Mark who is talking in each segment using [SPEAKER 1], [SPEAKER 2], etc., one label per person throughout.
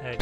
[SPEAKER 1] Egg. Egg.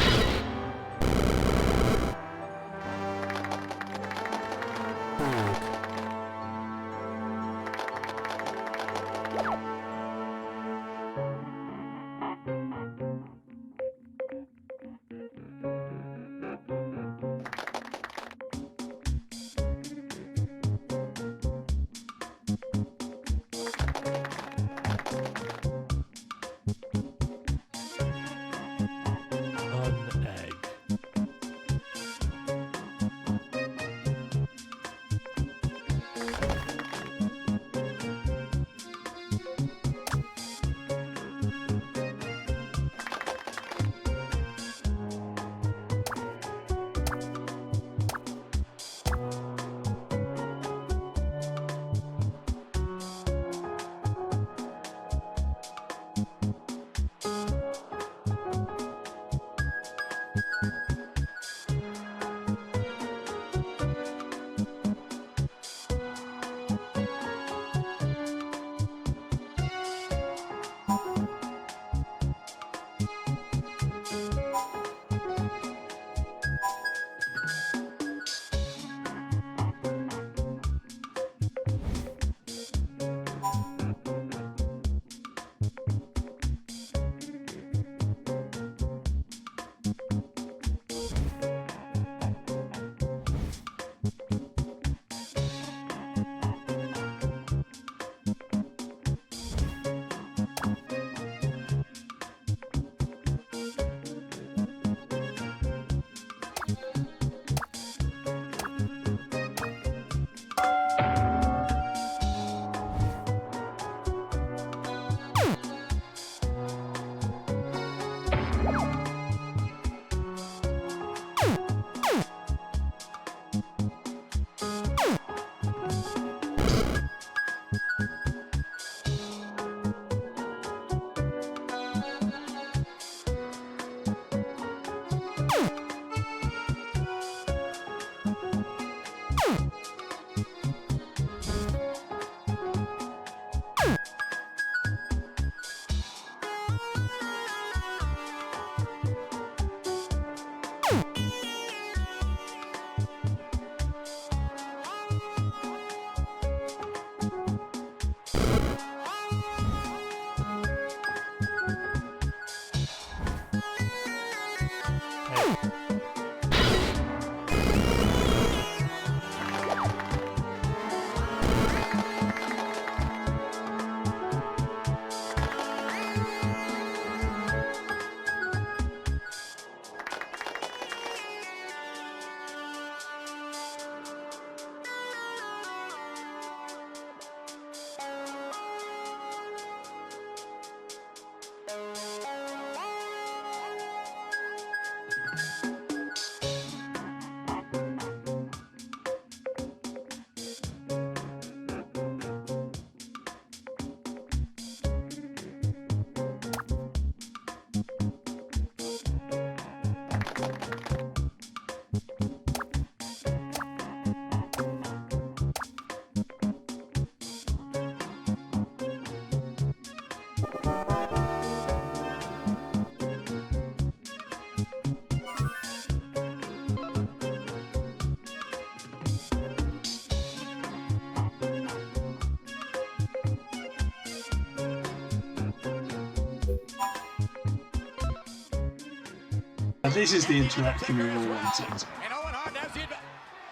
[SPEAKER 2] This is the interaction we all wanted.
[SPEAKER 3] And Owen Hart has the advantage.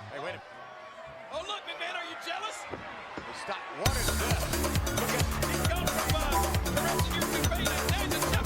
[SPEAKER 3] Hey, wait a minute. Oh, look, McMahon, are you jealous? Stop. What is this? Look at he's gone from the wrestling UFC. There's a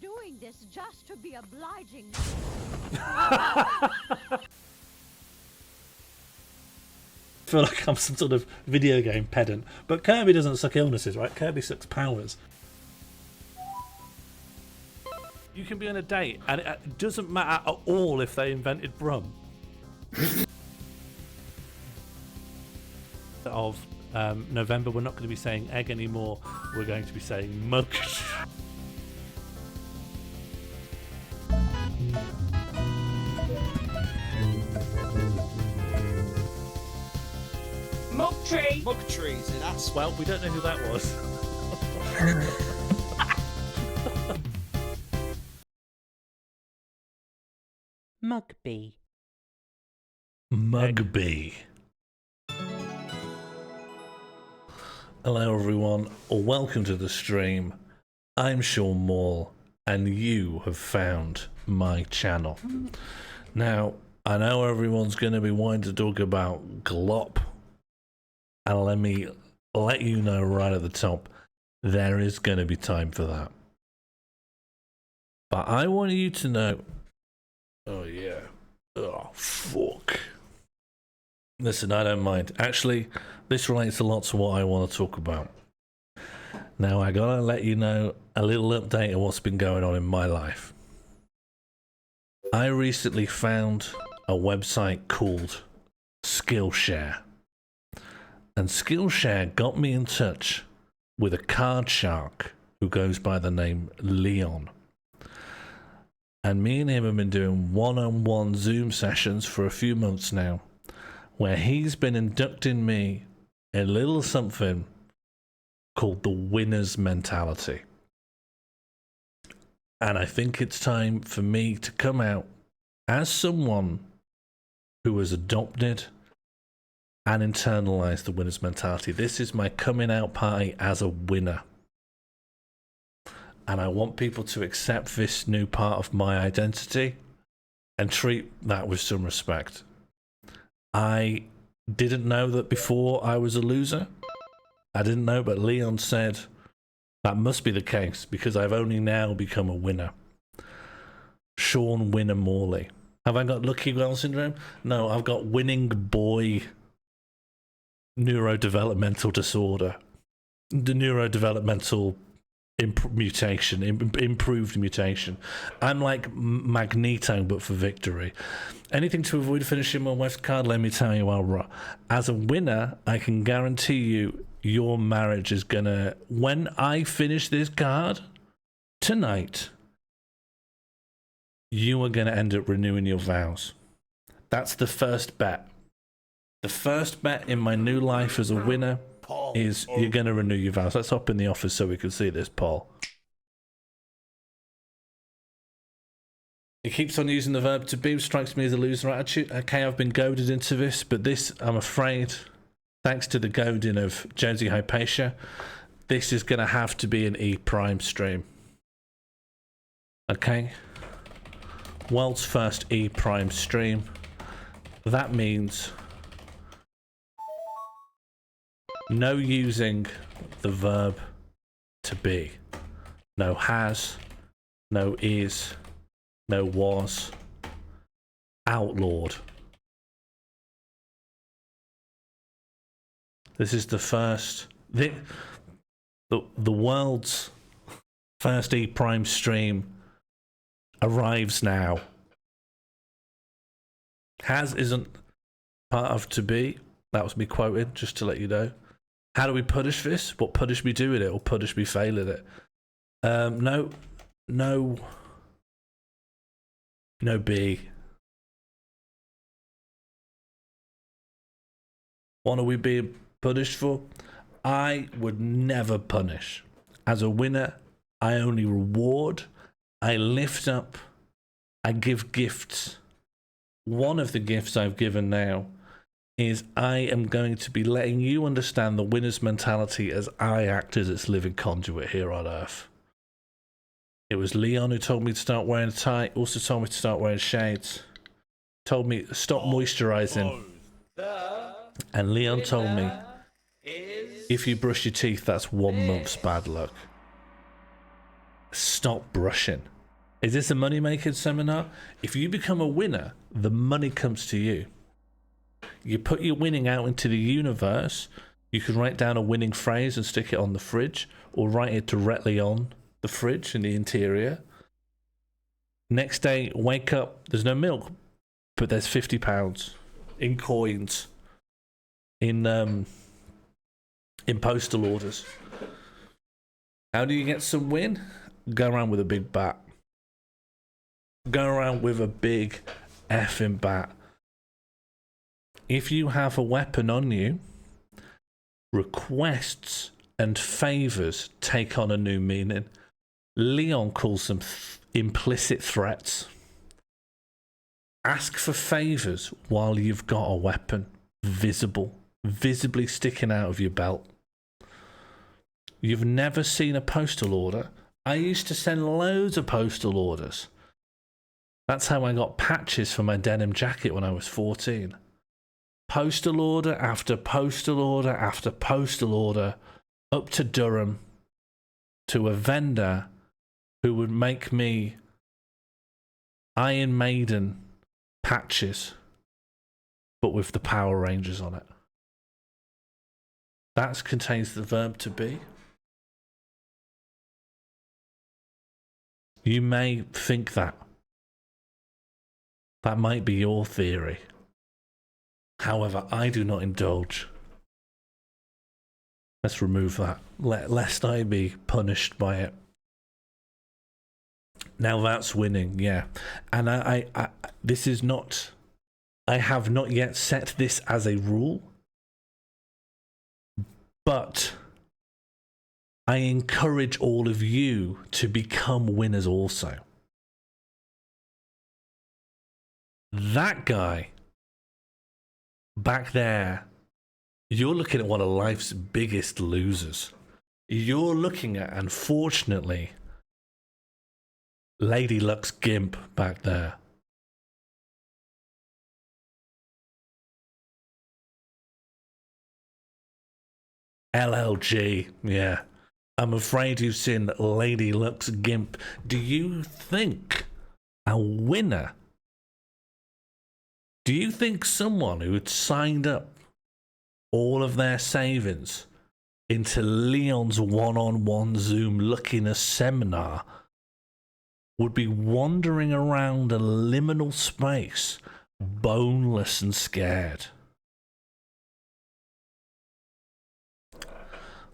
[SPEAKER 1] Doing this just to be obliging.
[SPEAKER 2] I feel like I'm some sort of video game pedant, but Kirby doesn't suck illnesses, right? Kirby sucks powers. You can be on a date, and it doesn't matter at all if they invented Brum. Of November, we're not going to be saying egg anymore. We're going to be saying mug.
[SPEAKER 4] tree.
[SPEAKER 3] Mug trees in Aspen.
[SPEAKER 2] Well, we don't know who that was.
[SPEAKER 4] Mugby.
[SPEAKER 2] Mugby. Hello everyone, welcome to the stream. I'm Sean Moore, and you have found my channel. Now, I know everyone's going to be wanting to talk about Glop, and let me let you know right at the top, there is going to be time for that. But I want you to know... Oh yeah. Oh, fuck. Listen, I don't mind. Actually, this relates a lot to what I want to talk about. Now, I gotta let you know a little update of what's been going on in my life. I recently found a website called Skillshare. And Skillshare got me in touch with a card shark who goes by the name Leon. And me and him have been doing one-on-one Zoom sessions for a few months now, where he's been inducting me a little something called the winner's mentality. And I think it's time for me to come out as someone who has adopted and internalized the winner's mentality. This is my coming out party as a winner. And I want people to accept this new part of my identity and treat that with some respect. I didn't know that before I was a loser. I didn't know, but Leon said that must be the case because I've only now become a winner. Sean Winner Morley. Have I got lucky girl syndrome? No, I've got winning boy neurodevelopmental disorder. The neurodevelopmental improved mutation. I'm like Magneto, but for victory. Anything to avoid finishing my wife's card, let me tell you, as a winner, I can guarantee you your marriage is gonna, when I finish this card tonight, you are gonna end up renewing your vows. That's the first bet. The first bet in my new life as a winner is you're going to renew your vows. Let's hop in the office so we can see this, Paul. He keeps on using the verb to be, strikes me as a loser attitude. Okay, I've been goaded into this, but this, I'm afraid, thanks to the goading of Jonesy Hypatia, this is going to have to be an E prime stream. Okay? World's first E prime stream. That means no using the verb to be. No has, no is, no was. Outlawed. This is the first, the world's first E prime stream arrives now. Has isn't part of to be. That was me quoting, just to let you know. How do we punish this? What punish me doing it or punish me failing it? No B. What are we being punished for? I would never punish. As a winner, I only reward, I lift up, I give gifts. One of the gifts I've given now is I am going to be letting you understand the winner's mentality as I act as its living conduit here on Earth. It was Leon who told me to start wearing a tie, also told me to start wearing shades, told me to stop moisturizing, and Leon told me, if you brush your teeth, that's 1 month's bad luck. Stop brushing. Is this a money-making seminar? If you become a winner, the money comes to you. You put your winning out into the universe. You can write down a winning phrase and stick it on the fridge, or write it directly on the fridge in the interior. Next day, wake up, there's no milk, but there's £50 in coins, in postal orders. How do you get some win? Go around with a big bat. Go around with a big effing bat. If you have a weapon on you, Requests and favors take on a new meaning. Leon calls them implicit threats. Ask for favors while you've got a weapon visibly sticking out of your belt. You've never seen a postal order? I used to send loads of postal orders. That's how I got patches for my denim jacket when I was 14. Postal order after postal order after postal order up to Durham to a vendor who would make me Iron Maiden patches, but with the Power Rangers on it. That contains the verb to be. You may think that. That might be your theory. However, I do not indulge. Let's remove that, lest I be punished by it. Now that's winning, yeah. And I this is not... I have not yet set this as a rule. But I encourage all of you to become winners also. That guy back there, you're looking at one of life's biggest losers. You're looking at, unfortunately, Lady Luck's gimp back there. LLG, yeah. I'm afraid you've seen Lady Luck's gimp. Do you think a winner? Do you think someone who had signed up all of their savings into Leon's one-on-one Zoom luckiness seminar would be wandering around a liminal space, boneless and scared?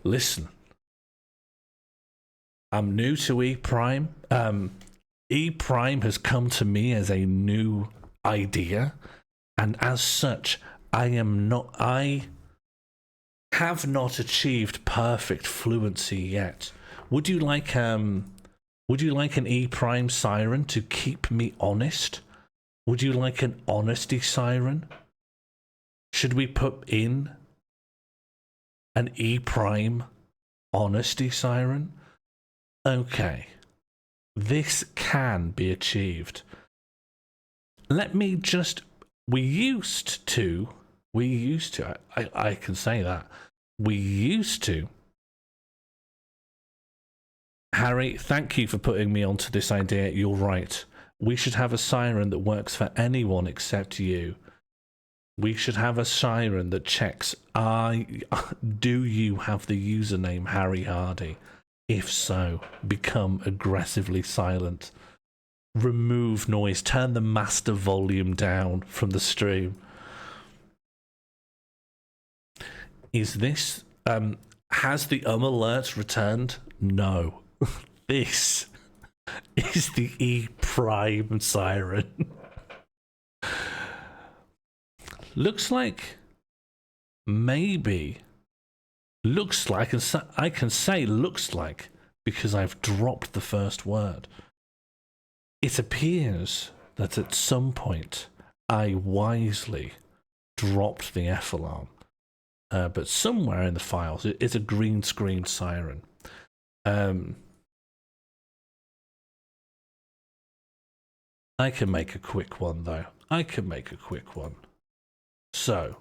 [SPEAKER 2] Listen, I'm new to E Prime. E Prime has come to me as a new idea, and as such, I have not achieved perfect fluency yet. Would you like an E Prime siren to keep me honest? Would you like an honesty siren? Should we put in an E Prime honesty siren? Okay, this can be achieved. Let me just, we used to, I can say that, we used to. Harry, thank you for putting me onto this idea. You're right. We should have a siren that works for anyone except you. We should have a siren that checks, do you have the username Harry Hardy? If so, become aggressively silent. Remove noise. Turn the master volume down from the stream. Is this... has the alert returned? No. This is the E Prime siren. Looks like... maybe... looks like, and I can say looks like because I've dropped the first word. It appears that at some point I wisely dropped the F alarm, but somewhere in the files it's a green screen siren. I can make a quick one though. I can make a quick one. So,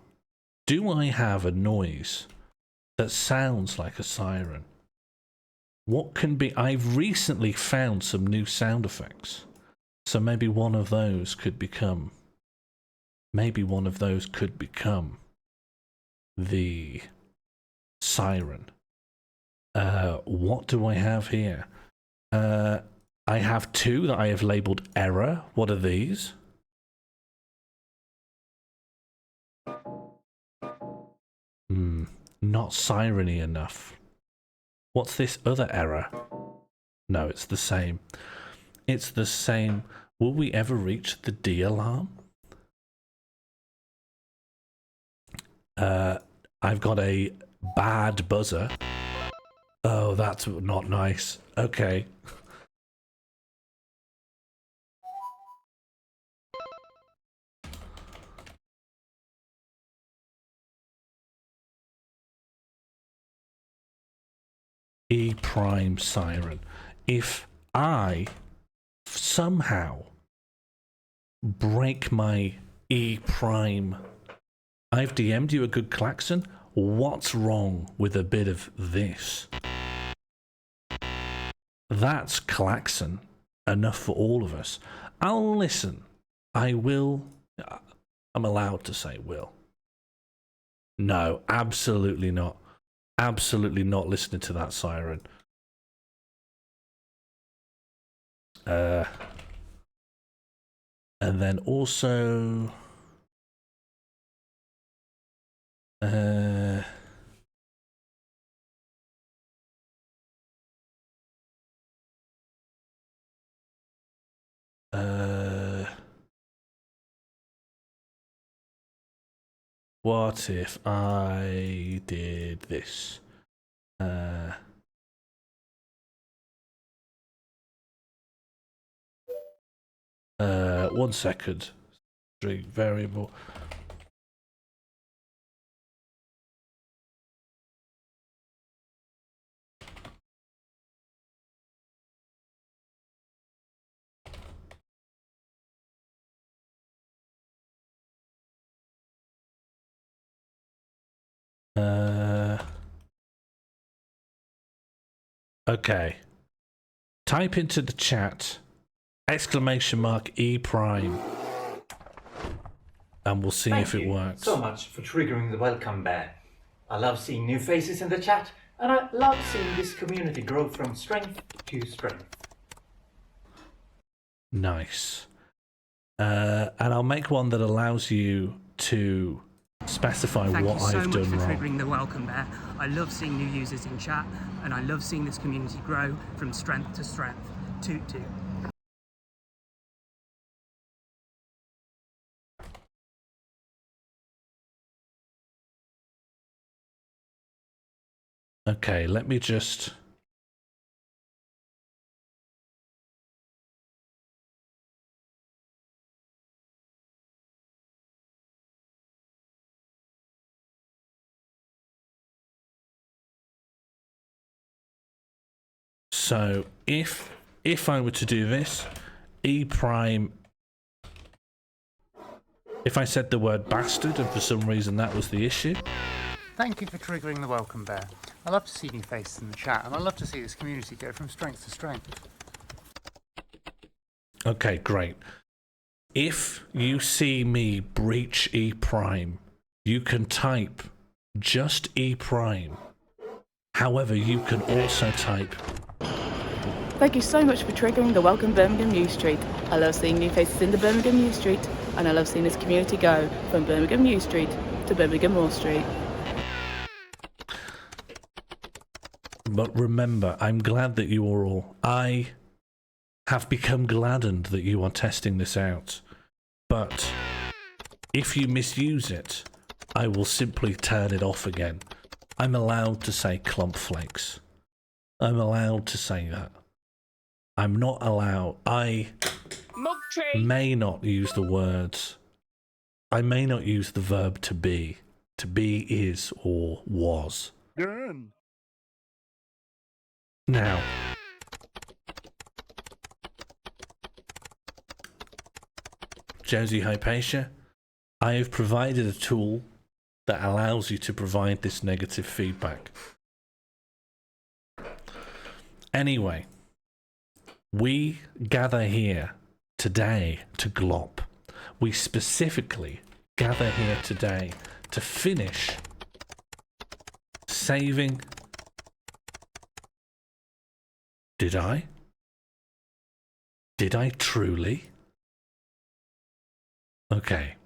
[SPEAKER 2] do I have a noise that sounds like a siren? What can be... I've recently found some new sound effects. So maybe one of those could become... maybe one of those could become the siren. What do I have here? I have two that I have labeled error. What are these? Not siren-y enough. What's this other error? No, it's the same. It's the same. Will we ever reach the D alarm? I've got a Bad buzzer. Oh, that's not nice. Okay. E prime siren. If I somehow break my E prime, I've DM'd you a good klaxon. What's wrong with a bit of this? That's klaxon enough for all of us. I'll listen. I will. I'm allowed to say will. No, absolutely not. Absolutely not listening to that siren. And then also... what if I did this? 1 second. String variable. Okay. Type into the chat !E prime and we'll see if it works.
[SPEAKER 5] So much for triggering the welcome bear. I love seeing new faces in the chat, and I love seeing this community grow from strength to strength.
[SPEAKER 2] Nice. And I'll make one that allows you to specify what I've done wrong.
[SPEAKER 6] Thank you so much for triggering the welcome bear. I love seeing new users in chat, and I love seeing this community grow from strength to strength. Toot toot.
[SPEAKER 2] Okay, let me just... So, if I were to do this, E prime... If I said the word bastard and for some reason that was the issue...
[SPEAKER 7] Thank you for triggering the welcome bear. I love to see new faces in the chat, and I love to see this community go from strength to strength.
[SPEAKER 2] Okay, great. If you see me breach E prime, you can type just E prime. However, you can also type...
[SPEAKER 8] Thank you so much for triggering the Welcome Birmingham News Street. I love seeing new faces in the Birmingham News Street, and I love seeing this community go from Birmingham News Street to Birmingham Moore Street.
[SPEAKER 2] But remember, I'm glad that you are all... I have become gladdened that you are testing this out. But if you misuse it, I will simply turn it off again. I'm allowed to say clump flakes. I'm allowed to say that. I'm not allowed... I may not use the words... I may not use the verb to be. To be is or was.
[SPEAKER 7] Good.
[SPEAKER 2] Now, Josie Hypatia, I have provided a tool that allows you to provide this negative feedback. Anyway, we gather here today to Glop. We specifically gather here today to finish saving... Did I? Did I truly? Okay.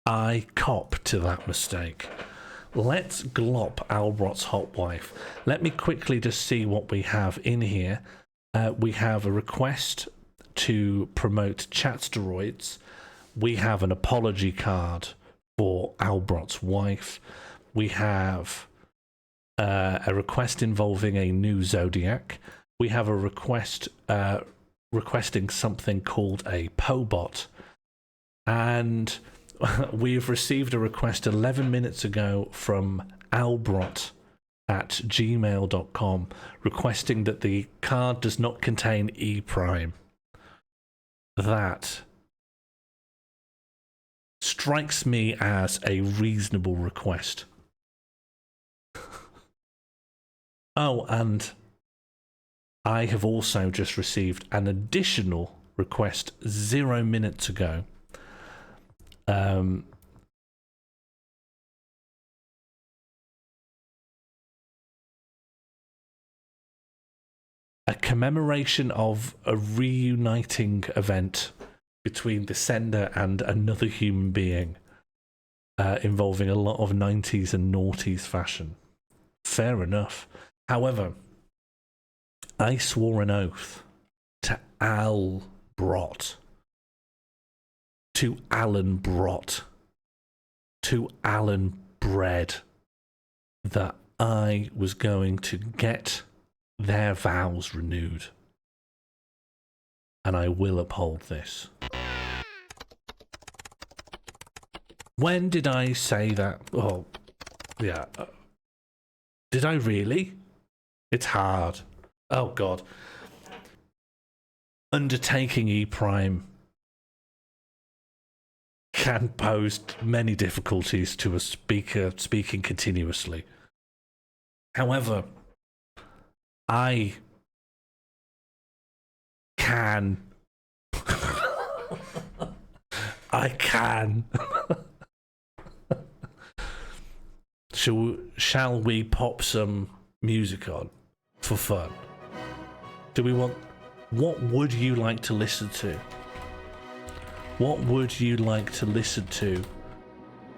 [SPEAKER 2] I cop to that mistake. Let's glop Albrot's hot wife. Let me quickly just see what we have in here. We have a request to promote chat steroids. We have an apology card for Albrot's wife. We have a request involving a new zodiac. We have a request requesting something called a Pobot. And we've received a request 11 minutes ago from Albrot at gmail.com requesting that the card does not contain E prime. That strikes me as a reasonable request. Oh, and I have also just received an additional request 0 minutes ago. A commemoration of a reuniting event between the sender and another human being, involving a lot of 90s and noughties fashion. Fair enough. However, I swore an oath to Al Brot, to Alan Brot, to Alan Bread, that I was going to get their vows renewed. And I will uphold this. When did I say that? Oh, yeah. Did I really? It's hard. Oh, God. Undertaking E prime can pose many difficulties to a speaker speaking continuously. However, I can. I can. Shall we pop some music on for fun? Do we want... What would you like to listen to? What would you like to listen to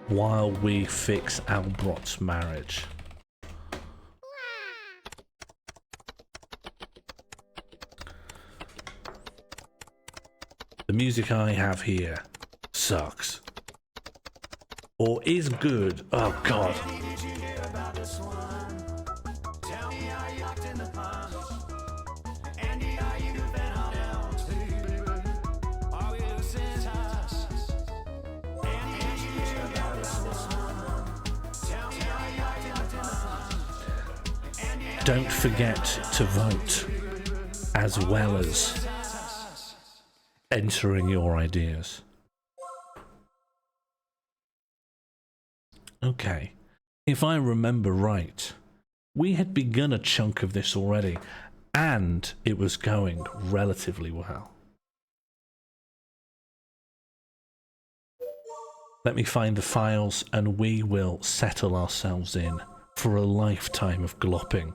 [SPEAKER 2] while we fix Albrot's marriage? The music I have here sucks. Or is good. Oh, God. Don't forget to vote, as well as entering your ideas. Okay, if I remember right, we had begun a chunk of this already, and it was going relatively well. Let me find the files and we will settle ourselves in for a lifetime of glopping.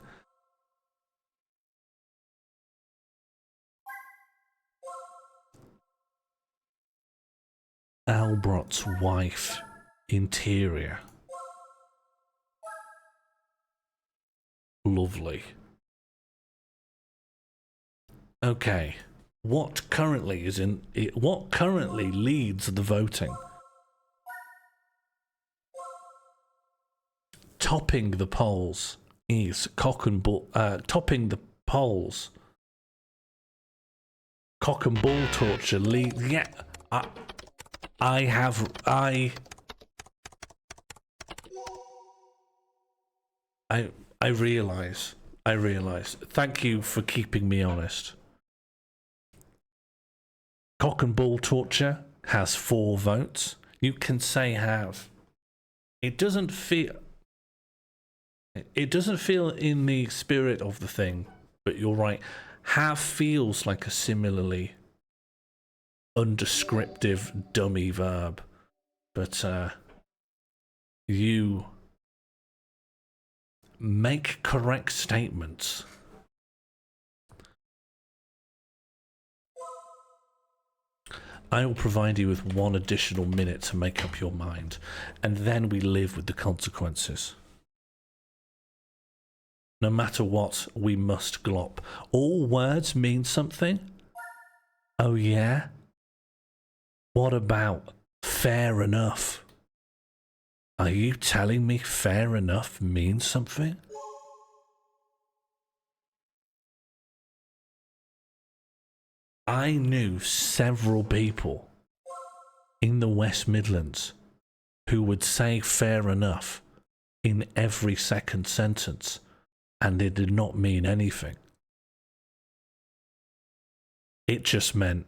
[SPEAKER 2] Albrot's wife, interior. Lovely. Okay, what currently is in it? What currently leads the voting? Topping the polls is cock and bull. Topping the polls. Cock and bull torture lead. Yeah, I realise. Thank you for keeping me honest. Cock and bull torture has 4 votes. You can say have. It doesn't feel in the spirit of the thing, but you're right. Have feels like a similarly undescriptive dummy verb, but you make correct statements. I will provide you with 1 additional minute to make up your mind, and then we live with the consequences. No matter what, we must glop. All words mean something? Oh yeah? What about fair enough? Are you telling me fair enough means something? I knew several people in the West Midlands who would say fair enough in every second sentence, and it did not mean anything. It just meant,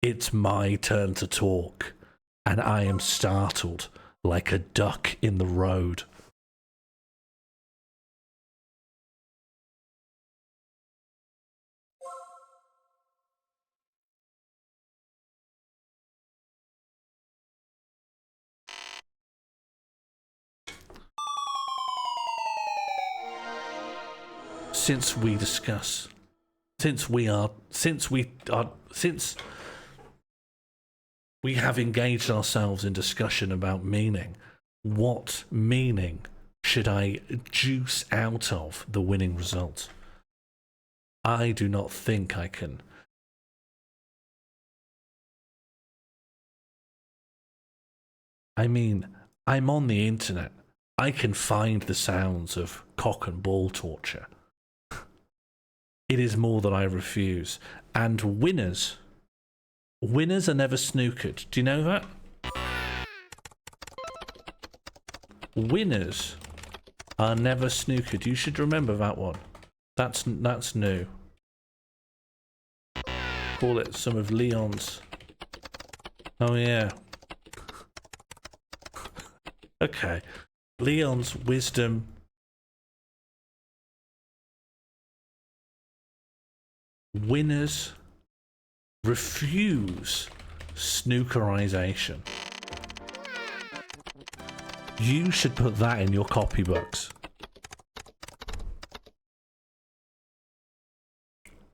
[SPEAKER 2] it's my turn to talk, and I am startled like a duck in the road. Since we have engaged ourselves in discussion about meaning, what meaning should I juice out of the winning result? I do not think I can. I mean, I'm on the internet. I can find the sounds of cock and ball torture. It is more that I refuse. And winners are never snookered. Do you know that? Winners are never snookered. You should remember that one. That's new. Call it some of Leon's. Oh yeah. Okay. Leon's wisdom. Winners refuse snookerization. You should put that in your copybooks.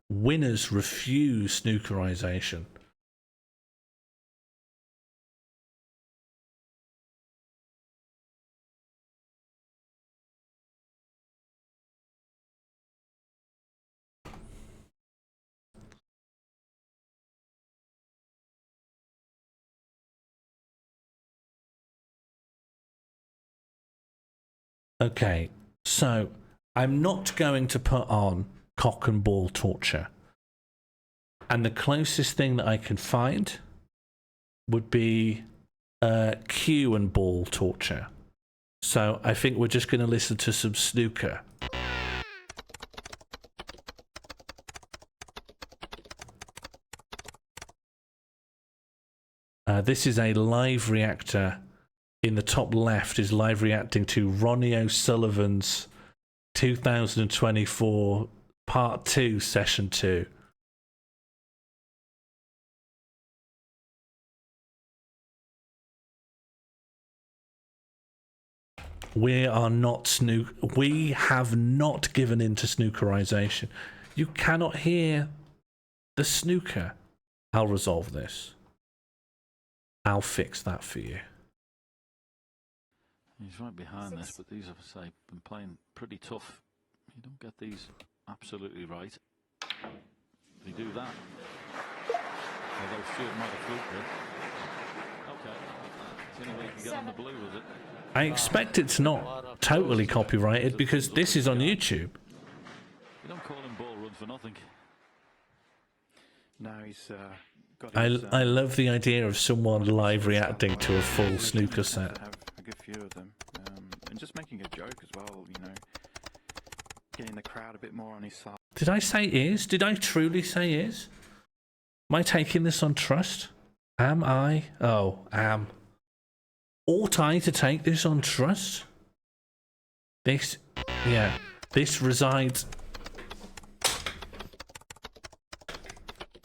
[SPEAKER 2] Winners refuse snookerization. Okay, so I'm not going to put on cock and ball torture. And the closest thing that I can find would be cue and ball torture. So I think we're just going to listen to some snooker. This is a live reactor. In the top left is live reacting to Ronnie O'Sullivan's 2024 Part 2, Session 2. We have not given in to snookerization. You cannot hear the snooker. I'll resolve this. I'll fix that for you.
[SPEAKER 9] He's right behind this, but these, as I say, been playing pretty tough. You don't get these absolutely right. They do that. Although Stuart might have fluked it. Okay. It's the only way you can get on the blue, is it?
[SPEAKER 2] I expect it's not totally copyrighted because this is on YouTube.
[SPEAKER 9] You don't call him ball run for nothing.
[SPEAKER 10] No, he's got
[SPEAKER 2] I love the idea of someone live reacting to a full snooker set.
[SPEAKER 10] A good few of them, and just making a joke as well, you know, getting the crowd a bit more on his side.
[SPEAKER 2] Did I say is? Did I truly say is? Am I taking this on trust? Am I? Oh, am. Ought I to take this on trust? This, yeah, this resides.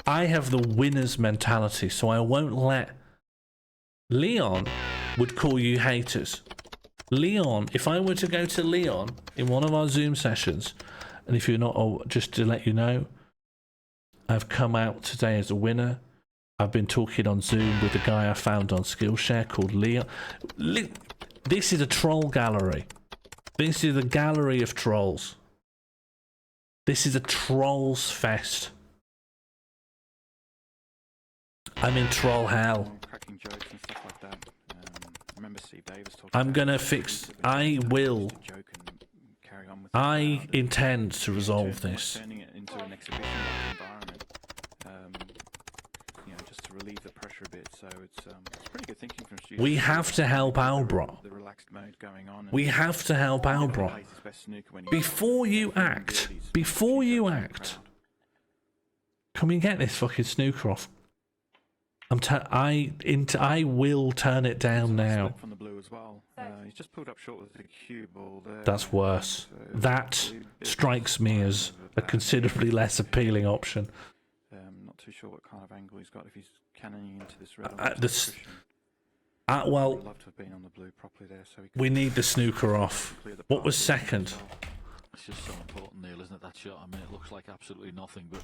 [SPEAKER 2] I have the winner's mentality, so I won't let. Leon would call you haters. Leon, if I were to go to Leon in one of our Zoom sessions, and if you're not, oh, just to let you know, I've come out today as a winner. I've been talking on Zoom with a guy I found on Skillshare called Leon. This is a troll gallery. This is a gallery of trolls. This is a trolls fest. I'm in troll hell.
[SPEAKER 10] Cracking jokes and stuff like that. I remember Steve Davis talking.
[SPEAKER 2] I'm gonna fix. I will. I intend to resolve this.
[SPEAKER 10] Turning it into an exhibition environment. pressure a bit, so it's pretty good thinking from Stu.
[SPEAKER 2] We have to help Albro.
[SPEAKER 10] The relaxed mode going on.
[SPEAKER 2] We have to help Albro. Before you act, can we get this fucking snooker off? I will turn it down now.
[SPEAKER 10] From the blue as well. He's just pulled up short with the cue ball there.
[SPEAKER 2] That's worse. That strikes me as a considerably less appealing option.
[SPEAKER 10] Not too sure what kind of angle he's got if he's cannoning into this red.
[SPEAKER 2] Well,
[SPEAKER 10] I'd love to have been on the blue properly there, so
[SPEAKER 2] we need the snooker off. What was second?
[SPEAKER 9] It's just so important, Neil, isn't it, that shot? I mean, it looks like absolutely nothing, but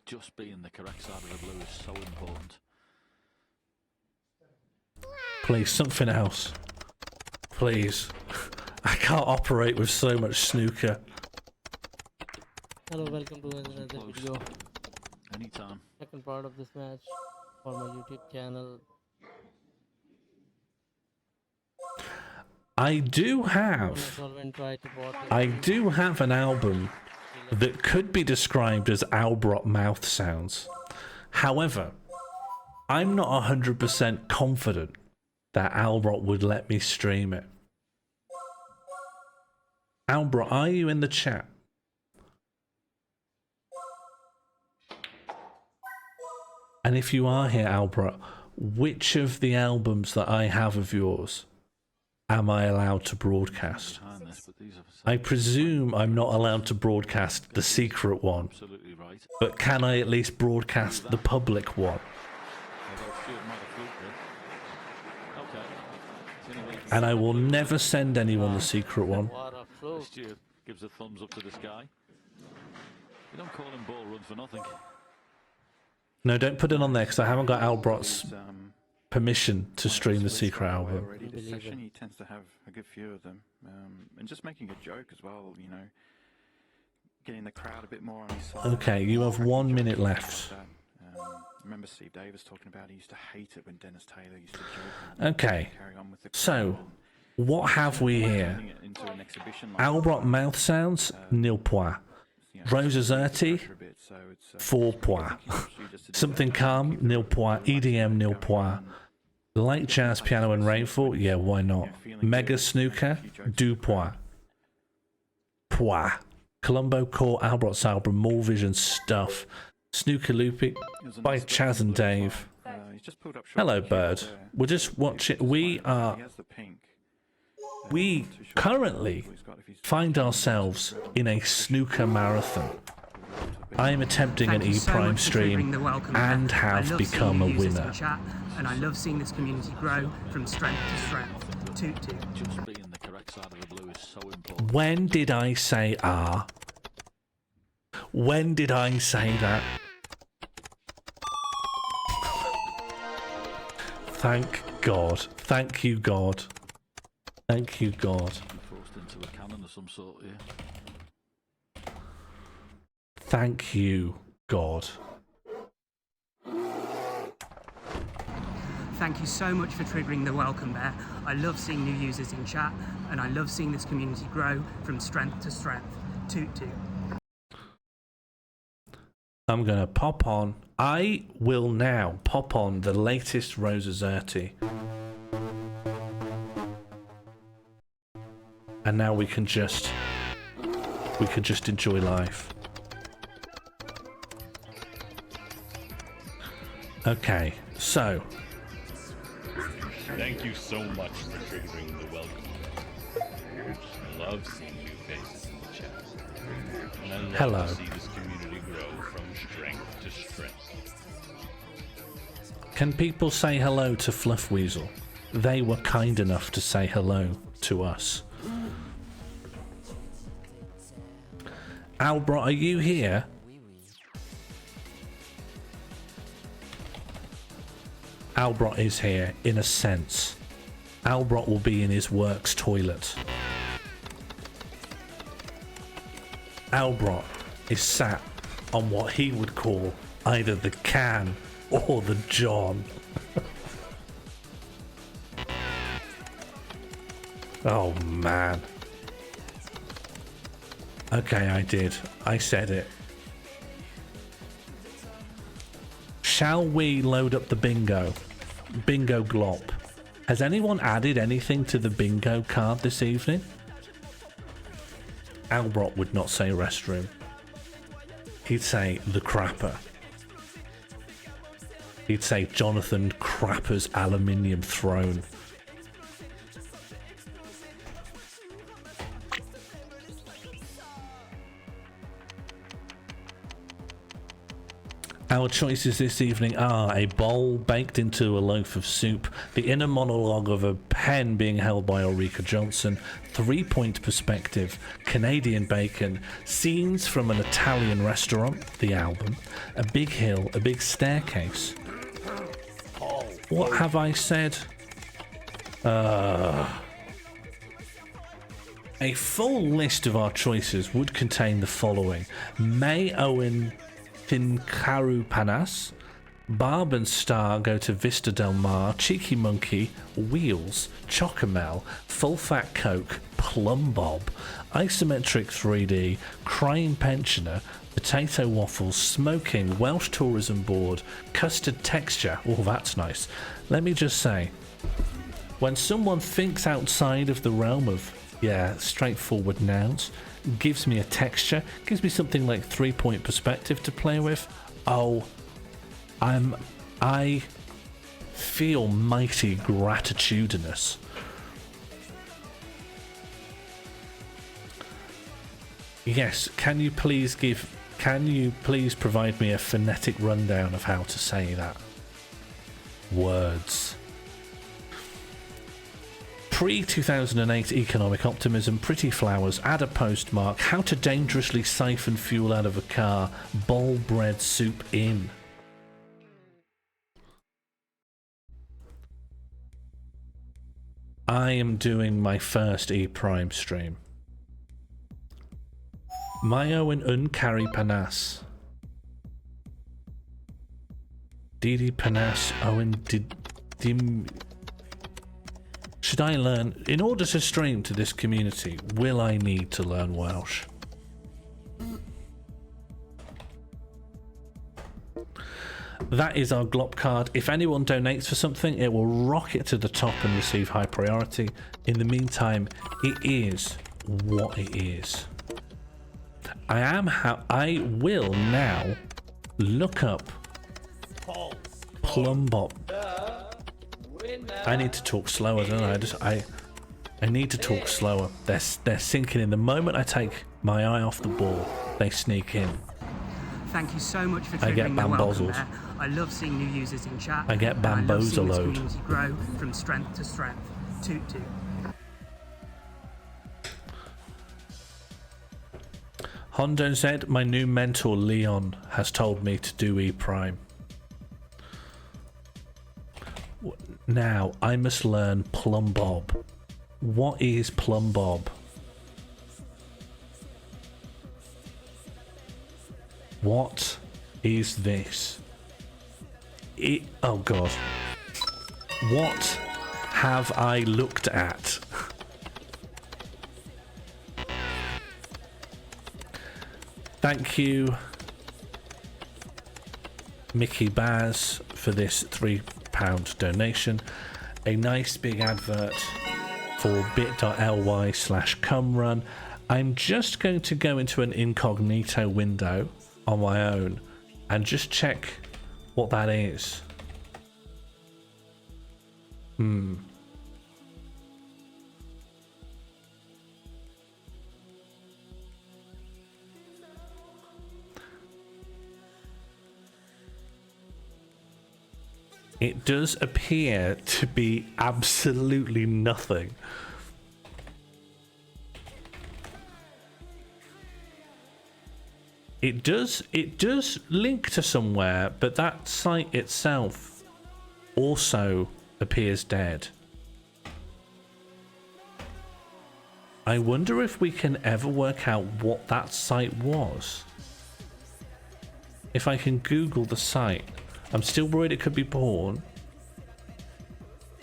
[SPEAKER 9] just being the correct side of the blue is so important.
[SPEAKER 2] Please, something else. Please. I can't operate with so much snooker.
[SPEAKER 11] Hello, welcome to another video.
[SPEAKER 9] Anytime.
[SPEAKER 11] Second part of this match for my YouTube channel.
[SPEAKER 2] I do have an album that could be described as Albro mouth sounds. However, I'm not 100% confident that Albro would let me stream it. Albro, are you in the chat? And if you are here, Albro, which of the albums that I have of yours am I allowed to broadcast? I presume I'm not allowed to broadcast the secret one, but can I at least broadcast the public one? And I will never send anyone the secret one.
[SPEAKER 9] Stu gives a thumbs up to this guy. You don't call him ball run for nothing.
[SPEAKER 2] No, don't put it on there because I haven't got Albrott's permission to stream the secret album.
[SPEAKER 10] Already this session, he tends to have a good few of them, and just making a joke as well. You know, getting the crowd a bit more on his side.
[SPEAKER 2] Okay, you have 1 minute left.
[SPEAKER 10] Remember Steve Davis talking about he used to hate it when Dennis Taylor used to joke.
[SPEAKER 2] Okay, so what have we here? Albro mouth sounds, nil point. Rosa Zerti, 4 points. Something calm, nil point. EDM, nil point. Light jazz, piano and rainfall, yeah, why not? Mega snooker, 2 points. Point. Colombo Core, Albrot's album, More Vision Stuff. Snooker Loopy by Chaz and Dave. Hello, Bird. We're just watching. We currently find ourselves in a snooker marathon. I am attempting an E-Prime stream and have become a winner.
[SPEAKER 6] And I love seeing this community grow from strength to strength.
[SPEAKER 9] Just being the correct side of the blue is so important.
[SPEAKER 2] When did I say ah? When did I say that? Thank God. Thank you, God. Thank you, God.
[SPEAKER 9] Forced into a cannon of some sort, yeah.
[SPEAKER 2] Thank you, God.
[SPEAKER 6] Thank you so much for triggering the welcome bear. I love seeing new users in chat, and I love seeing this community grow from strength to strength. Toot toot.
[SPEAKER 2] I'm going to pop on. I will now pop on the latest Rosa Zerti. And now we can just enjoy life. Okay, so
[SPEAKER 12] thank you so much for triggering the welcome. I love seeing new faces in the chat. And I love to see this community grow from strength to strength.
[SPEAKER 2] Can people say hello to Fluff Weasel? They were kind enough to say hello to us. Albro, are you here? Albro is here, in a sense. Albro will be in his works toilet. Albro is sat on what he would call either the can or the John. Oh man. Okay, I did. I said it. Shall we load up the bingo? bingo glop. Has anyone added anything to the bingo card this evening? Albrot would not say restroom. He'd say the crapper. He'd say Jonathan Crapper's aluminium throne. Our choices this evening are a bowl baked into a loaf of soup, the inner monologue of a pen being held by Ulrika Johnson, 3-point perspective, Canadian bacon, scenes from an Italian restaurant, the album, a big hill, a big staircase. What have I said? A full list of our choices would contain the following: May Owen Fincaru Panas, Barb and Star go to Vista Del Mar, Cheeky Monkey, Wheels, Chocomel, Full Fat Coke, Plum Bob, Isometric 3D, Crying Pensioner, Potato Waffles, Smoking, Welsh Tourism Board, Custard Texture. Oh, that's nice. Let me just say, when someone thinks outside of the realm of, straightforward nouns, gives me a texture, gives me something like 3-point perspective to play with, I feel mighty gratitudinous. Yes, can you please provide me a phonetic rundown of how to say that? Words. Pre-2008 economic optimism, pretty flowers, add a postmark, how to dangerously siphon fuel out of a car, bowl bread soup in. I am doing my first E-Prime stream. Mayo and Uncari Panas. Didi Panas Owen Dim. Should I learn, in order to stream to this community, will I need to learn Welsh? That is our Glop card. If anyone donates for something, it will rocket to the top and receive high priority. In the meantime, it is what it is. I will now look up Plum Bob. I need to talk slower, don't I? I need to talk slower. They're sinking in. The moment I take my eye off the ball, they sneak in.
[SPEAKER 6] Thank you so much for
[SPEAKER 2] I get
[SPEAKER 6] triggering the welcome
[SPEAKER 2] bamboozled.
[SPEAKER 6] there. I love seeing new users in chat.
[SPEAKER 2] I get
[SPEAKER 6] and I love seeing this
[SPEAKER 2] bamboozled.
[SPEAKER 6] community grow from strength to strength. Toot toot.
[SPEAKER 2] Hondo said, my new mentor Leon has told me to do E-Prime. Now, I must learn Plum Bob. What is Plum Bob? What is this? Oh God. What have I looked at? Thank you, Mickey Baz, for this £3 donation. A nice big advert for bit.ly/cumrun. I'm just going to go into an incognito window on my own and just check what that is. It does appear to be absolutely nothing. It does link to somewhere, but that site itself also appears dead. I wonder if we can ever work out what that site was. If I can Google the site. I'm still worried it could be porn,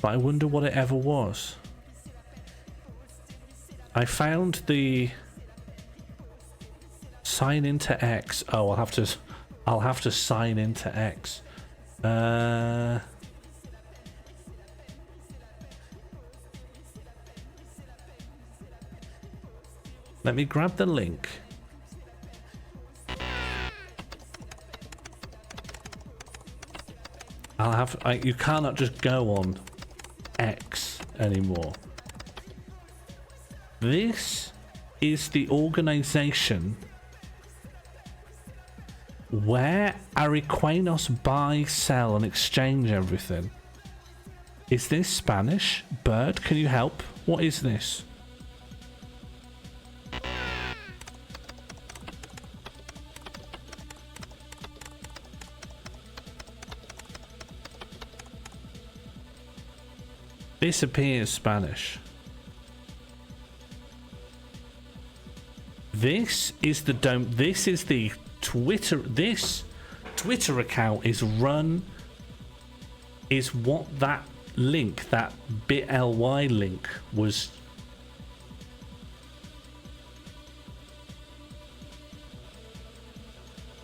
[SPEAKER 2] but I wonder what it ever was. I found the sign into X. Oh, I'll have to sign into X. Let me grab the link. You cannot just go on X anymore. This is the organization where Ariquenos buy, sell, and exchange everything. Is this Spanish? Bird, can you help? What is this? This appears Spanish. This is the dome. This is the Twitter. This Twitter account is run. Is what that link, that bit.ly link was.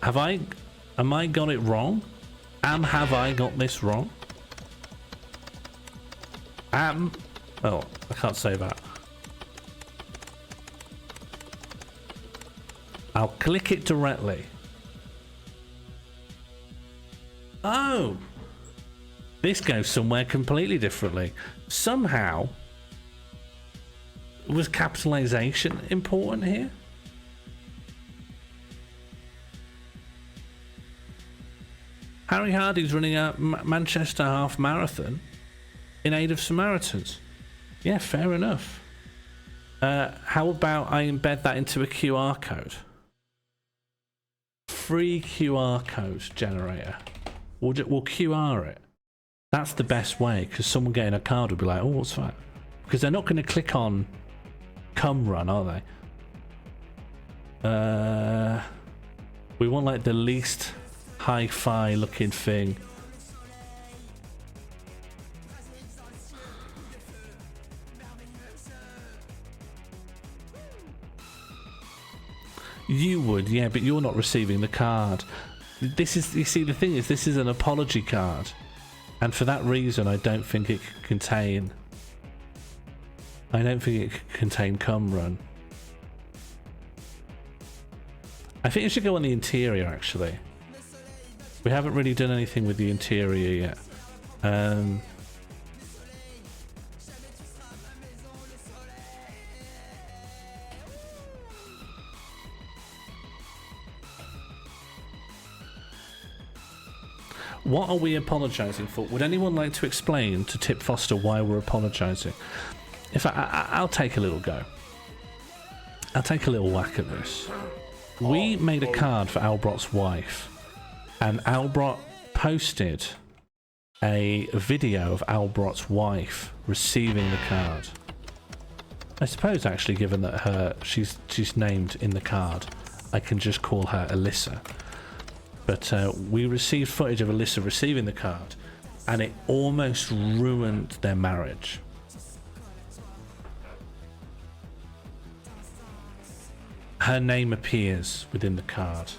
[SPEAKER 2] Am I got it wrong? Have I got this wrong? Oh, I can't say that. I'll click it directly. Oh! This goes somewhere completely differently. Somehow, was capitalization important here? Harry Hardy's running a Manchester half marathon in aid of Samaritans. Yeah, fair enough. How about I embed that into a QR code? Free QR code generator. We'll QR it. That's the best way, because someone getting a card would be like, oh, what's that? Because they're not going to click on come run, are they? We want like the least hi-fi looking thing. You would, yeah, but you're not receiving the card. This is, you see, the thing is, this is an apology card, and for that reason, I don't think it can contain. I don't think it can contain cum run. I think it should go on the interior. Actually, we haven't really done anything with the interior yet. What are we apologising for? Would anyone like to explain to Tip Foster why we're apologising? If I'll take a little go. I'll take a little whack at this. We made a card for Albrot's wife, and Albrot posted a video of Albrot's wife receiving the card. I suppose, actually, given that she's named in the card, I can just call her Alyssa. But we received footage of Alyssa receiving the card, and it almost ruined their marriage. Her name appears within the card.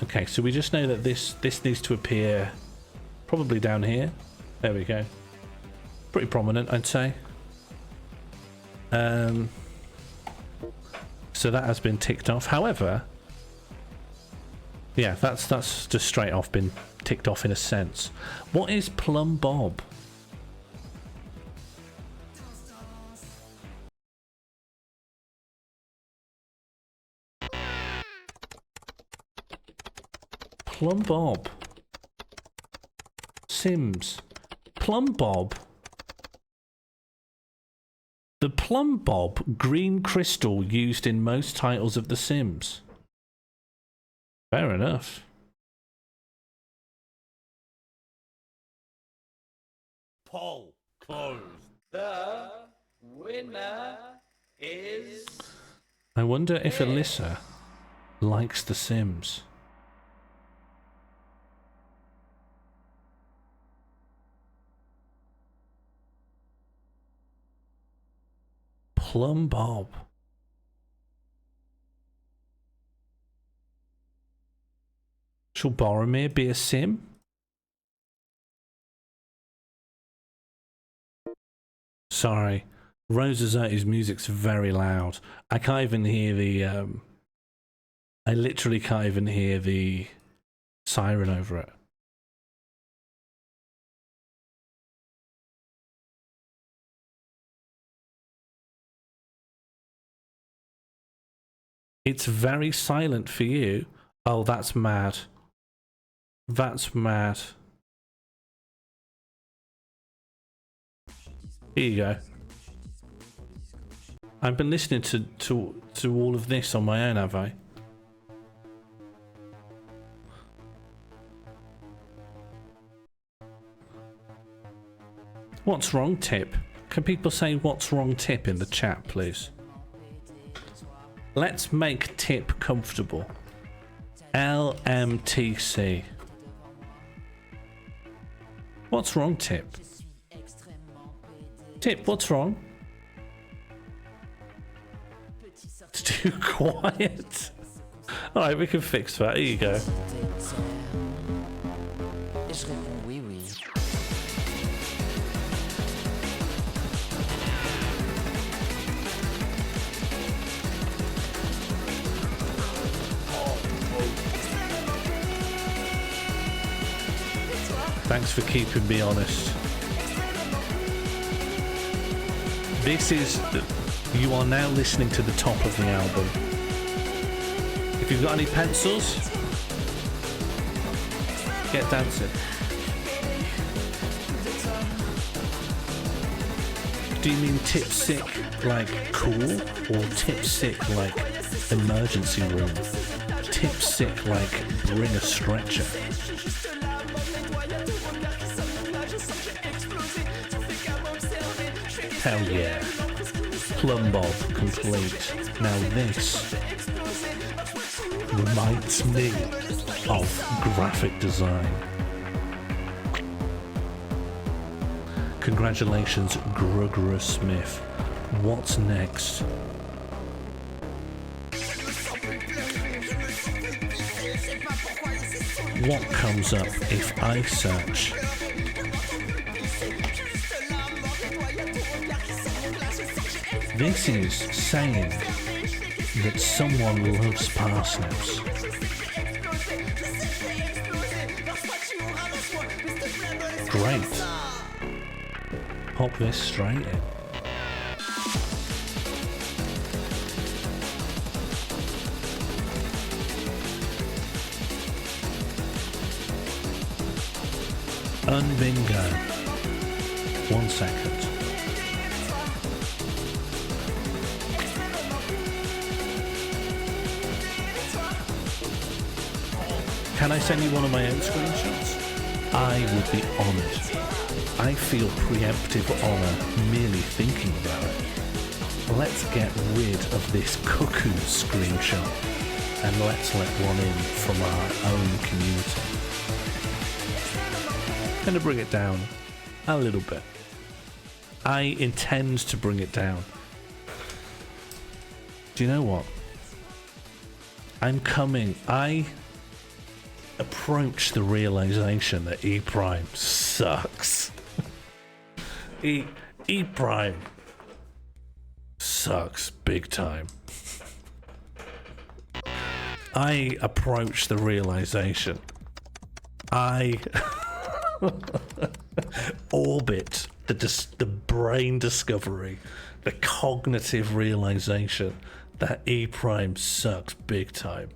[SPEAKER 2] Okay, so we just know that this needs to appear probably down here. There we go. Pretty prominent, I'd say. So that has been ticked off. However, yeah, that's just straight off been ticked off in a sense. What is Plum Bob? Plum Bob. Sims. Plum Bob. The Plum Bob green crystal used in most titles of The Sims. Fair enough.
[SPEAKER 12] Poll closed.
[SPEAKER 13] The winner is...
[SPEAKER 2] I wonder if Alyssa likes The Sims. Plum Bob. Shall Boromir be a sim? Sorry. Rosazetti's music's very loud. I can't even hear the I literally can't even hear the siren over it. It's very silent for you. Oh, that's mad. That's mad. Here you go. I've been listening to all of this on my own, have I? What's wrong, Tip? Can people say what's wrong, Tip, in the chat, please? Let's make Tip comfortable. LMTC. What's wrong, Tip? Tip, what's wrong? It's too quiet. Alright, we can fix that. Here you go. Thanks for keeping me honest. This is... You are now listening to the top of the album. If you've got any pencils, get dancing. Do you mean tip sick like cool, or tip sick like emergency room? Tip sick like bring a stretcher? Hell yeah. Plumb bob complete. Now this reminds me of graphic design. Congratulations, Grugger Smith. What's next? What comes up if I search? This is saying that someone loves parsnips. Great. Pop this straight in. Unbingo. 1 second. Can I send you one of my own screenshots? I would be honoured. I feel preemptive honour merely thinking about it. Let's get rid of this cuckoo screenshot and let's let one in from our own community. I'm going to bring it down a little bit. I intend to bring it down. Do you know what? I approach the realization that E Prime sucks. E Prime sucks big time. I approach the realization. I orbit the brain discovery, the cognitive realization that E Prime sucks big time.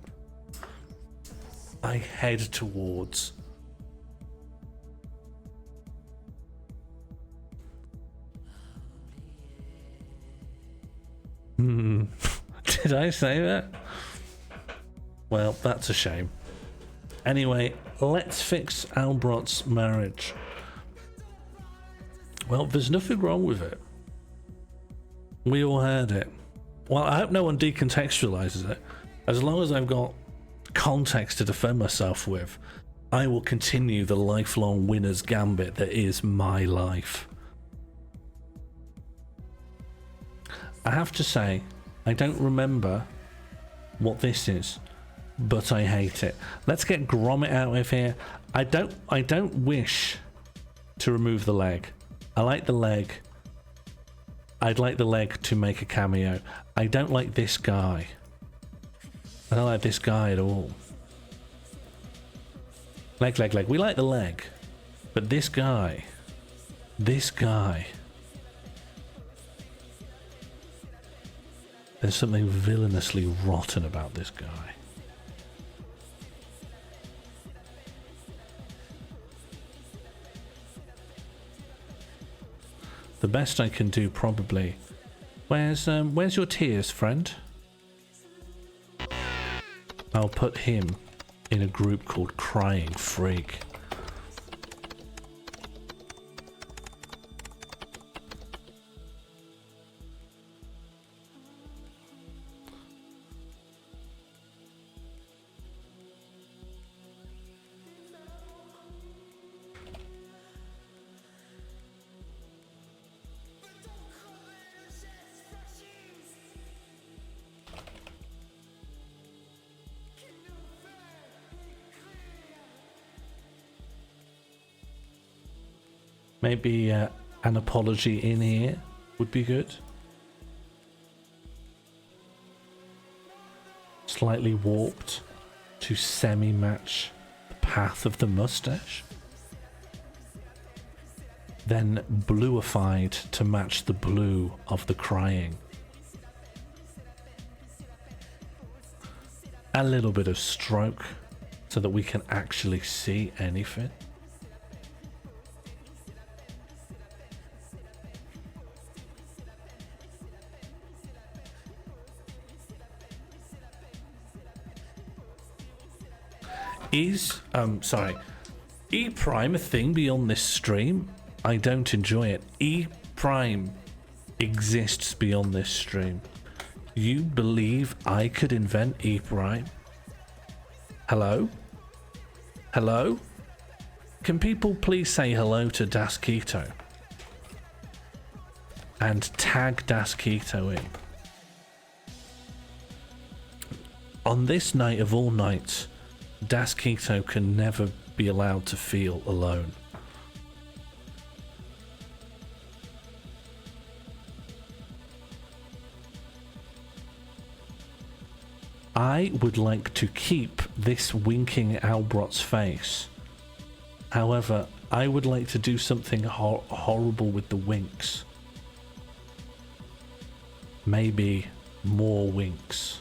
[SPEAKER 2] I head towards Did I say that? Well, that's a shame. Anyway, let's fix Albrot's marriage. Well, there's nothing wrong with it. We all heard it. Well, I hope no one decontextualizes it. As long as I've got context to defend myself with, I will continue the lifelong winner's gambit that is my life. I have to say, I don't remember what this is, but I hate it. Let's get Gromit out of here. I don't wish to remove the leg. I like the leg. I'd like the leg to make a cameo. I don't like this guy. I don't like this guy at all. Leg. We like the leg. But this guy. There's something villainously rotten about this guy. The best I can do, probably. Where's your tears, friend? I'll put him in a group called Crying Freak. Maybe an apology in here would be good. Slightly warped to semi-match the path of the mustache. Then bluified to match the blue of the crying. A little bit of stroke so that we can actually see anything. Is E Prime a thing beyond this stream? I don't enjoy it. E Prime exists beyond this stream. You believe I could invent E Prime? Hello? Hello? Can people please say hello to Das Keto? And tag Das Keto in. On this night of all nights, Das Keto can never be allowed to feel alone. I would like to keep this winking Albrot's face. However, I would like to do something horrible with the winks. Maybe more winks.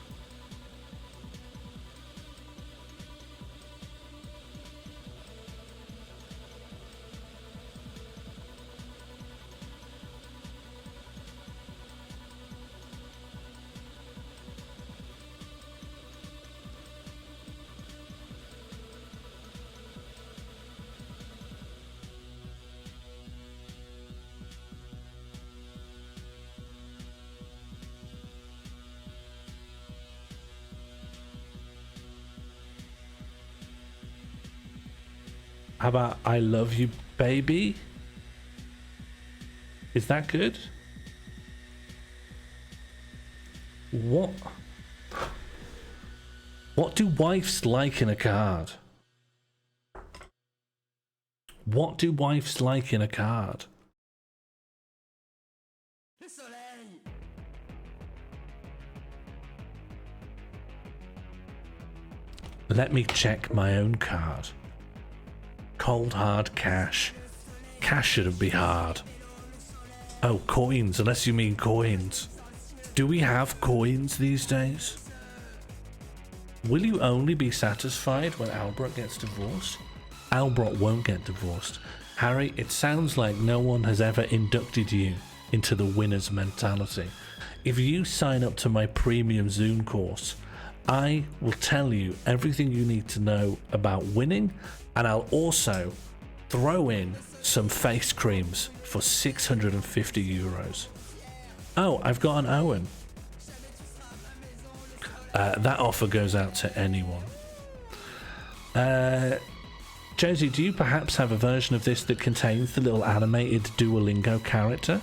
[SPEAKER 2] How about I love you, baby? Is that good? What do wives like in a card? What do wives like in a card? Let me check my own card. Cold hard cash. Cash shouldn't be hard. Oh, coins, unless you mean coins. Do we have coins these days? Will you only be satisfied when Albrot gets divorced? Albrot won't get divorced. Harry, it sounds like no one has ever inducted you into the winner's mentality. If you sign up to my premium Zoom course, I will tell you everything you need to know about winning, and I'll also throw in some face creams for 650 euros. Oh, I've got an Owen. That offer goes out to anyone. Josie, do you perhaps have a version of this that contains the little animated Duolingo character?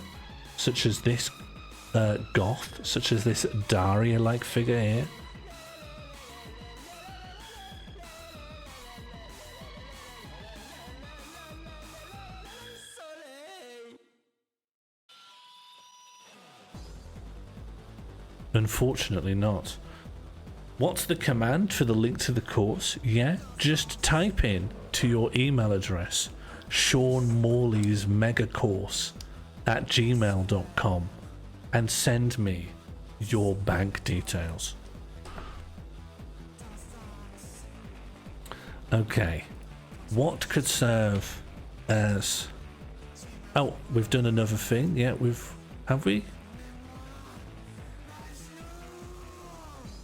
[SPEAKER 2] Such as this goth, such as this Daria-like figure here? Unfortunately not. What's the command for the link to the course? Yeah, just type in to your email address Sean Morley's mega course at gmail.com and send me your bank details. Okay, what could serve as... Oh, we've done another thing. Yeah, have we?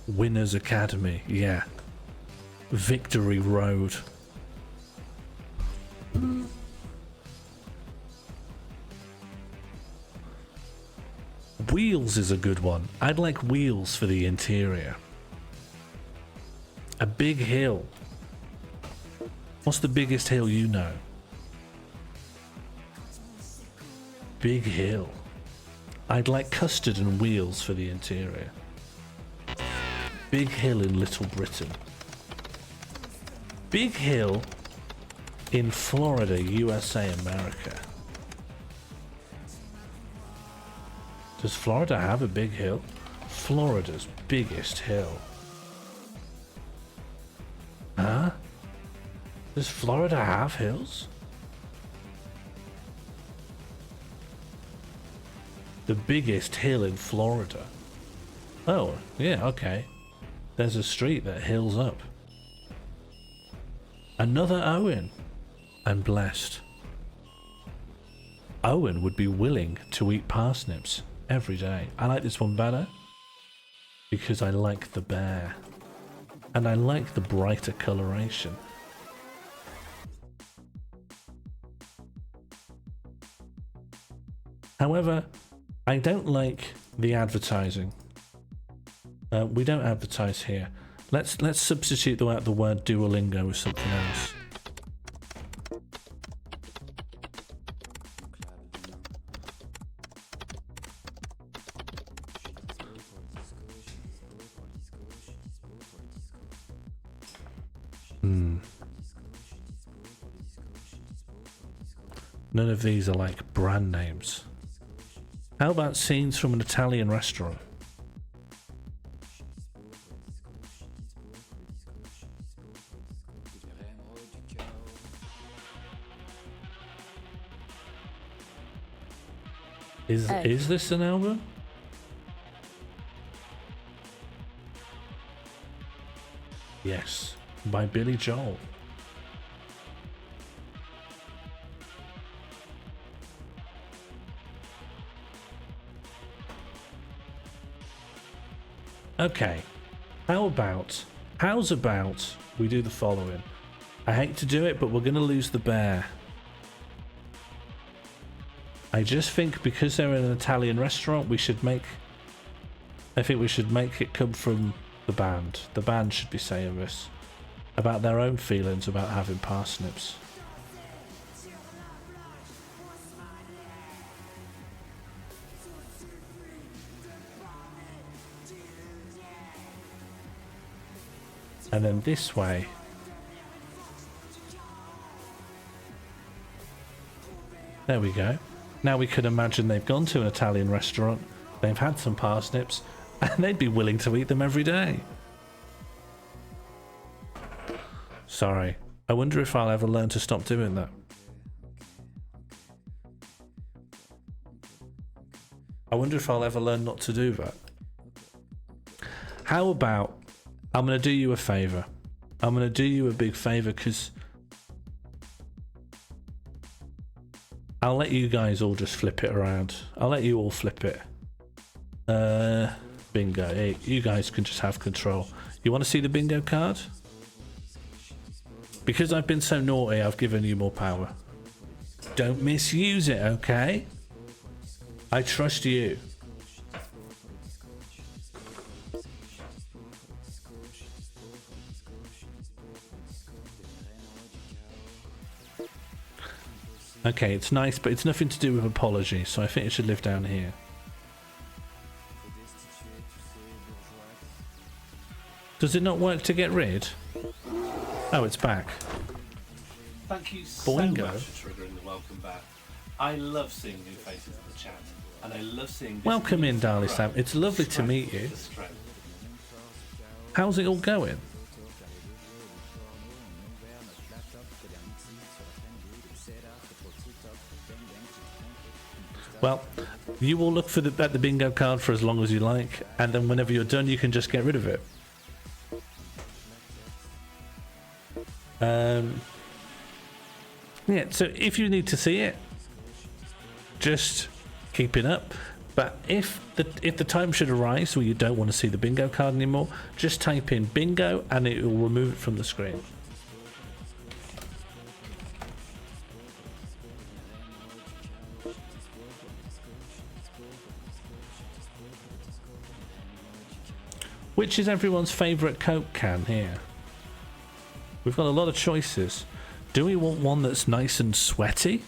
[SPEAKER 2] Winners Academy, yeah. Victory Road. Wheels is a good one. I'd like wheels for the interior. A big hill. What's the biggest hill you know? Big hill. I'd like custard and wheels for the interior. Big hill in Little Britain. Big hill in Florida, USA, America. Does Florida have a big hill? Florida's biggest hill. Huh? Does Florida have hills? The biggest hill in Florida. Oh, yeah, okay. There's a street that hills up. Another Owen. I'm blessed. Owen would be willing to eat parsnips every day. I like this one better because I like the bear. And I like the brighter coloration. However, I don't like the advertising. We don't advertise here. Let's substitute the word Duolingo with something else. None of these are like brand names. How about scenes from an Italian restaurant? Is this an album? Yes, by Billy Joel. Okay, how's about we do the following? I hate to do it, but we're gonna lose the bear. I just think because they're in an Italian restaurant, I think we should make it come from the band. The band should be saying this about their own feelings about having parsnips. And then this way, there we go. Now we could imagine they've gone to an Italian restaurant, they've had some parsnips, and they'd be willing to eat them every day. Sorry, I wonder if I'll ever learn to stop doing that. I wonder if I'll ever learn not to do that. How about, I'm going to do you a favour. I'm going to do you a big favour because I'll let you guys all just flip it around. I'll let you all flip it. Bingo. Hey, you guys can just have control. You want to see the bingo card? Because I've been so naughty, I've given you more power. Don't misuse it, okay? I trust you. Okay, it's nice, but it's nothing to do with apology, so I think it should live down here. Does it not work to get rid? Oh, it's back. Thank you so much for triggering the welcome back. I love seeing new faces in the chat. And I love seeing. Welcome in, Darley Sam. It's lovely to meet you. How's it all going? Well, you will look for at the bingo card for as long as you like, and then whenever you're done, you can just get rid of it. Yeah, so if you need to see it, just keep it up. But if the time should arise where you don't want to see the bingo card anymore, just type in bingo and it will remove it from the screen. Which is everyone's favourite Coke can here? We've got a lot of choices. Do we want one that's nice and sweaty?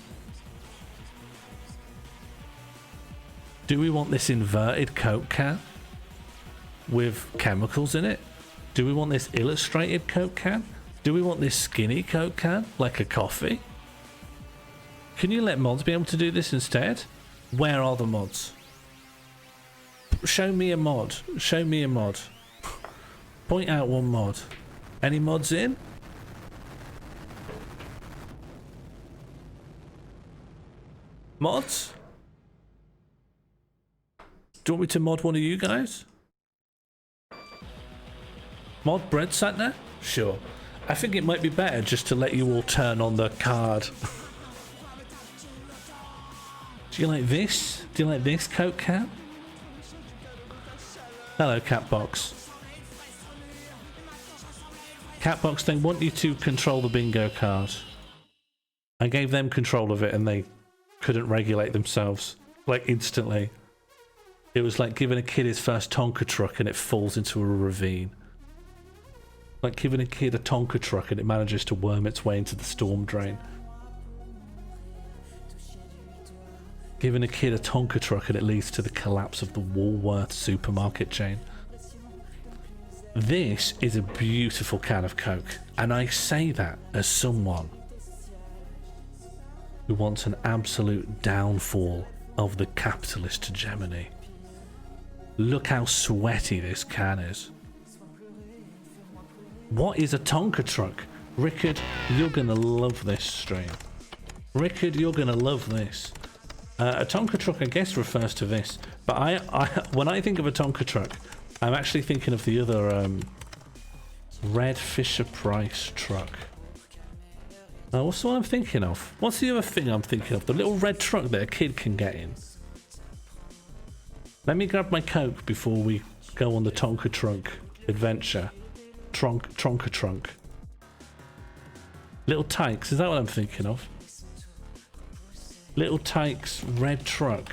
[SPEAKER 2] Do we want this inverted Coke can with chemicals in it? Do we want this illustrated Coke can? Do we want this skinny Coke can, like a coffee? Can you let mods be able to do this instead? Where are the mods? Show me a mod. Show me a mod. Point out one mod. Any mods in? Mods? Do you want me to mod one of you guys? Mod bread sat there? Sure. I think it might be better just to let you all turn on the card. Do you like this? Do you like this Coke can? Hello, Catbox. Catbox, they want you to control the bingo card. I gave them control of it and they couldn't regulate themselves. Like, instantly. It was like giving a kid his first Tonka truck and it falls into a ravine. Like giving a kid a Tonka truck and it manages to worm its way into the storm drain. Giving a kid a Tonka truck and it leads to the collapse of the Woolworth supermarket chain. This is a beautiful can of Coke, and I say that as someone who wants an absolute downfall of the capitalist hegemony. Look how sweaty this can is. What is a Tonka truck? Rickard, you're gonna love this stream. Rickard, you're gonna love this. A Tonka truck, I guess, refers to this, but I when I think of a Tonka truck, I'm actually thinking of the other red Fisher Price truck. What's the one I'm thinking of? What's the other thing I'm thinking of? The little red truck that a kid can get in. Let me grab my Coke before we go on the Tonka trunk adventure. Tronka trunk. Little Tykes, is that what I'm thinking of? Little Tykes red truck.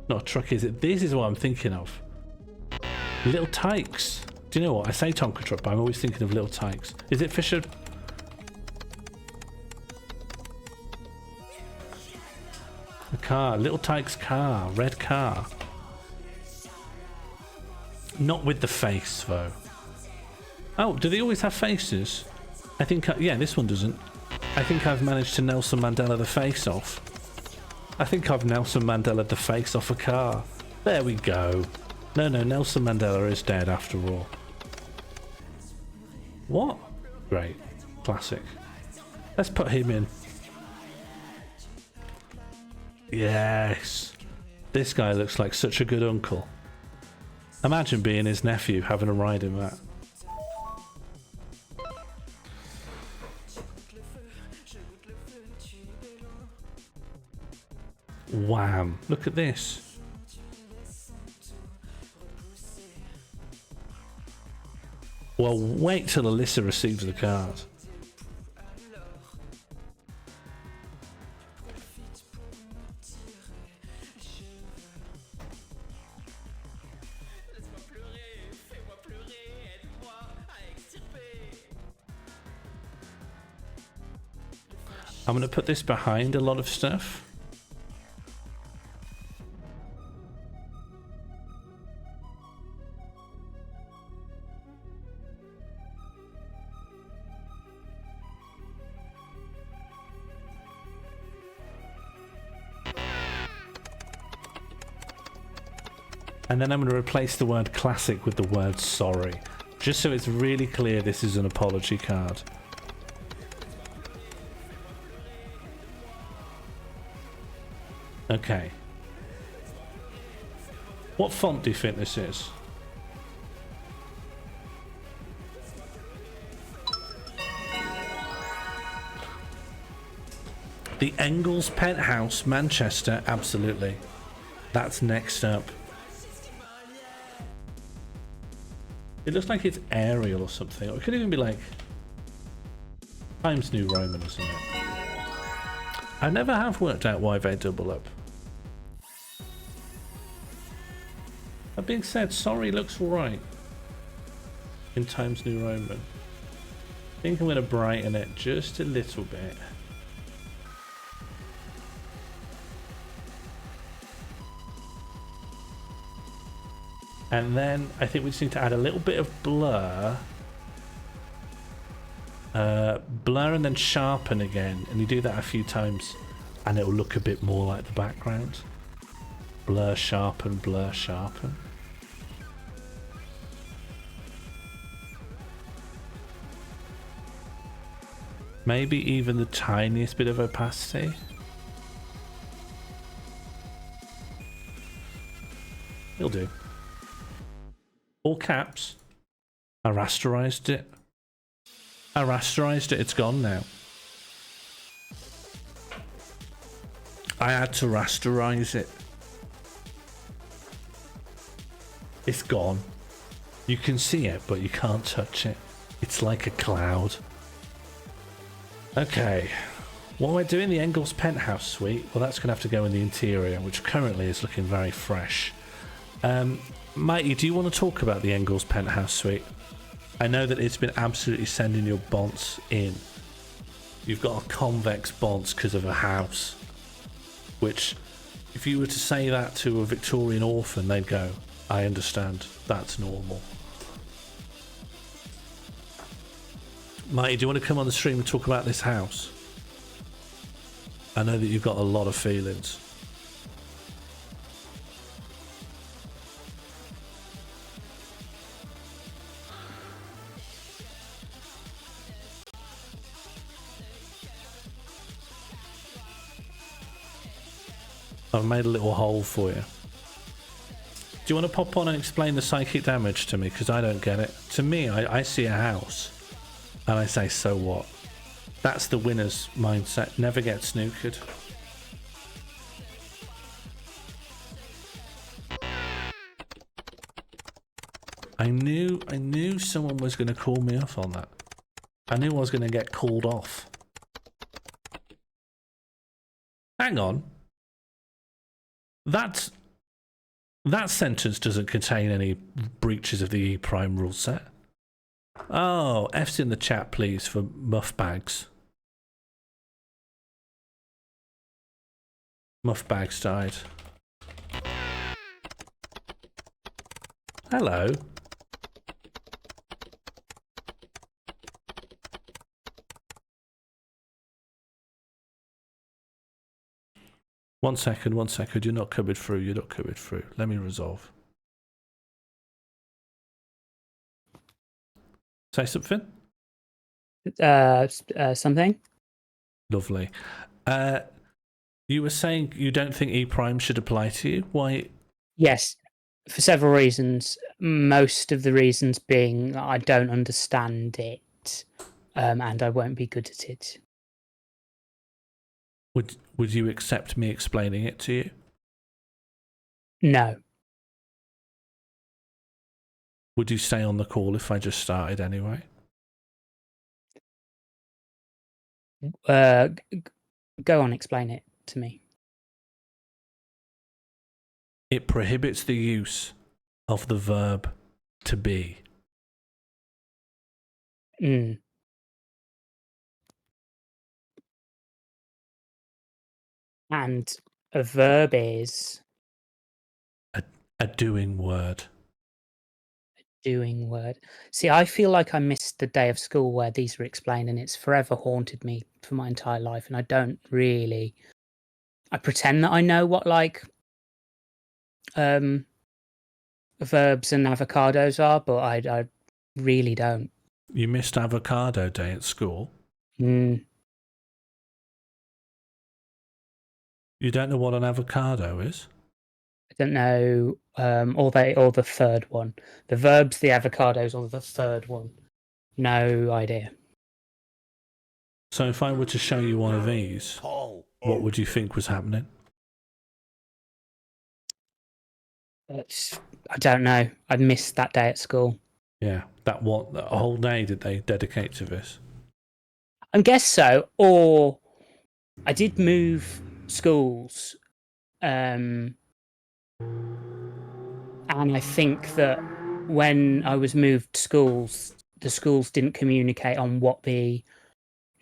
[SPEAKER 2] Not a truck, is it? This is what I'm thinking of. Little Tykes. Do you know what? I say Tonka truck, but I'm always thinking of Little Tykes. Is it Fisher? A car. Little Tykes car. Red car. Not with the face, though. Oh, do they always have faces? I think... yeah, this one doesn't. I think I've managed to Nelson Mandela the face off. I think I've Nelson Mandela the face off a car. There we go. No, Nelson Mandela is dead after all. What? Great. Classic. Let's put him in. Yes. This guy looks like such a good uncle. Imagine being his nephew, having a ride in that. Wham. Look at this. Well, wait till Alyssa receives the card. I'm going to put this behind a lot of stuff. And then I'm going to replace the word classic with the word sorry. Just so it's really clear this is an apology card. Okay. What font do you think this is? The Engels Penthouse, Manchester, absolutely. That's next up. It looks like it's Arial or something. Or it could even be like Times New Roman, isn't it? I never have worked out why they double up. That being said, sorry looks alright in Times New Roman. I think I'm going to brighten it just a little bit. And then I think we just need to add a little bit of blur. Blur and then sharpen again. And you do that a few times and it will look a bit more like the background. Blur, sharpen, blur, sharpen. Maybe even the tiniest bit of opacity. It'll do. All caps. I rasterized it. I rasterized it. It's gone now. I had to rasterize it. It's gone. You can see it, but you can't touch it. It's like a cloud. Okay. What am I doing? The Engels Penthouse suite? Well, that's going to have to go in the interior, which currently is looking very fresh. Mighty, do you want to talk about the Engels Penthouse suite? I know that it's been absolutely sending your bonds in. You've got a convex bonds because of a house. Which, if you were to say that to a Victorian orphan, they'd go, I understand, that's normal. Mighty, do you want to come on the stream and talk about this house? I know that you've got a lot of feelings. I've made a little hole for you. Do you want to pop on and explain the psychic damage to me? Because I don't get it. To me, I see a house and I say, so what? That's the winner's mindset. Never get snookered. I knew someone was going to call me off on that. I knew I was going to get called off. Hang on. That sentence doesn't contain any breaches of the E prime rule set. Oh, F's in the chat, please, for muff bags. Muff bags died. Hello. One second, you're not coming through, Let me resolve. Say something?
[SPEAKER 6] Something?
[SPEAKER 2] Lovely. You were saying you don't think E prime should apply to you? Why?
[SPEAKER 6] Yes, for several reasons. Most of the reasons being I don't understand it, and I won't be good at it.
[SPEAKER 2] Would you accept me explaining it to you?
[SPEAKER 6] No.
[SPEAKER 2] Would you stay on the call if I just started anyway?
[SPEAKER 6] Go on, explain it to me.
[SPEAKER 2] It prohibits the use of the verb to be.
[SPEAKER 6] And a verb is
[SPEAKER 2] a doing word.
[SPEAKER 6] A doing word. See, I feel like I missed the day of school where these were explained, and it's forever haunted me for my entire life. And I don't really. I pretend that I know what verbs and avocados are, but I really don't.
[SPEAKER 2] You missed avocado day at school?
[SPEAKER 6] Mm.
[SPEAKER 2] You don't know what an avocado is?
[SPEAKER 6] I don't know, or the third one. The verbs, the avocados, or the third one. No idea.
[SPEAKER 2] So if I were to show you one of these, what would you think was happening?
[SPEAKER 6] I don't know. I missed that day at school.
[SPEAKER 2] Yeah, a whole day did they dedicate to this?
[SPEAKER 6] I guess so. Or I did move schools, and I think that when I was moved schools, the schools didn't communicate on what the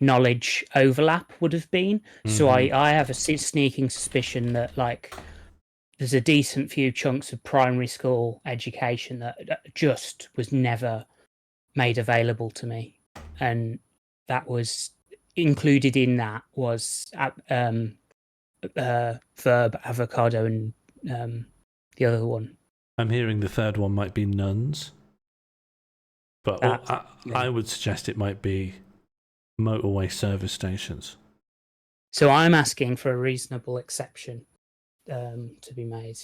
[SPEAKER 6] knowledge overlap would have been. So I have a sneaking suspicion that like there's a decent few chunks of primary school education that just was never made available to me, and that was included in that was verb, avocado, and the other one.
[SPEAKER 2] I'm hearing the third one might be nuns, but I would suggest it might be motorway service stations.
[SPEAKER 6] So I'm asking for a reasonable exception to be made.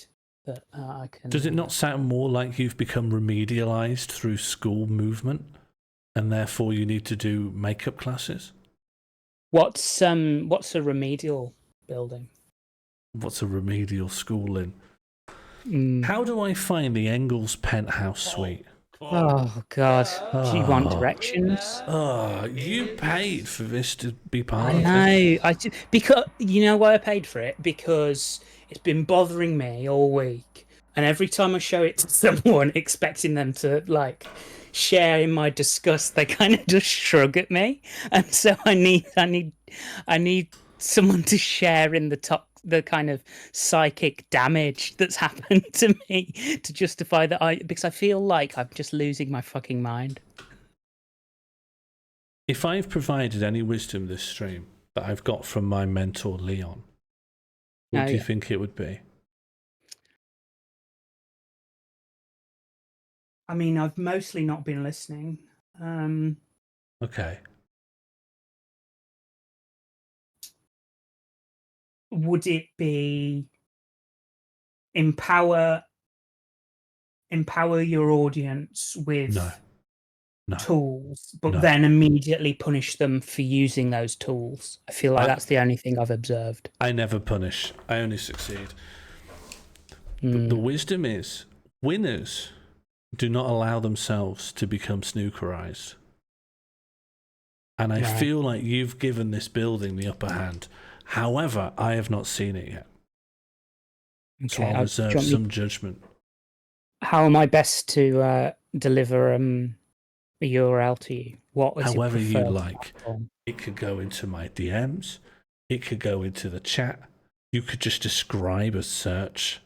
[SPEAKER 6] That I can.
[SPEAKER 2] Does it not sound more like you've become remedialized through school movement, and therefore you need to do makeup classes?
[SPEAKER 6] What's a remedial building?
[SPEAKER 2] What's a remedial schooling?
[SPEAKER 6] Mm.
[SPEAKER 2] How do I find the Engels penthouse suite?
[SPEAKER 6] Oh God! Do you want directions?
[SPEAKER 2] Oh, you paid for this to be part
[SPEAKER 6] I
[SPEAKER 2] of
[SPEAKER 6] know.
[SPEAKER 2] it.
[SPEAKER 6] I do, because you know why I paid for it? Because it's been bothering me all week, and every time I show it to someone, expecting them to like share in my disgust, they kind of just shrug at me, and so I need someone to share in the kind of psychic damage that's happened to me to justify that because I feel like I'm just losing my fucking mind.
[SPEAKER 2] If I've provided any wisdom this stream that I've got from my mentor Leon, what do you think it would be?
[SPEAKER 6] I mean, I've mostly not been listening.
[SPEAKER 2] Okay.
[SPEAKER 6] Would it be empower your audience with tools, but then immediately punish them for using those tools? I feel like that's the only thing I've observed.
[SPEAKER 2] I never punish. I only succeed. But the wisdom is winners do not allow themselves to become snookerized. And I feel like you've given this building the upper hand. However, I have not seen it yet. So I'll reserve some judgment.
[SPEAKER 6] How am I best to deliver a URL to you? What is
[SPEAKER 2] however
[SPEAKER 6] your
[SPEAKER 2] you
[SPEAKER 6] preferred
[SPEAKER 2] like.
[SPEAKER 6] platform?
[SPEAKER 2] It could go into my DMs. It could go into the chat. You could just describe a search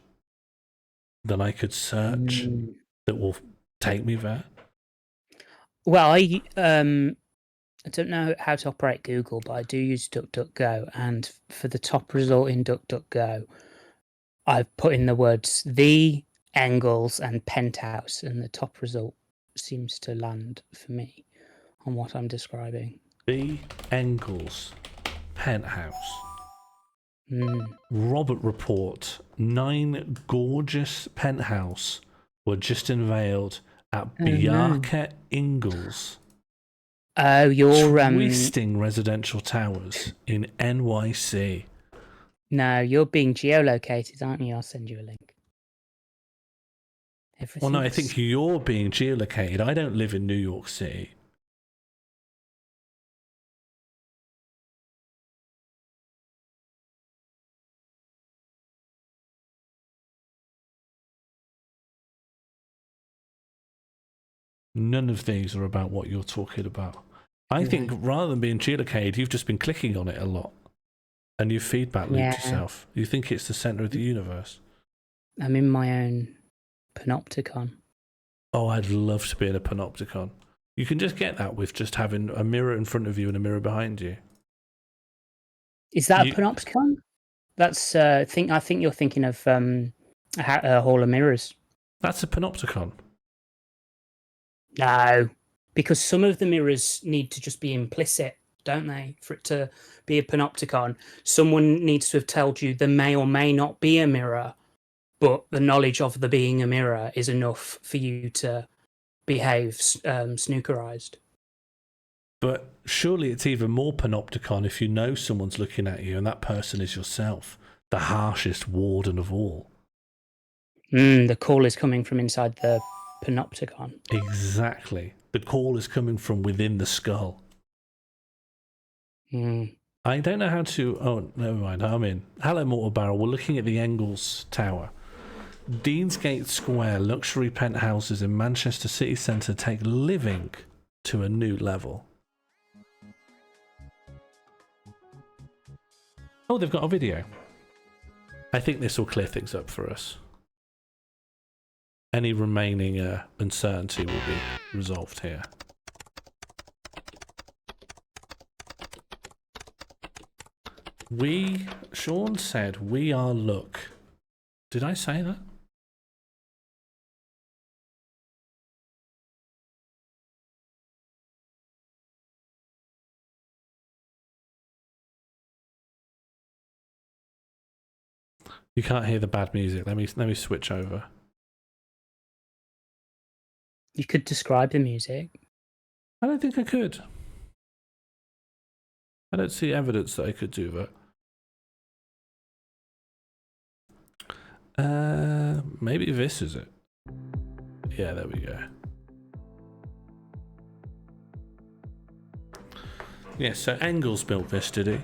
[SPEAKER 2] that I could search that will take me there.
[SPEAKER 6] Well, I don't know how to operate Google, but I do use DuckDuckGo, and for the top result in DuckDuckGo, I've put in the words "the Engels" and "penthouse," and the top result seems to land for me on what I'm describing.
[SPEAKER 2] The Engels penthouse. Robert report: 9 gorgeous penthouse were just unveiled at Bjarke Ingels.
[SPEAKER 6] Oh, you're
[SPEAKER 2] twisting residential towers in NYC.
[SPEAKER 6] No, you're being geolocated, aren't you? I'll send you a link.
[SPEAKER 2] Well, no, I think you're being geolocated. I don't live in New York City. None of these are about what you're talking about. I think rather than being geolocated, you've just been clicking on it a lot. And you feedback loop yourself. You think it's the centre of the universe.
[SPEAKER 6] I'm in my own panopticon.
[SPEAKER 2] Oh, I'd love to be in a panopticon. You can just get that with just having a mirror in front of you and a mirror behind you.
[SPEAKER 6] Is that a panopticon? That's I think you're thinking of a Hall of Mirrors.
[SPEAKER 2] That's a panopticon.
[SPEAKER 6] No, because some of the mirrors need to just be implicit, don't they? For it to be a panopticon, someone needs to have told you there may or may not be a mirror, but the knowledge of there being a mirror is enough for you to behave snookerized.
[SPEAKER 2] But surely it's even more panopticon if you know someone's looking at you and that person is yourself, the harshest warden of all.
[SPEAKER 6] The call is coming from inside the panopticon.
[SPEAKER 2] Exactly. The call is coming from within the skull. I don't know how to... Oh, never mind. I'm in. Hello, Mortal Barrel. We're looking at the Engels Tower. Deansgate Square luxury penthouses in Manchester city centre take living to a new level. Oh, they've got a video. I think this will clear things up for us. Any remaining uncertainty will be resolved here. Sean said, we are luck. Did I say that? You can't hear the bad music. Let me switch over.
[SPEAKER 6] You could describe the music.
[SPEAKER 2] I don't think I could. I don't see evidence that I could do that. Maybe this is it. Yeah, there we go. Yeah, so Engels built this, did he?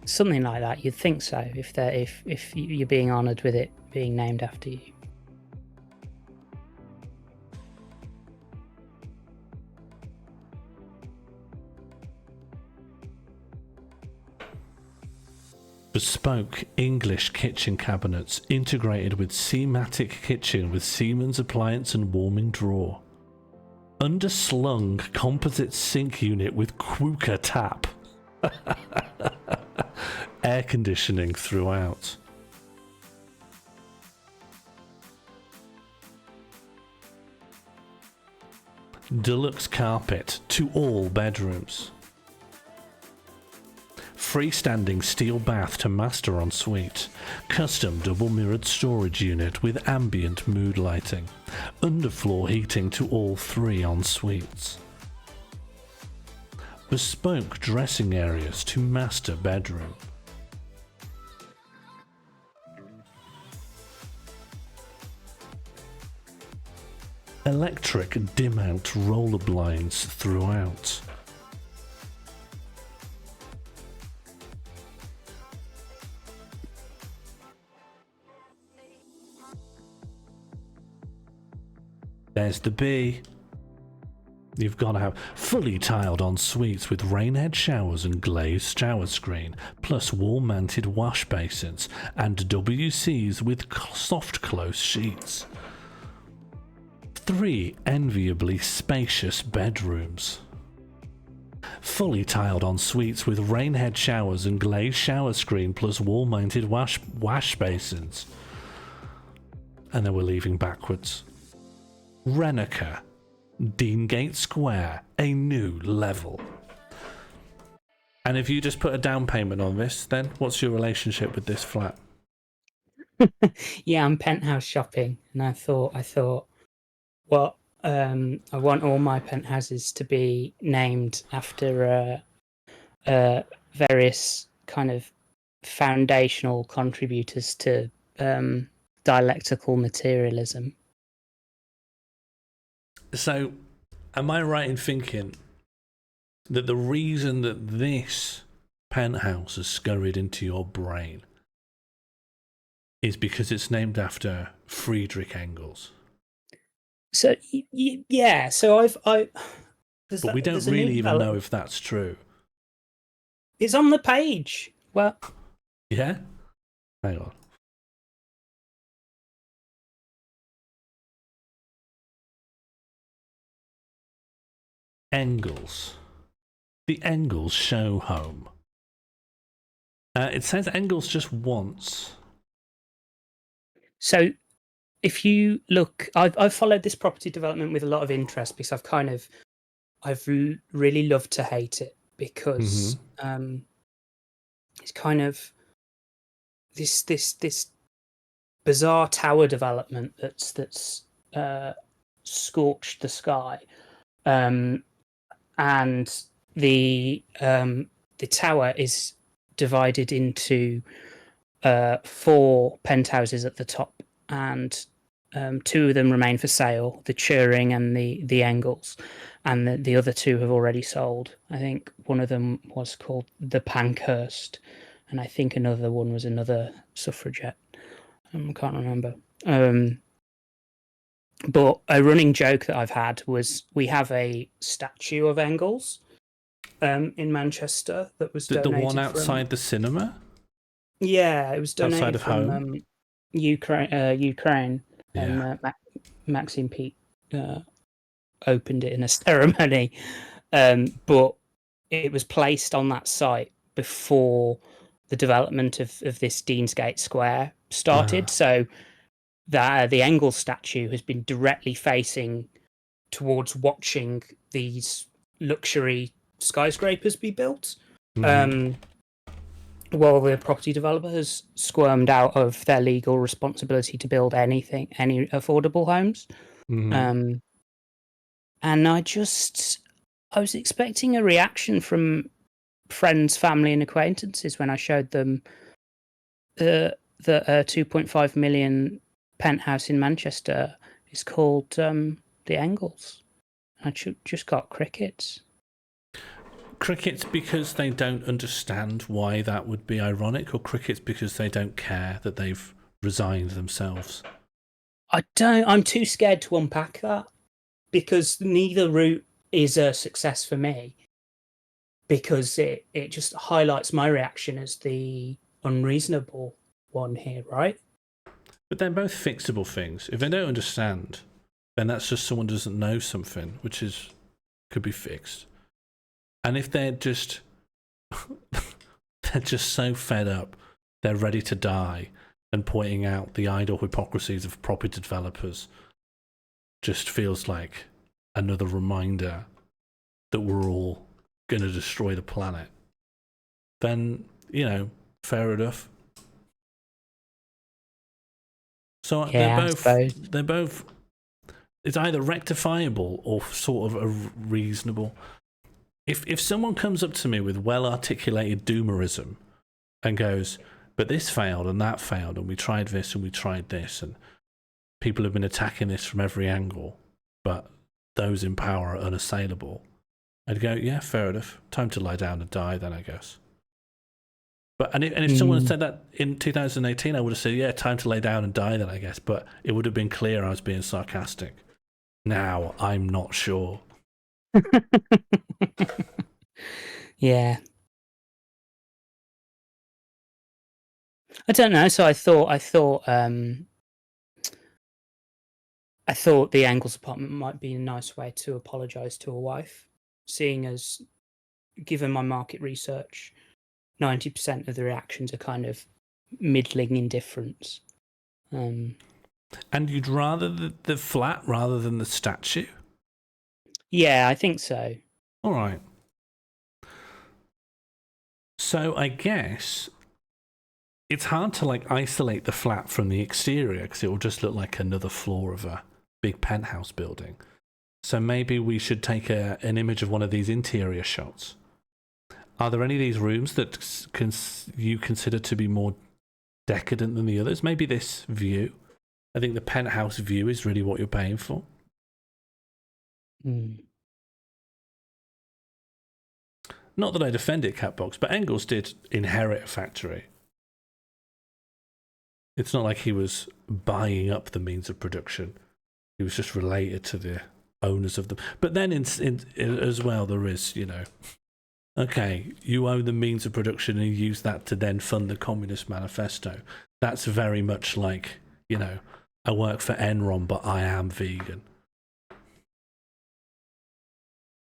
[SPEAKER 6] Something like that. You'd think so if you're being honoured with it being named after you.
[SPEAKER 2] Bespoke English kitchen cabinets integrated with Seamatic kitchen with Siemens appliance and warming drawer. Underslung composite sink unit with Quooker tap. Air conditioning throughout. Deluxe carpet to all bedrooms. Freestanding steel bath to master ensuite. Custom double mirrored storage unit with ambient mood lighting. Underfloor heating to all 3 ensuites. Bespoke dressing areas to master bedroom. Electric dim-out roller blinds throughout. There's the B. You've got to have fully tiled en-suites with rain-head showers and glazed shower screen, plus wall-mounted wash basins and WCs with soft close sheets. 3 enviably spacious bedrooms. Fully tiled en-suites with rain-head showers and glazed shower screen plus wall-mounted wash basins. And then we're leaving backwards. Renica, Deangate Square, a new level. And if you just put a down payment on this, then what's your relationship with this flat?
[SPEAKER 6] Yeah, I'm penthouse shopping, and I thought, well, I want all my penthouses to be named after various kind of foundational contributors to dialectical materialism.
[SPEAKER 2] So, am I right in thinking that the reason that this penthouse has scurried into your brain is because it's named after Friedrich Engels?
[SPEAKER 6] So, yeah, so
[SPEAKER 2] but we don't really even know if that's true.
[SPEAKER 6] It's on the page. Well,
[SPEAKER 2] yeah? Hang on. Engels. The Engels show home. It says Engels just once.
[SPEAKER 6] So if you look, I've followed this property development with a lot of interest because I've really loved to hate it because it's kind of this bizarre tower development that's scorched the sky, and the tower is divided into 4 penthouses at the top, and 2 of them remain for sale, the Turing and the Engels, and the other 2 have already sold. I think one of them was called the Pankhurst, and I think another one was another suffragette. I can't remember. But a running joke that I've had was we have a statue of Engels in Manchester that was donated.
[SPEAKER 2] The one outside the cinema?
[SPEAKER 6] Yeah, it was donated
[SPEAKER 2] outside of
[SPEAKER 6] from
[SPEAKER 2] home?
[SPEAKER 6] Ukraine, and Maxine Pete opened it in a ceremony, but it was placed on that site before the development of this Deansgate Square started. So that the Engels statue has been directly facing towards watching these luxury skyscrapers be built. While the property developer has squirmed out of their legal responsibility to build any affordable homes. And I was expecting a reaction from friends, family, and acquaintances when I showed them the 2.5 million penthouse in Manchester is called the Engels. I just got crickets.
[SPEAKER 2] Crickets because they don't understand why that would be ironic, or crickets because they don't care that they've resigned themselves?
[SPEAKER 6] I'm too scared to unpack that because neither route is a success for me, because it just highlights my reaction as the unreasonable one here, right?
[SPEAKER 2] But they're both fixable things. If they don't understand, then that's just someone doesn't know something, which could be fixed. And if they're just so fed up, they're ready to die, and pointing out the idle hypocrisies of property developers just feels like another reminder that we're all going to destroy the planet, then, fair enough. So
[SPEAKER 6] yeah,
[SPEAKER 2] they're both, it's either rectifiable or sort of a reasonable. If someone comes up to me with well-articulated doomerism and goes, but this failed and that failed, and we tried this and we tried this, and people have been attacking this from every angle, but those in power are unassailable, I'd go, yeah, fair enough. Time to lie down and die then, I guess. And if someone had said that in 2018, I would have said, yeah, time to lay down and die then, I guess. But it would have been clear I was being sarcastic. Now, I'm not sure.
[SPEAKER 6] Yeah. I don't know. So I thought the Engels apartment might be a nice way to apologise to a wife, seeing as, given my market research, 90% of the reactions are kind of middling indifference.
[SPEAKER 2] And you'd rather the flat rather than the statue?
[SPEAKER 6] Yeah, I think so.
[SPEAKER 2] All right. So I guess it's hard to isolate the flat from the exterior because it will just look like another floor of a big penthouse building. So maybe we should take an image of one of these interior shots. Are there any of these rooms that you consider to be more decadent than the others? Maybe this view. I think the penthouse view is really what you're paying for. Not that I defend it, Catbox, but Engels did inherit a factory. It's not like he was buying up the means of production. He was just related to the owners of them. But then as well, there is, okay, you own the means of production and you use that to then fund the Communist Manifesto. That's very much like, I work for Enron, but I am vegan.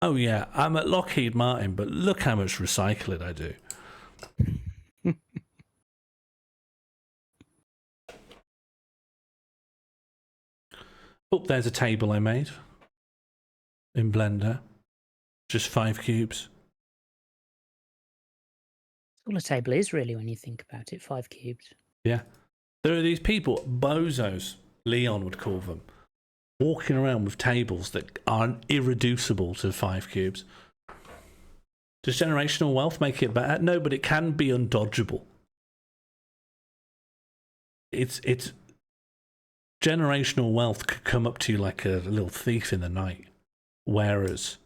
[SPEAKER 2] Oh yeah, I'm at Lockheed Martin, but look how much recycling I do. Oh, there's a table I made in Blender. Just 5 cubes.
[SPEAKER 6] All a table is really when you think about it, 5 cubes.
[SPEAKER 2] Yeah. There are these people, bozos, Leon would call them, walking around with tables that are irreducible to 5 cubes. Does generational wealth make it better? No, but it can be undodgeable. It's generational wealth could come up to you like a little thief in the night. Whereas,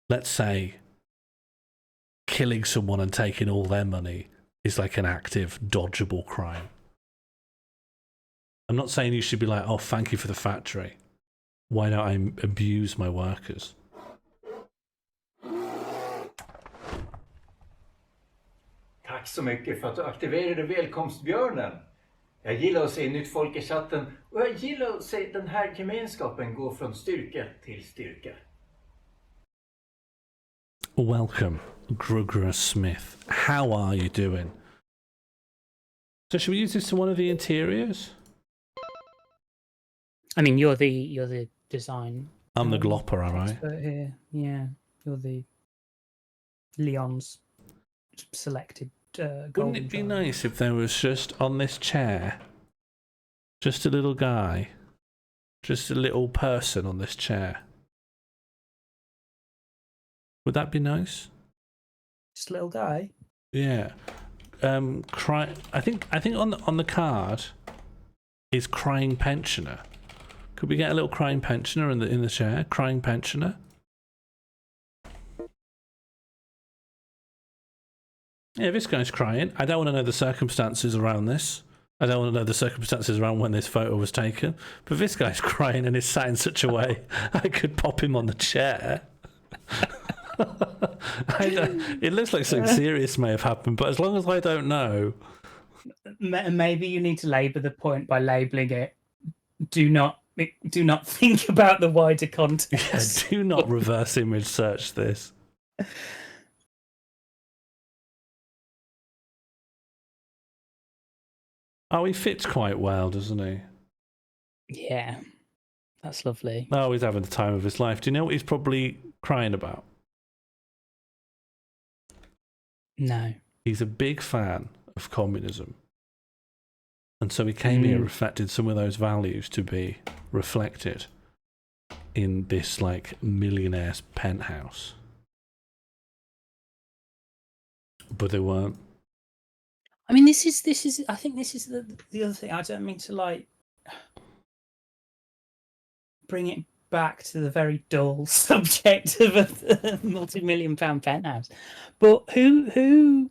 [SPEAKER 2] let's say, killing someone and taking all their money is like an active, dodgeable crime. I'm not saying you should be like, oh, thank you for the factory. Why don't I abuse my workers?
[SPEAKER 5] Tack så mycket för att du aktiverade välkomstbjörnen. Jag gillar att se nytt folk i chatten och jag gillar att se den här gemenskapen gå från styrka till styrka.
[SPEAKER 2] Welcome, Grugger Smith. How are you doing? So should we use this to one of the interiors?
[SPEAKER 6] I mean, you're the design.
[SPEAKER 2] I'm the glopper, am I?
[SPEAKER 6] expert here. Yeah, you're the Leon's selected.
[SPEAKER 2] Wouldn't it be nice if there was just on this chair, just a little guy, just a little person on this chair? Would that be nice?
[SPEAKER 6] Just a little guy.
[SPEAKER 2] Yeah. I think on the card is crying pensioner. Could we get a little crying pensioner in the chair? Crying pensioner. Yeah, this guy's crying. I don't want to know the circumstances around this. I don't want to know the circumstances around when this photo was taken. But this guy's crying and is sat in such a way I could pop him on the chair. It looks like something serious may have happened, but as long as I don't know.
[SPEAKER 6] Maybe you need to labour the point by labelling it. Do not think about the wider context.
[SPEAKER 2] Yeah, do not reverse image search this. Oh, he fits quite well, doesn't he?
[SPEAKER 6] Yeah, that's lovely.
[SPEAKER 2] Oh, he's having the time of his life. Do you know what he's probably crying about?
[SPEAKER 6] No.
[SPEAKER 2] He's a big fan of communism. And so he came here, reflected some of those values to be reflected in this, like, millionaire's penthouse. But they weren't.
[SPEAKER 6] I mean, this is. I think this is the other thing. I don't mean to like bring it back to the very dull subject of a multi-million-pound penthouse, but who?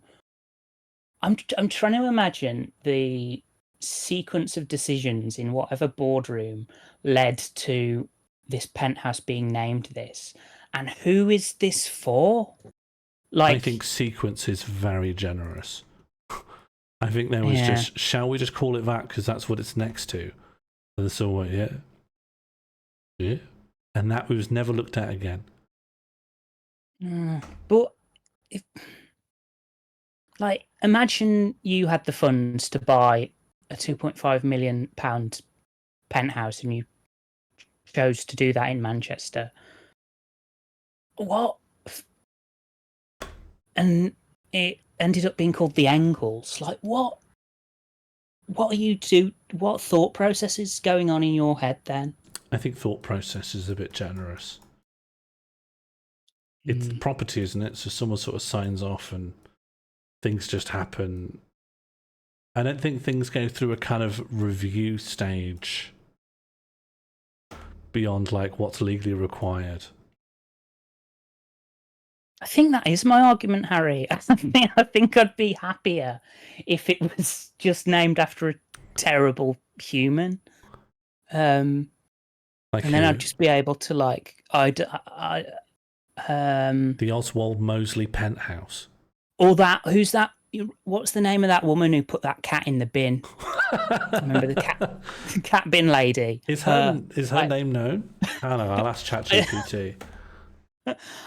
[SPEAKER 6] I'm trying to imagine the sequence of decisions in whatever boardroom led to this penthouse being named this, and who is this for? Like,
[SPEAKER 2] I think sequence is very generous. I think there was just, shall we just call it that because that's what it's next to? And so, yeah. And that was never looked at again.
[SPEAKER 6] But if, like, imagine you had the funds to buy a £2.5 million penthouse and you chose to do that in Manchester. What? And it ended up being called the Angles. Like, what are you do? What thought process is going on in your head then?
[SPEAKER 2] I think thought process is a bit generous. It's property, isn't it? So someone sort of signs off and things just happen. I don't think things go through a kind of review stage beyond like what's legally required.
[SPEAKER 6] I think that is my argument, Harry. I think I'd be happier if it was just named after a terrible human. And then I'd just be able to like the
[SPEAKER 2] Oswald Mosley penthouse.
[SPEAKER 6] Or that who's that? What's the name of that woman who put that cat in the bin? Remember the cat bin lady?
[SPEAKER 2] Is her name known? I don't know. I'll ask ChatGPT.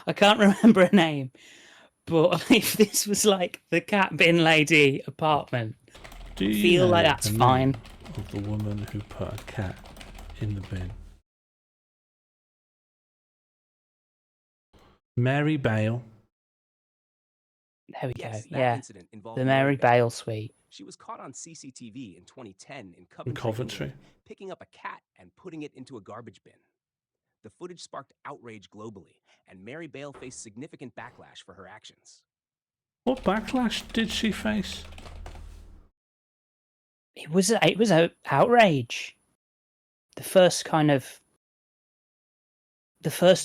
[SPEAKER 6] I can't remember her name, but if this was like the cat bin lady apartment,
[SPEAKER 2] Do you
[SPEAKER 6] feel
[SPEAKER 2] know
[SPEAKER 6] like that's
[SPEAKER 2] the
[SPEAKER 6] fine.
[SPEAKER 2] name of the woman who put a cat in the bin? Mary Bale.
[SPEAKER 6] There we
[SPEAKER 14] Yes,
[SPEAKER 6] go.
[SPEAKER 14] that
[SPEAKER 6] Yeah.
[SPEAKER 14] incident involved
[SPEAKER 6] The Mary Bale suite.
[SPEAKER 14] She was caught on CCTV in 2010 in
[SPEAKER 2] In
[SPEAKER 14] Coventry,
[SPEAKER 2] Coventry.
[SPEAKER 14] England, picking up a cat and putting it into a garbage bin. The footage sparked outrage globally, and Mary Bale faced significant backlash for her actions.
[SPEAKER 2] What backlash did she face?
[SPEAKER 6] It was outrage. The first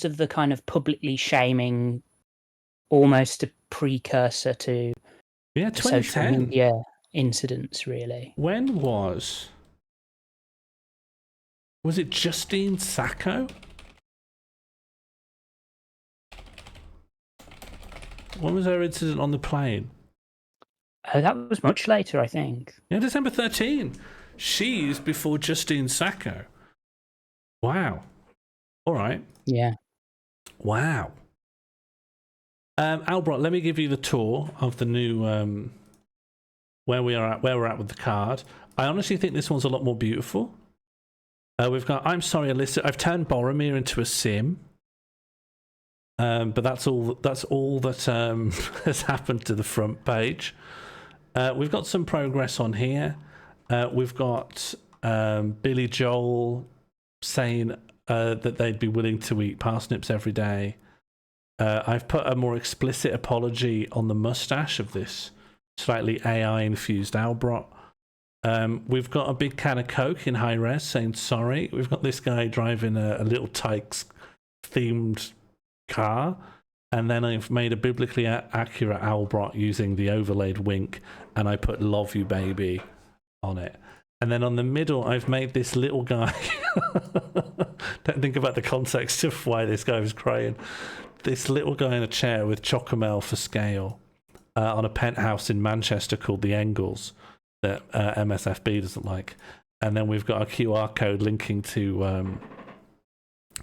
[SPEAKER 6] of the kind of publicly shaming, almost a precursor to
[SPEAKER 2] Yeah,
[SPEAKER 6] the social
[SPEAKER 2] 2010.
[SPEAKER 6] media incidents, really.
[SPEAKER 2] When was it Justine Sacco? When was her incident on the plane?
[SPEAKER 6] Oh, that was much later, I think.
[SPEAKER 2] Yeah, December 13. She's before Justine Sacco. Wow. All right.
[SPEAKER 6] Yeah.
[SPEAKER 2] Wow. Albert, let me give you the tour of the new where we're at with the card. I honestly think this one's a lot more beautiful. We've got I'm sorry, Alyssa. I've turned Boromir into a sim. But that's all that has happened to the front page. We've got some progress on here. We've got Billy Joel saying that they'd be willing to eat parsnips every day. I've put a more explicit apology on the mustache of this slightly AI-infused Albert. We've got a big can of Coke in high res saying sorry. We've got this guy driving a little Tykes-themed car. And then I've made a biblically accurate Albert using the overlaid wink, and I put "Love You, Baby" on it. And then on the middle, I've made this little guy. Don't think about the context of why this guy was crying. This little guy in a chair with Chocomel for scale on a penthouse in Manchester called the Engels that MSFB doesn't like. And then we've got a QR code linking to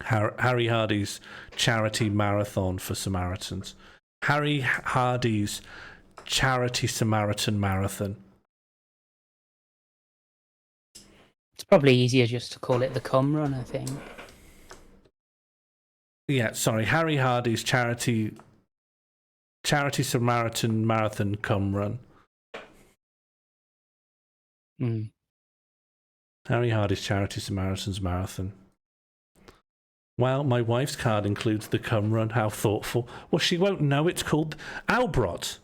[SPEAKER 2] Harry Hardy's charity marathon for Samaritans. Harry Hardy's charity Samaritan marathon.
[SPEAKER 6] It's probably easier just to call it the cum run, I think.
[SPEAKER 2] Yeah, sorry, Harry Hardy's charity Samaritan marathon cum run. Harry Hardy's charity Samaritans marathon. Well, my wife's card includes the cum run. How thoughtful. Well, she won't know it's called Albert.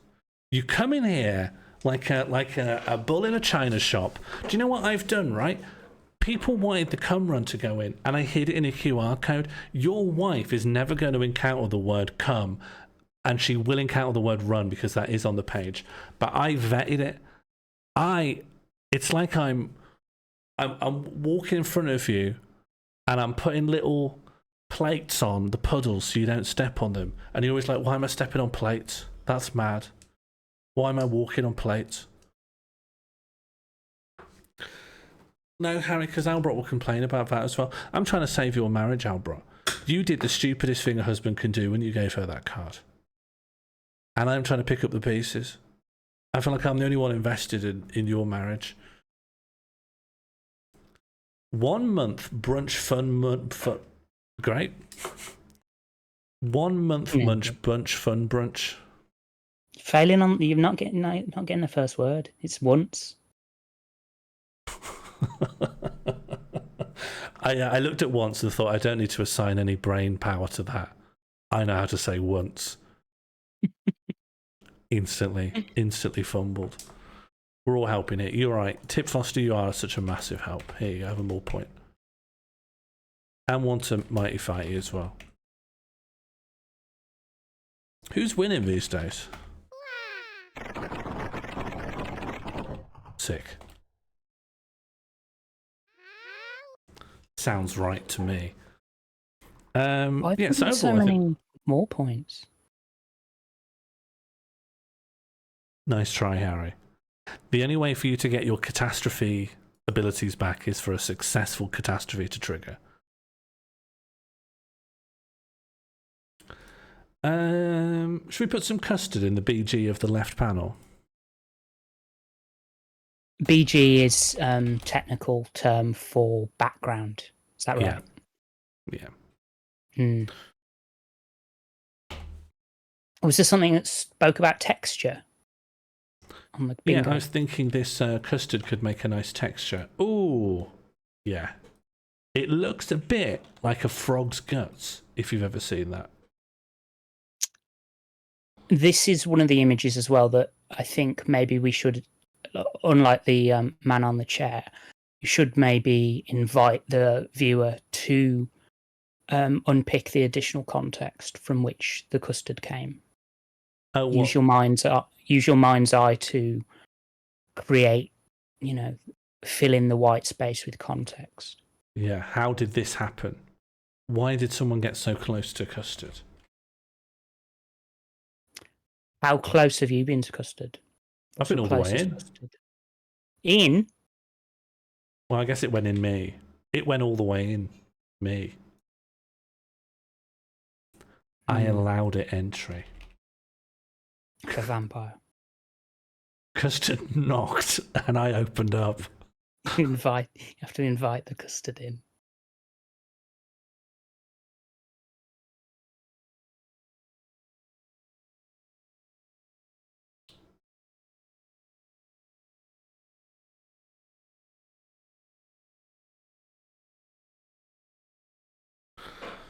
[SPEAKER 2] You come in here like a bull in a china shop. Do you know what I've done, right? People wanted the cum run to go in, and I hid it in a QR code. Your wife is never going to encounter the word cum, and she will encounter the word run because that is on the page. But I vetted it. It's like I'm walking in front of you, and I'm putting little plates on the puddles so you don't step on them. And you're always like, why am I stepping on plates? That's mad. Why am I walking on plates? No, Harry, because Albert will complain about that as well. I'm trying to save your marriage, Albert. You did the stupidest thing a husband can do when you gave her that card. And I'm trying to pick up the pieces. I feel like I'm the only one invested in your marriage. 1 month brunch fun great. 1 month brunch fun brunch.
[SPEAKER 6] Failing on, you're not getting the first word. It's once.
[SPEAKER 2] I looked at once and thought I don't need to assign any brain power to that. I know how to say once. Instantly fumbled. We're all helping it. You're right. Tip Foster, you are such a massive help. Here you have a more point. And want to mighty fighty as well. Who's winning these days? Sick. Sounds right to me.
[SPEAKER 6] Why
[SPEAKER 2] yeah, so,
[SPEAKER 6] so many more points?
[SPEAKER 2] Nice try, Harry. The only way for you to get your catastrophe abilities back is for a successful catastrophe to trigger. Should we put some custard in the BG of the left panel?
[SPEAKER 6] BG is technical term for background. Is that right?
[SPEAKER 2] Yeah.
[SPEAKER 6] Hmm. Was there something that spoke about texture? On the
[SPEAKER 2] Yeah,
[SPEAKER 6] bingo?
[SPEAKER 2] I was thinking this custard could make a nice texture. Ooh, yeah. It looks a bit like a frog's guts, if you've ever seen that.
[SPEAKER 6] This is one of the images as well that I think maybe we should, unlike the man on the chair, you should maybe invite the viewer to unpick the additional context from which the custard came.
[SPEAKER 2] Oh, what?
[SPEAKER 6] Use your mind's eye to create, fill in the white space with context.
[SPEAKER 2] Yeah, how did this happen? Why did someone get so close to custard?
[SPEAKER 6] How close have you been to custard?
[SPEAKER 2] I've been all the way in.
[SPEAKER 6] Custard? In?
[SPEAKER 2] Well, I guess it went in me. It went all the way in me. I allowed it entry.
[SPEAKER 6] The vampire.
[SPEAKER 2] Custard knocked and I opened up.
[SPEAKER 6] You have to invite the custard in.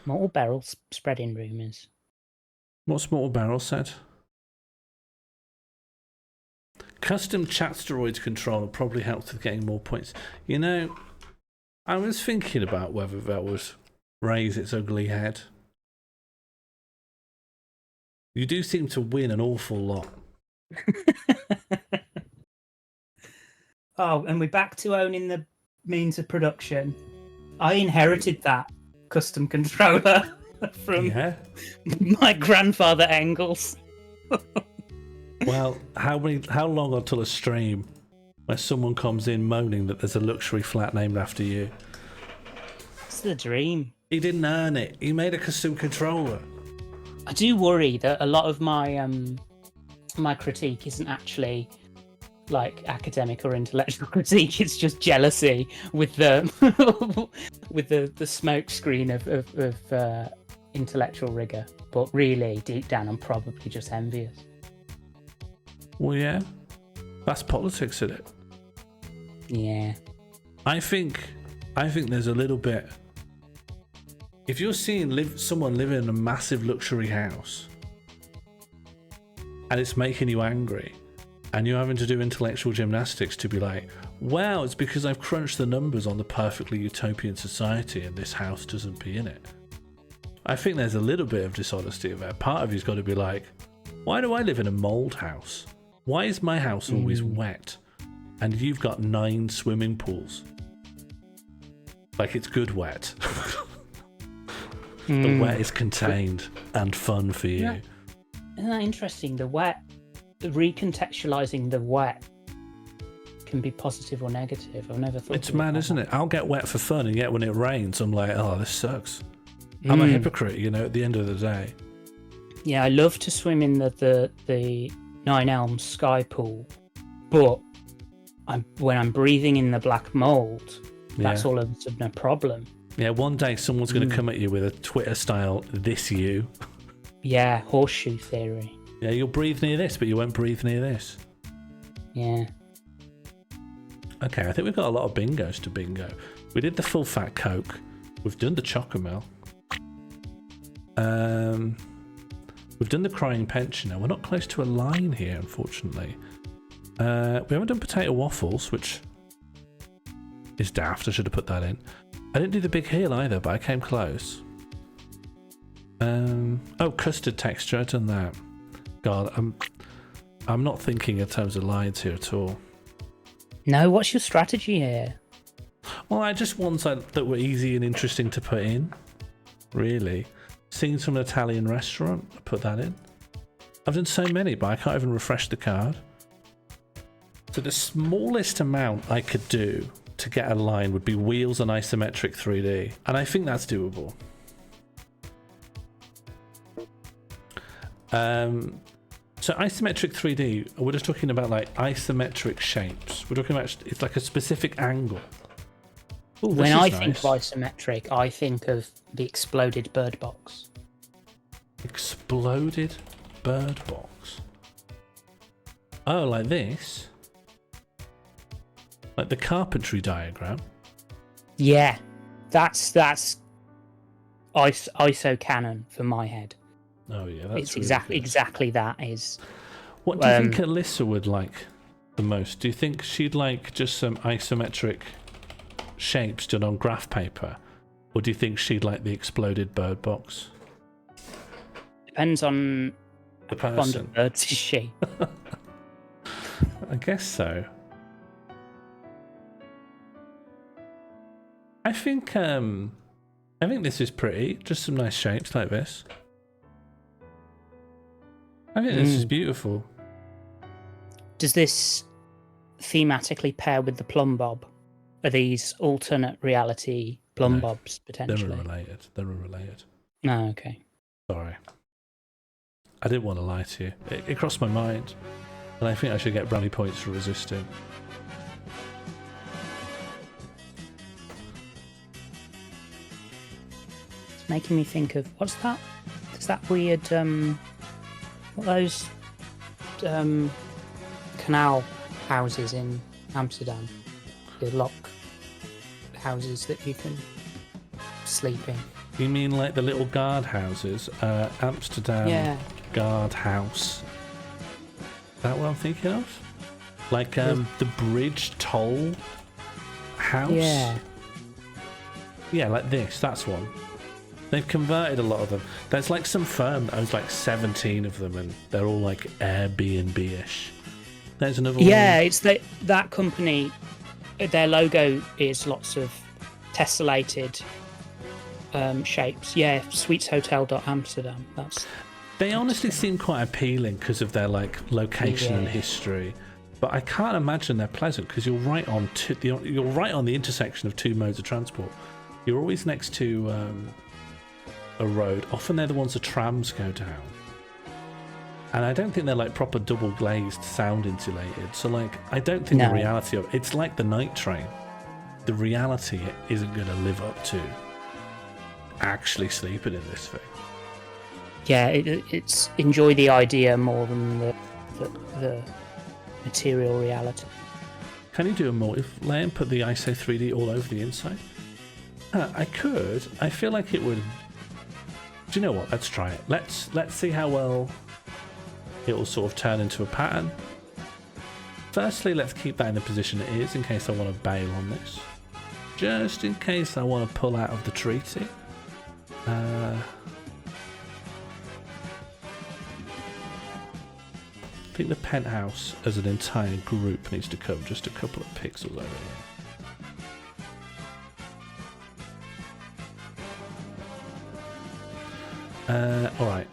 [SPEAKER 6] Mortal Barrel's spreading rumours.
[SPEAKER 2] What's Mortal Barrel said? Custom chat steroids controller probably helps with getting more points. You know, I was thinking about whether that would raise its ugly head. You do seem to win an awful lot.
[SPEAKER 6] Oh, and we're back to owning the means of production. I inherited that custom controller from my grandfather Engels.
[SPEAKER 2] Well, how long until a stream where someone comes in moaning that there's a luxury flat named after you?
[SPEAKER 6] It's the dream.
[SPEAKER 2] He didn't earn it. He made a custom controller.
[SPEAKER 6] I do worry that a lot of my my critique isn't actually like academic or intellectual critique. It's just jealousy with the with the smoke screen of intellectual rigor. But really, deep down, I'm probably just envious.
[SPEAKER 2] Well, yeah, that's politics, isn't it?
[SPEAKER 6] Yeah.
[SPEAKER 2] I think there's a little bit. If you're seeing someone live in a massive luxury house and it's making you angry, and you're having to do intellectual gymnastics to be like, wow, it's because I've crunched the numbers on the perfectly utopian society and this house doesn't be in it. I think there's a little bit of dishonesty there. Part of you's got to be like, why do I live in a mold house? Why is my house always wet? And you've got 9 swimming pools. Like, it's good wet. The wet is contained and fun for you.
[SPEAKER 6] Yeah. Isn't that interesting? The wet, recontextualizing the wet can be positive or negative. I've never thought.
[SPEAKER 2] It's mad, isn't it? I'll get wet for fun, and yet when it rains, I'm like, oh, this sucks. I'm a hypocrite, at the end of the day.
[SPEAKER 6] Yeah, I love to swim in the Nine Elms sky pool, but when I'm breathing in the black mold, that's all of a sudden a problem.
[SPEAKER 2] Yeah, one day someone's going to come at you with a Twitter-style "this you."
[SPEAKER 6] Yeah, horseshoe theory.
[SPEAKER 2] Yeah, you'll breathe near this, but you won't breathe near this.
[SPEAKER 6] Yeah.
[SPEAKER 2] Okay, I think we've got a lot of bingos to bingo. We did the full fat Coke. We've done the Chocomel. We've done the crying pensioner. We're not close to a line here, unfortunately. We haven't done potato waffles, which is daft. I should have put that in. I didn't do the big heel either, but I came close. Oh, custard texture. I've done that. God, I'm not thinking in terms of lines here at all.
[SPEAKER 6] No, what's your strategy here?
[SPEAKER 2] Well, I just ones that were easy and interesting to put in. Really. Scenes from an Italian restaurant. I put that in. I've done so many, but I can't even refresh the card. So the smallest amount I could do to get a line would be wheels and isometric 3D. And I think that's doable. So isometric 3D, we're just talking about like isometric shapes. We're talking about, it's like a specific angle. Ooh,
[SPEAKER 6] when I think of isometric, I think of the exploded bird box.
[SPEAKER 2] Exploded bird box. Oh, like this? Like the carpentry diagram?
[SPEAKER 6] Yeah, that's ISO canon for my head.
[SPEAKER 2] Oh yeah, that's
[SPEAKER 6] it's
[SPEAKER 2] really
[SPEAKER 6] exactly that is.
[SPEAKER 2] What do you think Alyssa would like the most? Do you think she'd like just some isometric shapes done on graph paper, or do you think she'd like the exploded bird box?
[SPEAKER 6] Depends on
[SPEAKER 2] the
[SPEAKER 6] how fond of birds is she.
[SPEAKER 2] I guess so. I think this is pretty. Just some nice shapes like this. I think this is beautiful.
[SPEAKER 6] Does this thematically pair with the plumb bob? Are these alternate reality plumb bobs potentially?
[SPEAKER 2] They're related.
[SPEAKER 6] No, okay.
[SPEAKER 2] Sorry. I didn't want to lie to you. It crossed my mind, and I think I should get brownie points for resisting.
[SPEAKER 6] It's making me think of what's that? Is that weird? What are those canal houses in Amsterdam? The lock houses that you can sleep in.
[SPEAKER 2] You mean like the little guard houses? Amsterdam guard house. Is that what I'm thinking of? Like the bridge toll house?
[SPEAKER 6] Yeah.
[SPEAKER 2] Yeah, like this. That's one. They've converted a lot of them. There's like some firm that owns like 17 of them, and they're all like Airbnb-ish. There's another one.
[SPEAKER 6] Yeah, it's that company. Their logo is lots of tessellated shapes. Yeah, suiteshotel.amsterdam.
[SPEAKER 2] They honestly seem quite appealing because of their like location and history. But I can't imagine they're pleasant because you're right on the intersection of two modes of transport. You're always next to a road. Often they're the ones the trams go down. And I don't think they're like proper double glazed, sound insulated. So like, I don't think the reality of it's like the night train. The reality isn't going to live up to actually sleeping in this thing.
[SPEAKER 6] Yeah, it's enjoy the idea more than the material reality.
[SPEAKER 2] Can you do a multi-layer and put the ISO 3D all over the inside? I could. I feel like it would. Do you know what? Let's try it. Let's see how well it will sort of turn into a pattern. Firstly, let's keep that in the position it is in case I want to bail on this. Just in case I want to pull out of the treaty. I think the penthouse as an entire group needs to come just a couple of pixels over here. Alright.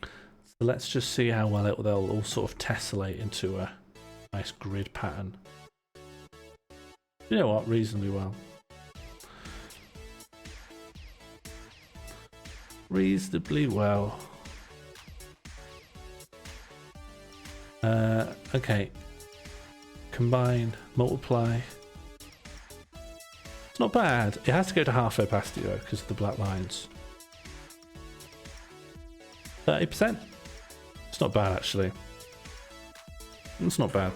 [SPEAKER 2] So let's just see how well they'll all sort of tessellate into a nice grid pattern. You know what? Reasonably well. Reasonably well. Okay. Combine, multiply. It's not bad. It has to go to half opacity though because of the black lines. 30%. It's not bad actually. It's not bad.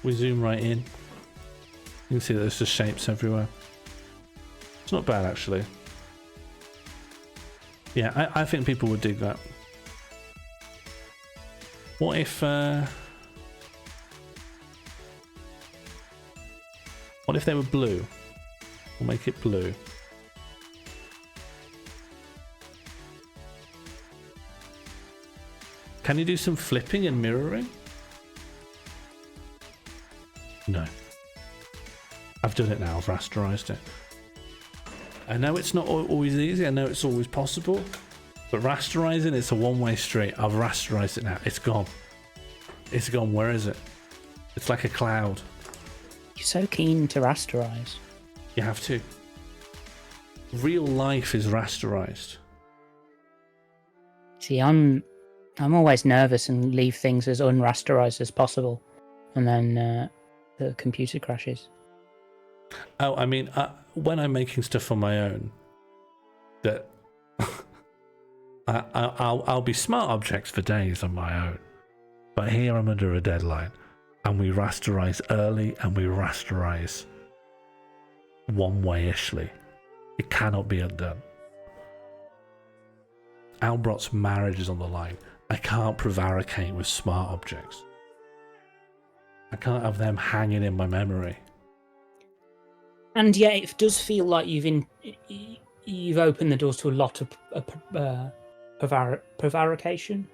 [SPEAKER 2] We zoom right in. You can see that there's just shapes everywhere. It's not bad actually. Yeah, I think people would dig that. What if they were blue? We'll make it blue. Can you do some flipping and mirroring? No. I've done it now, I've rasterized it. I know it's not always easy, I know it's always possible, but rasterizing, it's a one-way street. I've rasterized it now. It's gone. It's gone. Where is it? It's like a cloud.
[SPEAKER 6] You're so keen to rasterize.
[SPEAKER 2] You have to. Real life is rasterized.
[SPEAKER 6] See, I'm always nervous and leave things as unrasterized as possible, and then the computer crashes.
[SPEAKER 2] Oh, I mean, when I'm making stuff on my own, that I'll be smart objects for days on my own, but here I'm under a deadline, and we rasterize early and we rasterize one-way-ishly. It cannot be undone. Albrot's marriage is on the line. I can't prevaricate with smart objects. I can't have them hanging in my memory.
[SPEAKER 6] And yet, it does feel like you've opened the doors to a lot of prevarication.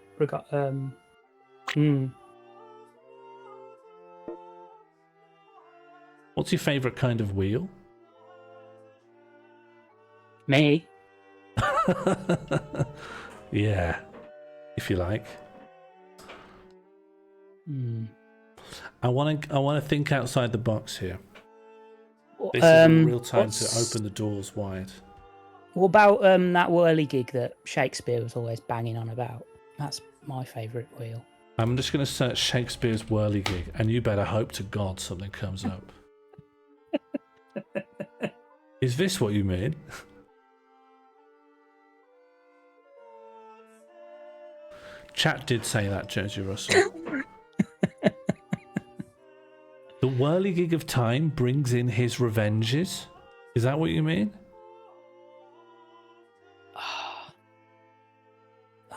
[SPEAKER 2] What's your favourite kind of wheel?
[SPEAKER 6] Me.
[SPEAKER 2] Yeah, if you like. I want to think outside the box here. This is a real time to open the doors wide.
[SPEAKER 6] What about that whirligig that Shakespeare was always banging on about? That's my favourite wheel.
[SPEAKER 2] I'm just going to search Shakespeare's whirligig, and you better hope to God something comes up. Is this what you mean? Chat did say that, Josie Russell. The whirligig of time brings in his revenges? Is that what you mean?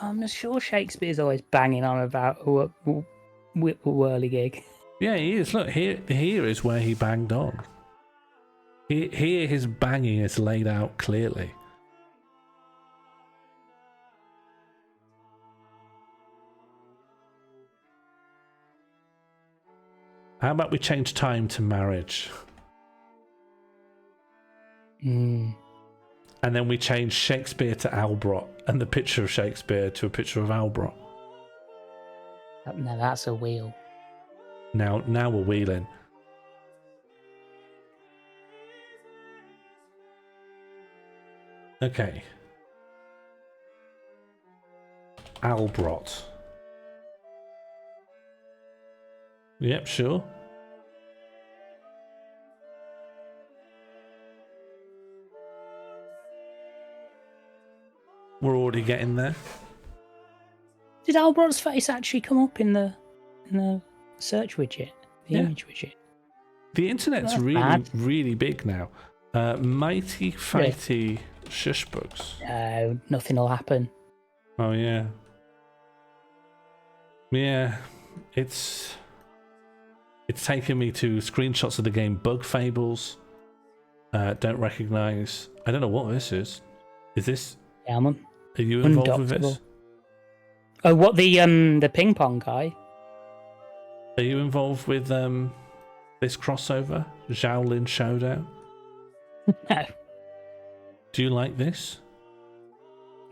[SPEAKER 6] I'm sure Shakespeare's always banging on about a whirligig.
[SPEAKER 2] Yeah, he is. Look, here is where he banged on. Here his banging is laid out clearly. How about we change time to marriage? And then we change Shakespeare to Albrot, and the picture of Shakespeare to a picture of Albrot.
[SPEAKER 6] No, that's a wheel.
[SPEAKER 2] Now we're wheeling. Okay. Albrot. Yep, sure. We're already getting there.
[SPEAKER 6] Did Albrot's face actually come up in the search widget, the image widget?
[SPEAKER 2] The internet's really big now. Mighty fighty shush bugs.
[SPEAKER 6] No, nothing will happen.
[SPEAKER 2] Oh yeah. Yeah, it's taken me to screenshots of the game Bug Fables. Don't recognise. I don't know what this is. Is this?
[SPEAKER 6] Yeah, man.
[SPEAKER 2] Are you involved with this?
[SPEAKER 6] Oh, what the ping pong guy?
[SPEAKER 2] Are you involved with this crossover, Shaolin Showdown?
[SPEAKER 6] No.
[SPEAKER 2] Do you like this?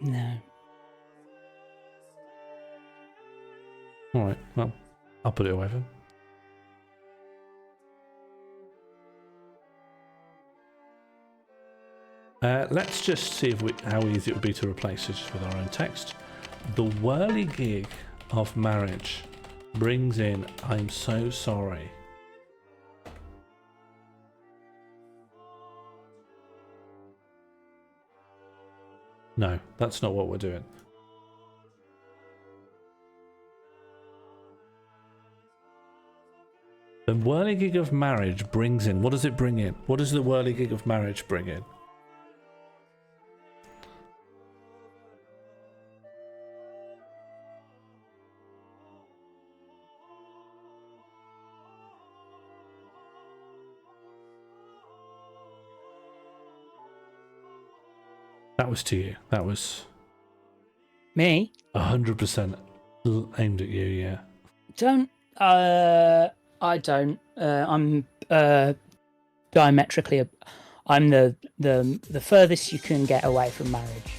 [SPEAKER 6] No.
[SPEAKER 2] All right. Well, I'll put it away then. Let's just see how easy it would be to replace it with our own text. The whirligig of marriage brings in I'm so sorry. No, that's not what we're doing. The whirligig of marriage brings in... What does it bring in? What does the whirligig of marriage bring in? That was to you. That was...
[SPEAKER 6] Me?
[SPEAKER 2] 100% aimed at you, yeah.
[SPEAKER 6] Don't... I don't. I'm diametrically... I'm the furthest you can get away from marriage.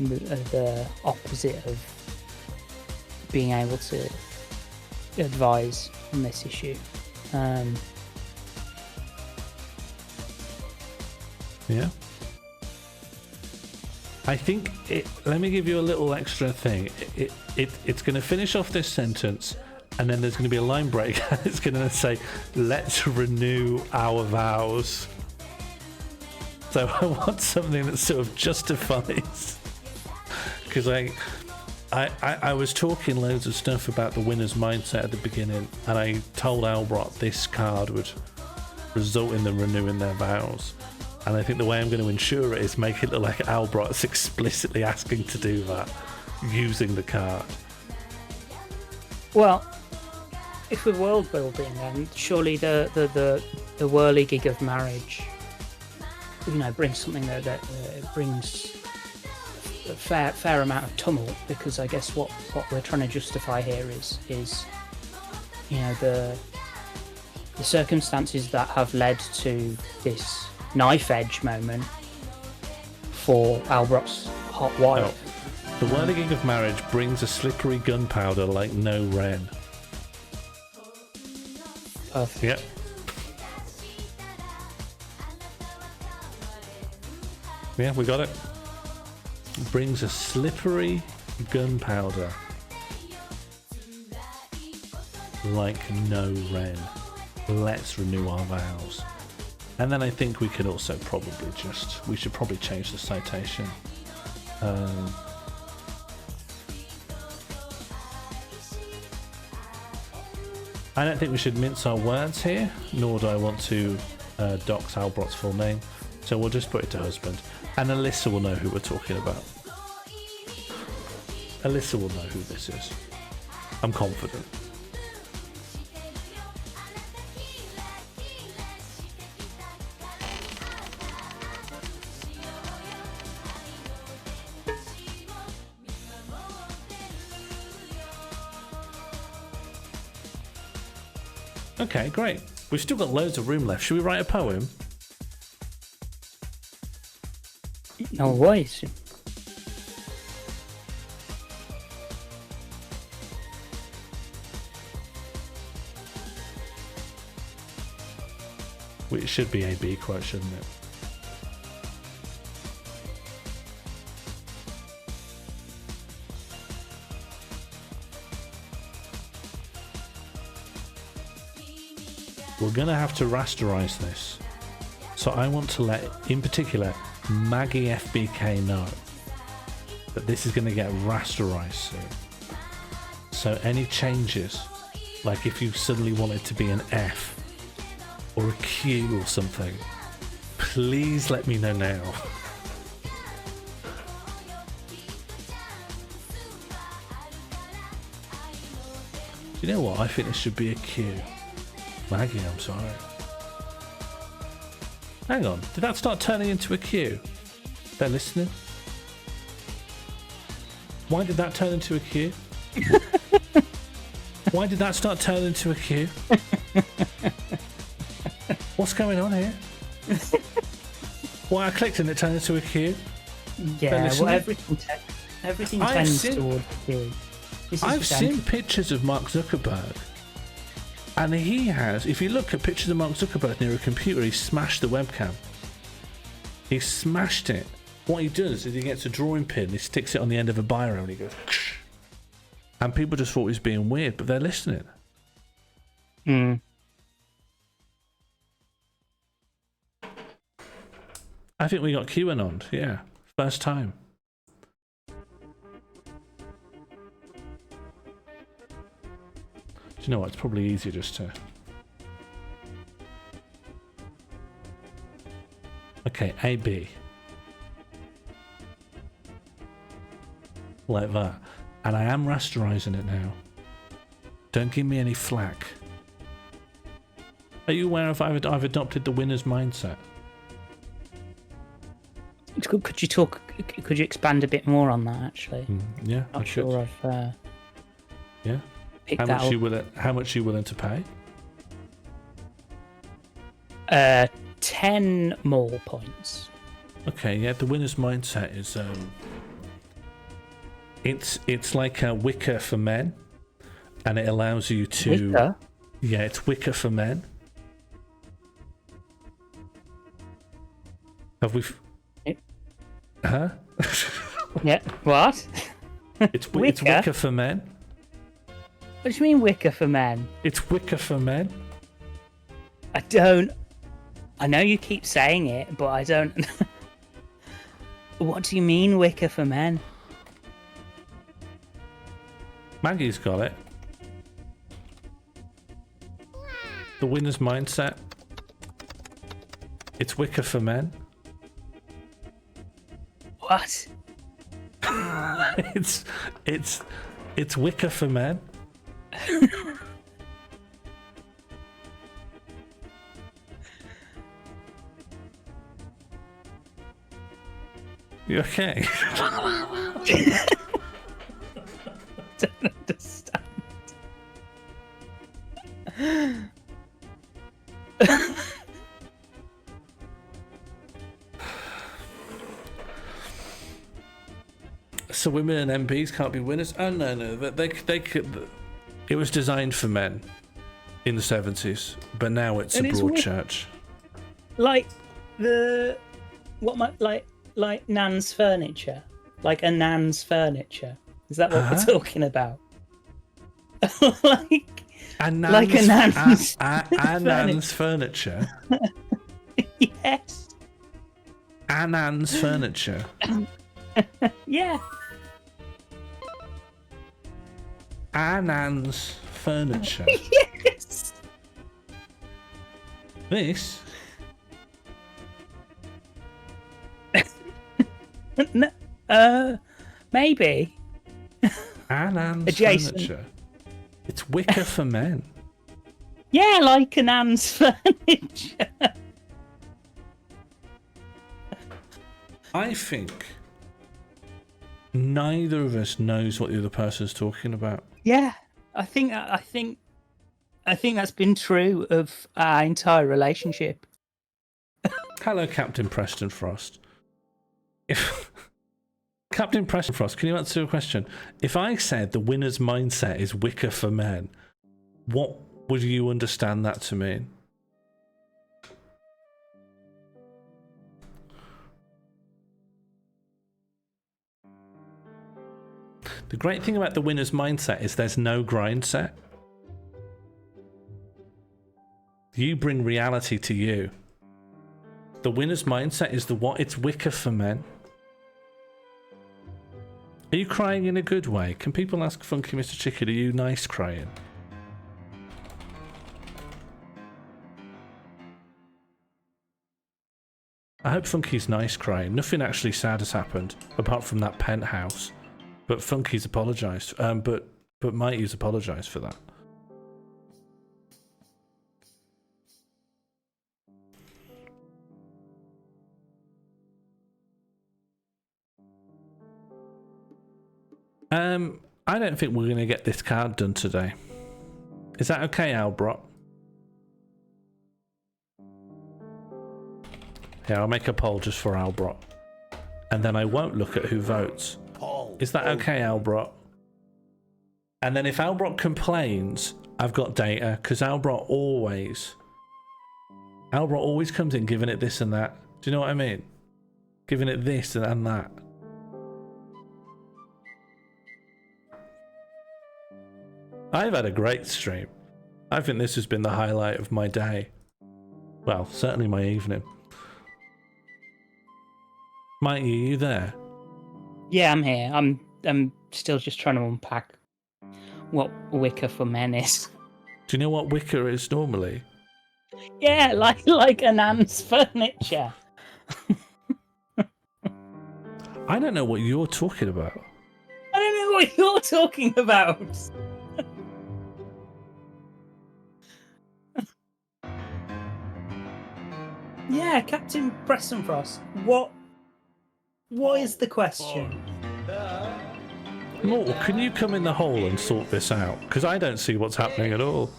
[SPEAKER 6] The opposite of being able to advise on this issue.
[SPEAKER 2] Yeah. I think let me give you a little extra thing. It's going to finish off this sentence, and then there's going to be a line break. It's going to say, "Let's renew our vows." So I want something that sort of justifies. Because I was talking loads of stuff about the winner's mindset at the beginning, and I told Albroth this card would result in them renewing their vows. And I think the way I'm going to ensure it is make it look like Albroth's explicitly asking to do that, using the card.
[SPEAKER 6] Well, if we're world building, then surely the whirligig of marriage, brings something that brings a fair amount of tumult, because I guess what we're trying to justify here is the circumstances that have led to this knife edge moment for Albroth's hot wife.
[SPEAKER 2] The whirligig of marriage brings a slippery gunpowder like no wren.
[SPEAKER 6] Perfect.
[SPEAKER 2] Yep. Yeah, we got it. Brings a slippery gunpowder like no wren. Let's renew our vows. And then I think we could also we should probably change the citation. I don't think we should mince our words here, nor do I want to dox Albroth's full name. So we'll just put it to husband. And Alyssa will know who we're talking about. Alyssa will know who this is. I'm confident. Okay, great. We've still got loads of room left. Should we write a poem?
[SPEAKER 6] No worries.
[SPEAKER 2] It should be a B quote, shouldn't it? We're going to have to rasterize this. So I want to let, in particular, Maggie FBK know that this is going to get rasterized soon. So any changes, like if you suddenly want it to be an F or a Q or something, please let me know now. Do you know what? I think this should be a Q. Maggie, I'm sorry. Hang on, did that start turning into a Q? They're listening? Why did that turn into a Q? Why did that start turning into a Q? What's going on here? Why I clicked and it turned into a Q?
[SPEAKER 6] Yeah, well, everything tends toward Q.
[SPEAKER 2] I've seen pictures of Mark Zuckerberg, and he has, if you look at pictures of Mark Zuckerberg near a computer, he smashed the webcam. He smashed it. What he does is he gets a drawing pin, he sticks it on the end of a biro, and he goes, ksh. And people just thought he was being weird, but they're listening. I think we got QAnon, yeah. First time. Do you know what? It's probably easier just to... Okay, AB. Like that. And I am rasterizing it now. Don't give me any flack. Are you aware of I've adopted the winner's mindset?
[SPEAKER 6] Could you expand a bit more on that, actually?
[SPEAKER 2] Yeah,
[SPEAKER 6] Not sure I've
[SPEAKER 2] yeah.
[SPEAKER 6] picked
[SPEAKER 2] How
[SPEAKER 6] that
[SPEAKER 2] much you willing to pay?
[SPEAKER 6] 10 more points.
[SPEAKER 2] Okay, yeah, the winner's mindset is it's like a wicker for men, and it allows you to
[SPEAKER 6] Wicker?
[SPEAKER 2] Yeah, it's wicker for men. Have we huh?
[SPEAKER 6] Yeah, what?
[SPEAKER 2] It's wicker for men.
[SPEAKER 6] What do you mean wicker for men?
[SPEAKER 2] It's wicker for men.
[SPEAKER 6] I don't I know you keep saying it, but I don't. What do you mean, wicker for men?
[SPEAKER 2] Maggie's got it. The winner's mindset. It's wicker for men.
[SPEAKER 6] What?
[SPEAKER 2] it's wicker for men. You okay?
[SPEAKER 6] Don't understand.
[SPEAKER 2] So women and MPs can't be winners? Oh no, they could. It was designed for men in the 70s, but now it's a broad church.
[SPEAKER 6] Like like Nan's furniture, like a Nan's furniture. Is that what we're talking about? like a Nan's
[SPEAKER 2] Nan's furniture.
[SPEAKER 6] Yes.
[SPEAKER 2] Nan's furniture.
[SPEAKER 6] Yeah.
[SPEAKER 2] Nan's furniture.
[SPEAKER 6] Yes.
[SPEAKER 2] This.
[SPEAKER 6] No, maybe.
[SPEAKER 2] Nan's
[SPEAKER 6] Adjacent.
[SPEAKER 2] furniture. It's wicker for men.
[SPEAKER 6] Yeah, like a Nan's furniture.
[SPEAKER 2] I think neither of us knows what the other person's talking about.
[SPEAKER 6] Yeah, I think that's been true of our entire relationship.
[SPEAKER 2] Hello, Captain Preston Frost. If Captain Preston Frost, can you answer a question? If I said the winner's mindset is wicker for men, what would you understand that to mean? The great thing about the winner's mindset is there's no grind set. You bring reality to you. The winner's mindset is it's wicker for men. Are you crying in a good way? Can people ask Funky Mr. Chicken, are you nice crying? I hope Funky's nice crying. Nothing actually sad has happened, apart from that penthouse. But Funky's apologised. But Mighty's apologised for that. I don't think we're going to get this card done today. Is that okay, Albrot? Yeah, I'll make a poll just for Albrot. And then I won't look at who votes. Is that okay, Albrot? And then if Albrot complains, I've got data, because Albrot always comes in giving it this and that. Do you know what I mean? Giving it this and that. I've had a great stream. I think this has been the highlight of my day. Well, certainly my evening. Mighty, are you there?
[SPEAKER 6] Yeah, I'm here. I'm still just trying to unpack what wicker for men is.
[SPEAKER 2] Do you know what wicker is normally?
[SPEAKER 6] Yeah, like a Nan's furniture.
[SPEAKER 2] I don't know what you're talking about.
[SPEAKER 6] I don't know what you're talking about. Yeah, Captain Preston Frost. What is the question?
[SPEAKER 2] Mortal, can you come in the hole and sort this out? Because I don't see what's happening at all.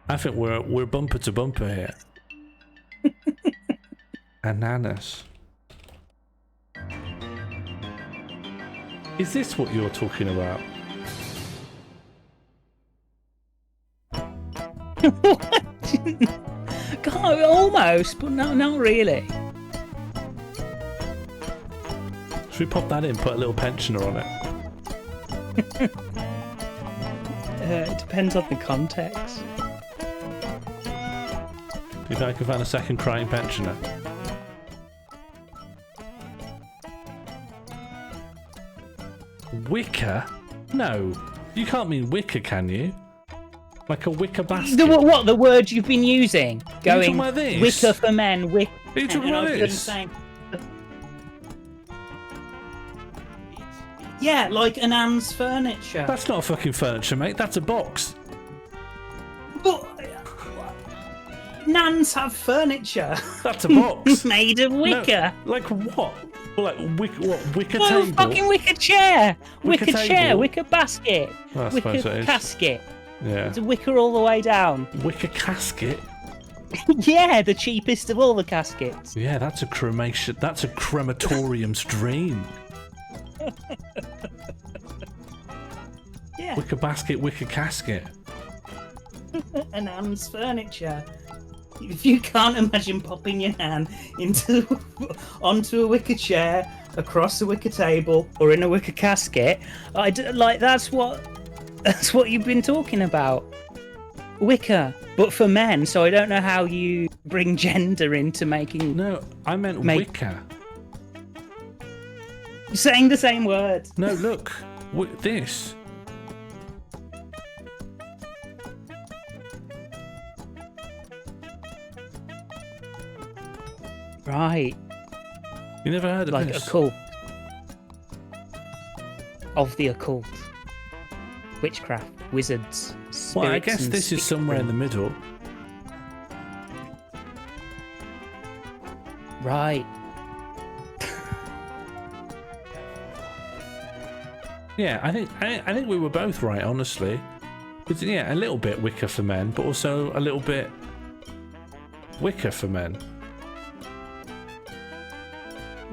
[SPEAKER 2] I think we're bumper to bumper here. Ananas. Is this what you're talking about?
[SPEAKER 6] God, almost, but no, not really.
[SPEAKER 2] Should we pop that in, put a little pensioner on it?
[SPEAKER 6] It depends on the context.
[SPEAKER 2] Do if I can find a second crying pensioner. Wicker? No, you can't mean wicker, can you? Like a wicker basket?
[SPEAKER 6] What the word you've been using? Going
[SPEAKER 2] about this?
[SPEAKER 6] wicker for men, wicker.
[SPEAKER 2] Are you talking about this?
[SPEAKER 6] Yeah, like an Anne's furniture.
[SPEAKER 2] That's not fucking furniture, mate. That's a box.
[SPEAKER 6] But Nans have furniture.
[SPEAKER 2] That's a box
[SPEAKER 6] made of wicker.
[SPEAKER 2] No, like what? Like wicker
[SPEAKER 6] Oh,
[SPEAKER 2] table?
[SPEAKER 6] fucking wicker chair.
[SPEAKER 2] Wicker
[SPEAKER 6] Wicker chair.
[SPEAKER 2] table?
[SPEAKER 6] Wicker basket.
[SPEAKER 2] Well, I
[SPEAKER 6] wicker
[SPEAKER 2] suppose it is.
[SPEAKER 6] casket.
[SPEAKER 2] Yeah.
[SPEAKER 6] It's a wicker all the way down.
[SPEAKER 2] Wicker casket?
[SPEAKER 6] Yeah, the cheapest of all the caskets.
[SPEAKER 2] Yeah, that's a cremation. That's a crematorium's dream.
[SPEAKER 6] Yeah.
[SPEAKER 2] Wicker basket, wicker casket.
[SPEAKER 6] An Anne's furniture. If you can't imagine popping your nan onto a wicker chair, across a wicker table, or in a wicker casket, that's what you've been talking about. Wicker, but for men. So I don't know how you bring gender into making.
[SPEAKER 2] No, I meant wicker.
[SPEAKER 6] You're saying the same word.
[SPEAKER 2] No, look, this.
[SPEAKER 6] Right.
[SPEAKER 2] You never heard of
[SPEAKER 6] like
[SPEAKER 2] this?
[SPEAKER 6] Occult. Of the occult. Witchcraft, wizards, spirits.
[SPEAKER 2] Well, I guess this is somewhere in the middle.
[SPEAKER 6] Right.
[SPEAKER 2] Yeah, I think we were both right, honestly. It's, yeah, a little bit wicker for men, but also a little bit wicker for men.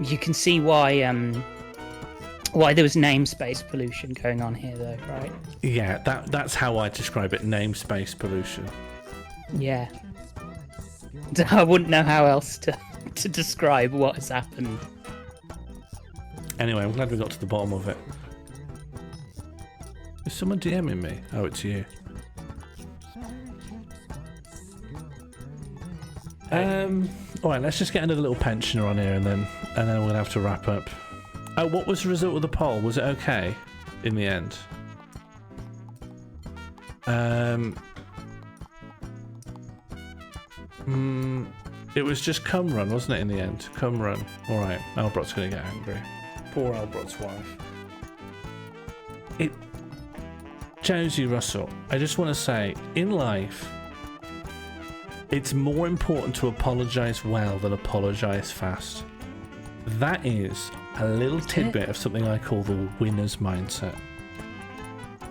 [SPEAKER 6] You can see why there was namespace pollution going on here, though, right?
[SPEAKER 2] Yeah, that's how I describe it, namespace pollution.
[SPEAKER 6] Yeah. I wouldn't know how else to describe what has happened.
[SPEAKER 2] Anyway, I'm glad we got to the bottom of it. Is someone DMing me? Oh, it's you. Alright, let's just get another little pensioner on here and then we're gonna have to wrap up. Oh, what was the result of the poll? Was it okay in the end? It was just cum run, wasn't it, in the end? Cum run. Alright, Albrot's gonna get angry. Poor Albrot's wife. Josie Russell, I just want to say, in life, it's more important to apologise well than apologise fast. That is a little tidbit of something I call the winner's mindset.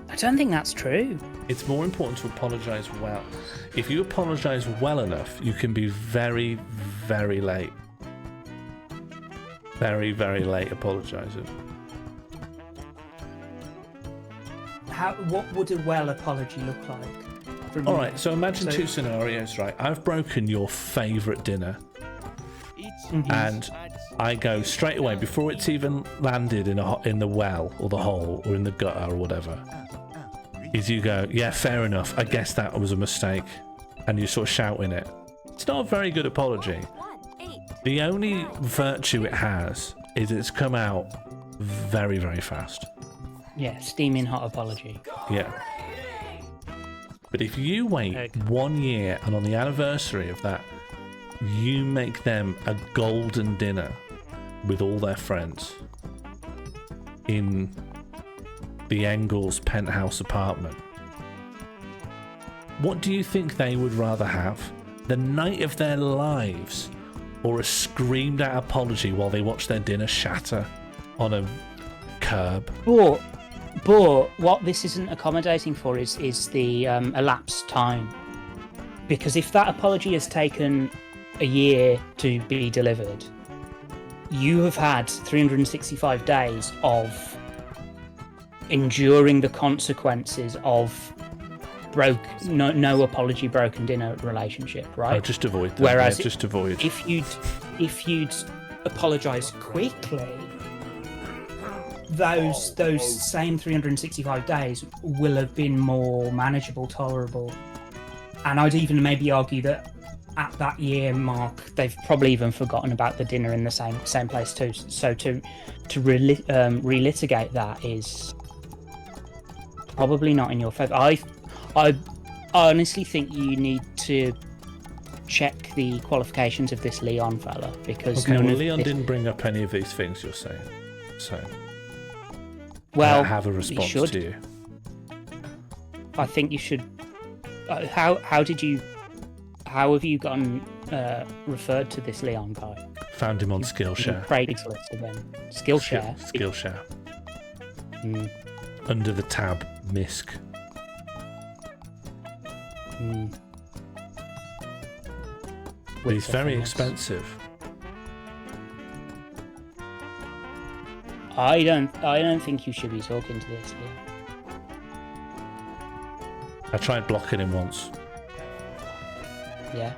[SPEAKER 6] I don't think that's true.
[SPEAKER 2] It's more important to apologise well. If you apologise well enough, you can be very, very late. Very, very late apologising.
[SPEAKER 6] What would a well apology look like?
[SPEAKER 2] Alright, so imagine two scenarios, right? I've broken your favourite dinner. And I go straight away, before it's even landed in the well or the hole or in the gutter or whatever, is you go, yeah, fair enough, I guess that was a mistake, and you sort of shouting it. It's not a very good apology. The only virtue it has is it's come out very, very fast.
[SPEAKER 6] Yeah, steaming hot apology.
[SPEAKER 2] Yeah. But if you wait 1 year and on the anniversary of that, you make them a golden dinner with all their friends in the Engels penthouse apartment, what do you think they would rather have? The night of their lives or a screamed out apology while they watch their dinner shatter on a curb?
[SPEAKER 6] But what this isn't accommodating for is the elapsed time. Because if that apology has taken a year to be delivered, you have had 365 days of enduring the consequences of no apology broken dinner relationship, right?
[SPEAKER 2] Oh, just avoid them.
[SPEAKER 6] Whereas
[SPEAKER 2] yeah, just avoid.
[SPEAKER 6] if you'd apologise quickly, those same 365 days will have been more manageable, tolerable, and I'd even maybe argue that at that year mark, they've probably even forgotten about the dinner in the same place too. So to relitigate that is probably not in your favour. I honestly think you need to check the qualifications of this Leon fella, because
[SPEAKER 2] Okay, well, Leon didn't bring up any of these things you're saying, so
[SPEAKER 6] well,
[SPEAKER 2] I have a response to you.
[SPEAKER 6] I think you should. How have you gotten referred to this Leon guy?
[SPEAKER 2] Found him on Skillshare.
[SPEAKER 6] Craigslist again. Skillshare.
[SPEAKER 2] Skillshare.
[SPEAKER 6] Mm.
[SPEAKER 2] Under the tab MISC.
[SPEAKER 6] Mm.
[SPEAKER 2] But he's very expensive.
[SPEAKER 6] I don't think you should be talking to this Leon.
[SPEAKER 2] I tried blocking him once.
[SPEAKER 6] Yeah.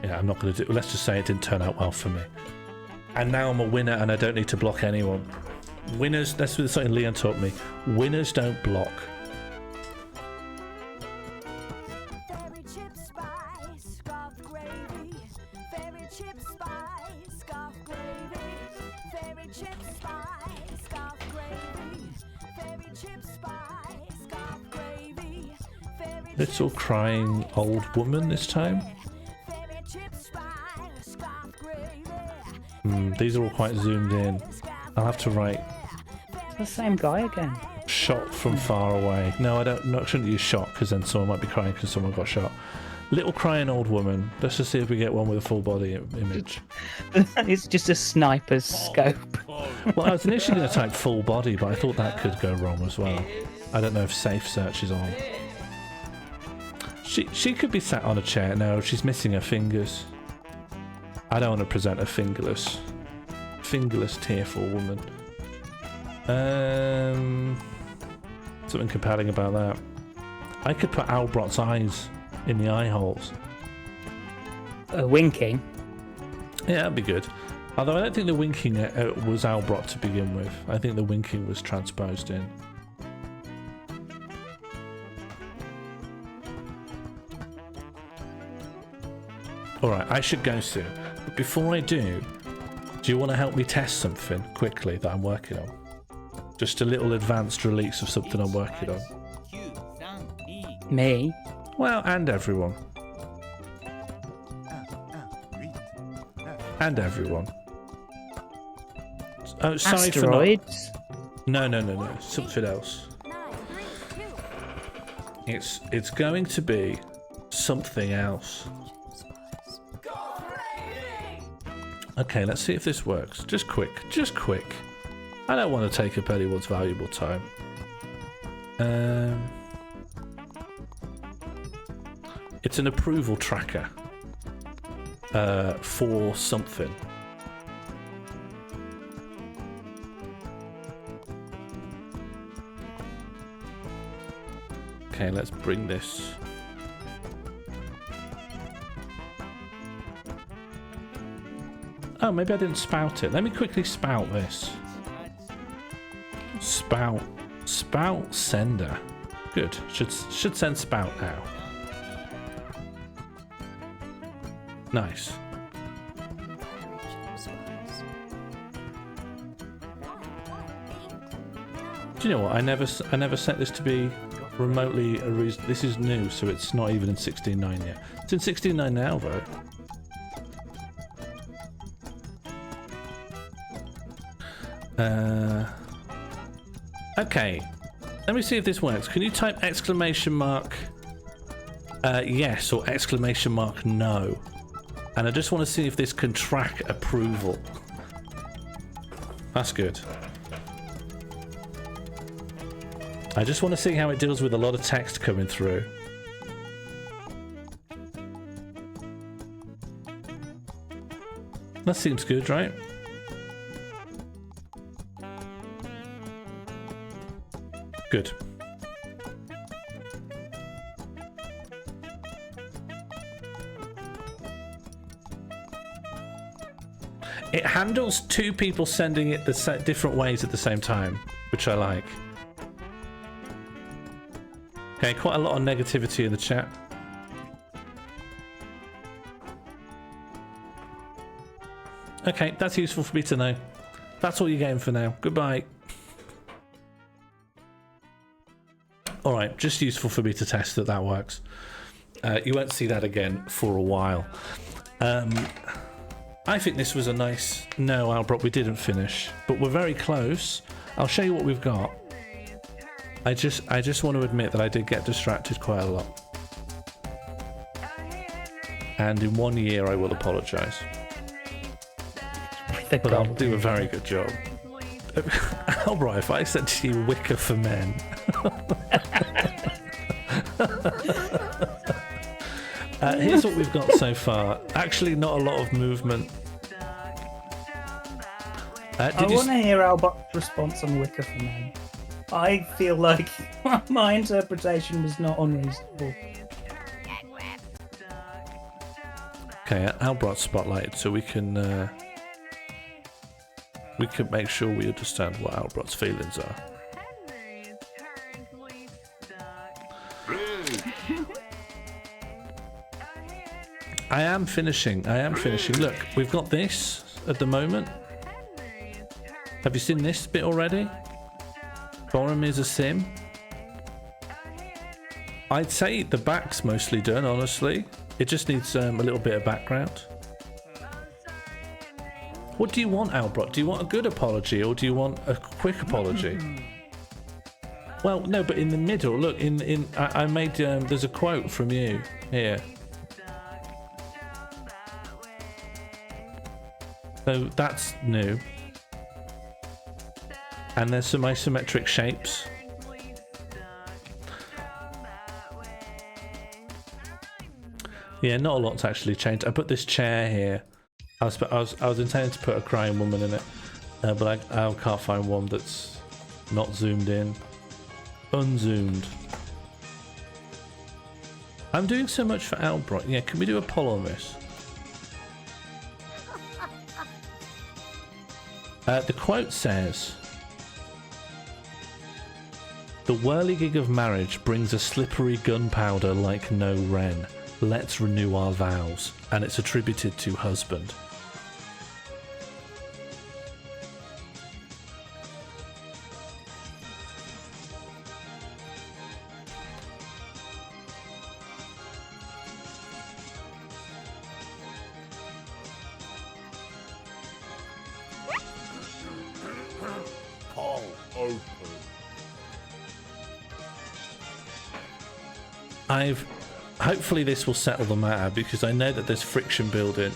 [SPEAKER 2] Yeah, I'm not going to do. Let's just say it didn't turn out well for me. And now I'm a winner, and I don't need to block anyone. Winners. That's something Leon taught me. Winners don't block. Little crying old woman this time. These are all quite zoomed in. I'll have to write.
[SPEAKER 6] It's the same guy again.
[SPEAKER 2] Shot from far away. No, I don't. No, I shouldn't use shot because then someone might be crying because someone got shot. Little crying old woman. Let's just see if we get one with a full body image.
[SPEAKER 6] It's just a sniper's scope.
[SPEAKER 2] Well, I was initially going to type full body, but I thought that could go wrong as well. I don't know if safe search is on. She could be sat on a chair. No, she's missing her fingers. I don't want to present a fingerless, tearful woman. Something compelling about that. I could put Albrot's eyes in the eye holes.
[SPEAKER 6] Winking?
[SPEAKER 2] Yeah, that'd be good. Although I don't think the winking was Albrot to begin with. I think the winking was transposed in. Alright, I should go soon. But before I do you want to help me test something quickly that I'm working on? Just a little advanced release of something I'm working on.
[SPEAKER 6] Me?
[SPEAKER 2] Well, and everyone. And everyone. Oh, sorry
[SPEAKER 6] Asteroids?
[SPEAKER 2] for not... No. Something else. It's going to be something else. Okay, let's see if this works. Just quick. I don't want to take up anyone's valuable time. It's an approval tracker for something. Okay, let's bring this. Oh, maybe I didn't spout it. Let me quickly spout this. Spout sender. Good. Should send spout now. Nice. Do you know what? I never set this to be remotely a reason. This is new, so it's not even in 16.9 yet. It's in 16.9 now, though. Okay, let me see if this works. Can you type exclamation mark yes or exclamation mark no? And I just want to see if this can track approval. That's good. I just want to see how it deals with a lot of text coming through. That seems good, right? Good. It handles two people sending it the different ways at the same time, which I like. Okay, quite a lot of negativity in the chat. Okay, that's useful for me to know. That's all you're getting for now. Goodbye. Alright, just useful for me to test that that works. You won't see that again for a while. I think this was a nice... No, Albrock, we didn't finish. But we're very close. I'll show you what we've got. I just want to admit that I did get distracted quite a lot. And in 1 year I will apologise. But I'll do a very good job. Albright, if I said to you Wicker for Men... here's what we've got so far. Actually, not a lot of movement.
[SPEAKER 6] I want to hear Albert's response on Wicker for Men. I feel like my interpretation was not unreasonable.
[SPEAKER 2] Okay, Albright's spotlighted, so we can make sure we understand what Albright's feelings are. I am finishing. Look, we've got this at the moment. Have you seen this bit already? Boromir's a sim. I'd say the back's mostly done, honestly. It just needs a little bit of background. What do you want, Albrock? Do you want a good apology or do you want a quick apology? Well, no, but in the middle, look, I made, there's a quote from you here. So that's new. And there's some isometric shapes. Yeah, not a lot's actually changed. I put this chair here. I was intending to put a crying woman in it, but I can't find one that's not zoomed in. Unzoomed. I'm doing so much for Albrock. Yeah, can we do a poll on this? The quote says, "The whirligig of marriage brings a slippery gunpowder like no wren. Let's renew our vows." And it's attributed to husband.
[SPEAKER 12] Poll open.
[SPEAKER 2] Hopefully this will settle the matter, because I know that there's friction building.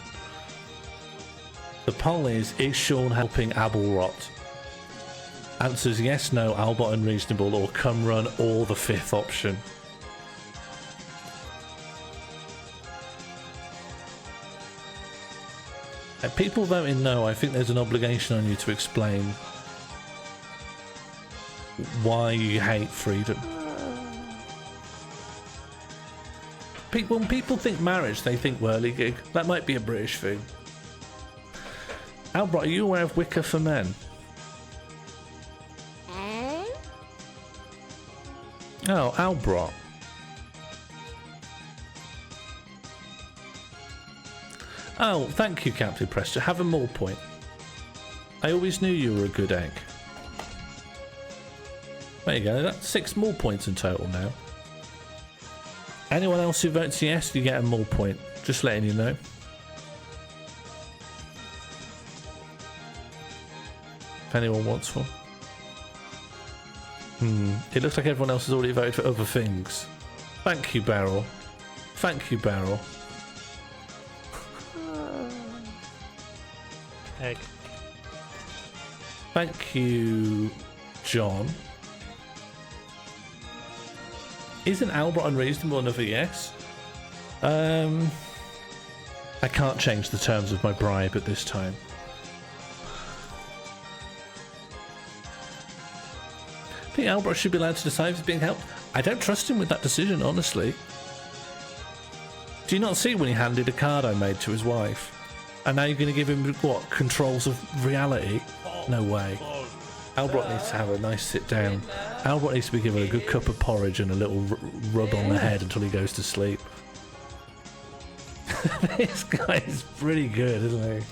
[SPEAKER 2] The poll is Sean helping Abelrot? Answers yes, no, Albot unreasonable, or come run, or the fifth option. People voting no, I think there's an obligation on you to explain why you hate freedom. When people think marriage, they think whirligig. That might be a British thing. Albert, are you aware of Wicker for Men? Oh, Albert. Oh, thank you, Captain Prester. Have a more point. I always knew you were a good egg. There you go. That's 6 more points in total now. Anyone else who votes yes, you get a more point. Just letting you know. If anyone wants one. It looks like everyone else has already voted for other things. Thank you, Beryl. Thank you, Beryl.
[SPEAKER 6] Egg.
[SPEAKER 2] Thank you, John. Isn't Albert unreasonable? Another yes. I can't change the terms of my bribe at this time. I think Albert should be allowed to decide if he's being helped. I don't trust him with that decision, honestly. Do you not see when he handed a card I made to his wife? And now you're going to give him, what, controls of reality? No way. Albert needs to have a nice sit down. Albert needs to be given a good cup of porridge and a little rub on the head until he goes to sleep. This guy is pretty good, isn't he?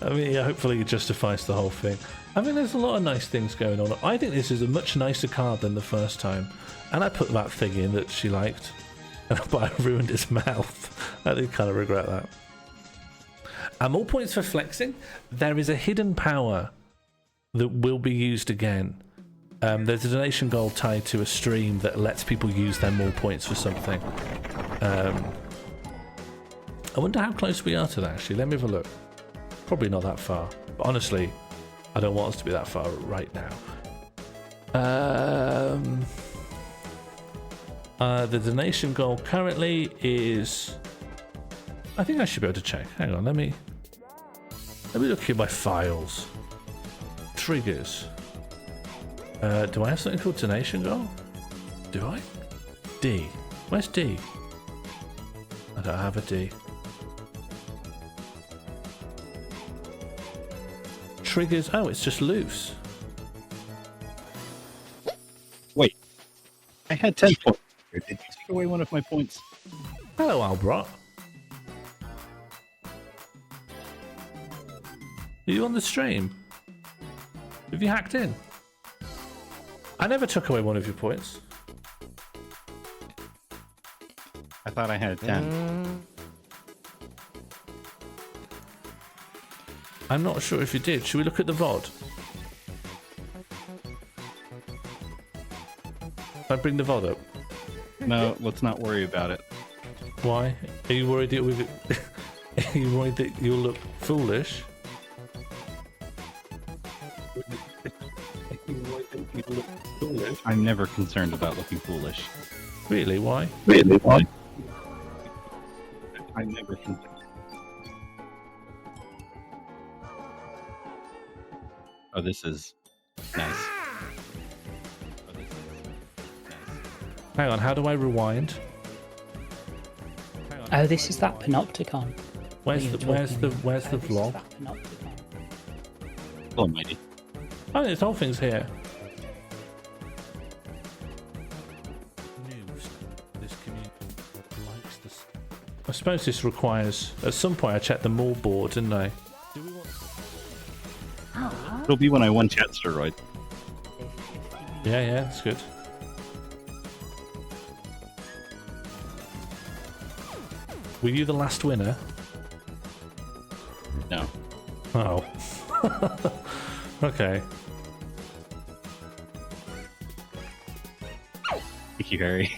[SPEAKER 2] I mean, yeah, hopefully it justifies the whole thing. I mean, there's a lot of nice things going on. I think this is a much nicer card than the first time. And I put that thing in that she liked. But I ruined his mouth. I did kind of regret that. And more points for flexing. There is a hidden power that will be used again. There's a donation goal tied to a stream that lets people use their more points for something. I wonder how close we are to that, actually. Let me have a look. Probably not that far. But honestly, I don't want us to be that far right now. The donation goal currently is... I think I should be able to check. Hang on, let me look here by files. Triggers. Do I have something called donation goal? Do I? D. Where's D? I don't have a D. Triggers. Oh, it's just loose.
[SPEAKER 15] Wait. I had 10 points. Did you take away one of my points?
[SPEAKER 2] Hello, Albrot. Are you on the stream? Have you hacked in? I never took away one of your points.
[SPEAKER 15] I thought I had 10.
[SPEAKER 2] I'm not sure if you did. Should we look at the VOD? If I bring the VOD up?
[SPEAKER 15] No, let's not worry about it.
[SPEAKER 2] Why? Are you worried that are you worried that you'll look foolish?
[SPEAKER 15] I'm never concerned about looking foolish.
[SPEAKER 2] Really? Why?
[SPEAKER 15] Really? Why? I'm never concerned. Oh, this is nice.
[SPEAKER 2] Hang on, how do I rewind?
[SPEAKER 6] Oh, this is that Panopticon.
[SPEAKER 2] Where's the vlog?
[SPEAKER 15] Almighty.
[SPEAKER 2] Oh, this whole thing's here. I suppose this requires... At some point I checked the mall board, didn't I?
[SPEAKER 15] It'll be when I won chat steroid.
[SPEAKER 2] Yeah, that's good. Were you the last winner?
[SPEAKER 15] No.
[SPEAKER 2] Oh. Okay.
[SPEAKER 15] Thank you, Harry.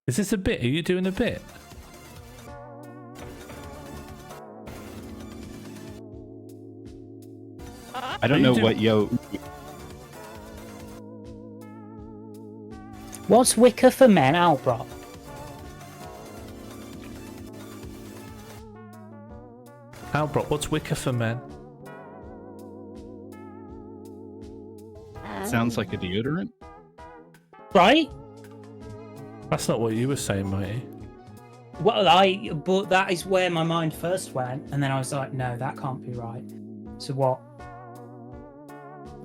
[SPEAKER 2] Is this a bit? Are you doing a bit?
[SPEAKER 15] I don't know what yo...
[SPEAKER 6] What's Wicker for Men, Albrot?
[SPEAKER 2] Albrot, what's Wicker for Men?
[SPEAKER 15] Sounds like a deodorant.
[SPEAKER 6] Right?
[SPEAKER 2] That's not what you were saying, Mighty.
[SPEAKER 6] Well, but that is where my mind first went, and then I was like, no, that can't be right. So what?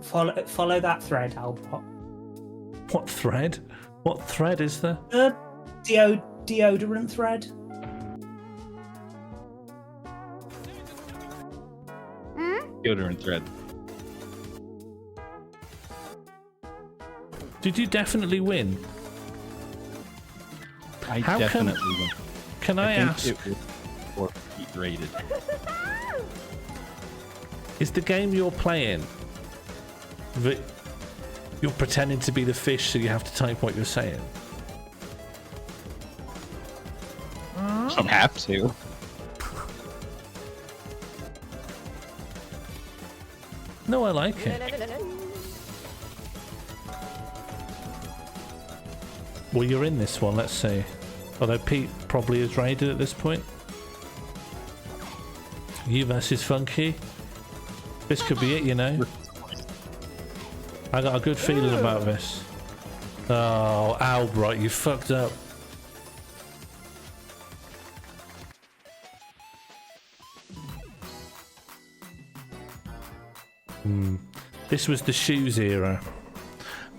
[SPEAKER 6] Follow that thread, Albert.
[SPEAKER 2] What thread? What thread is there?
[SPEAKER 6] The deodorant thread.
[SPEAKER 15] Deodorant thread.
[SPEAKER 2] Did you definitely win?
[SPEAKER 15] I
[SPEAKER 2] How
[SPEAKER 15] definitely win.
[SPEAKER 2] Can I
[SPEAKER 15] think
[SPEAKER 2] ask?
[SPEAKER 15] It was 4 feet rated.
[SPEAKER 2] Is the game you're playing that you're pretending to be the fish, so you have to type what you're saying?
[SPEAKER 15] Some have to.
[SPEAKER 2] No, I like it. Well, you're in this one, let's see. Although Pete probably is raided at this point. You versus Funky. This could be it, you know. I got a good feeling about this. Oh, Albright, you fucked up. This was the shoes era.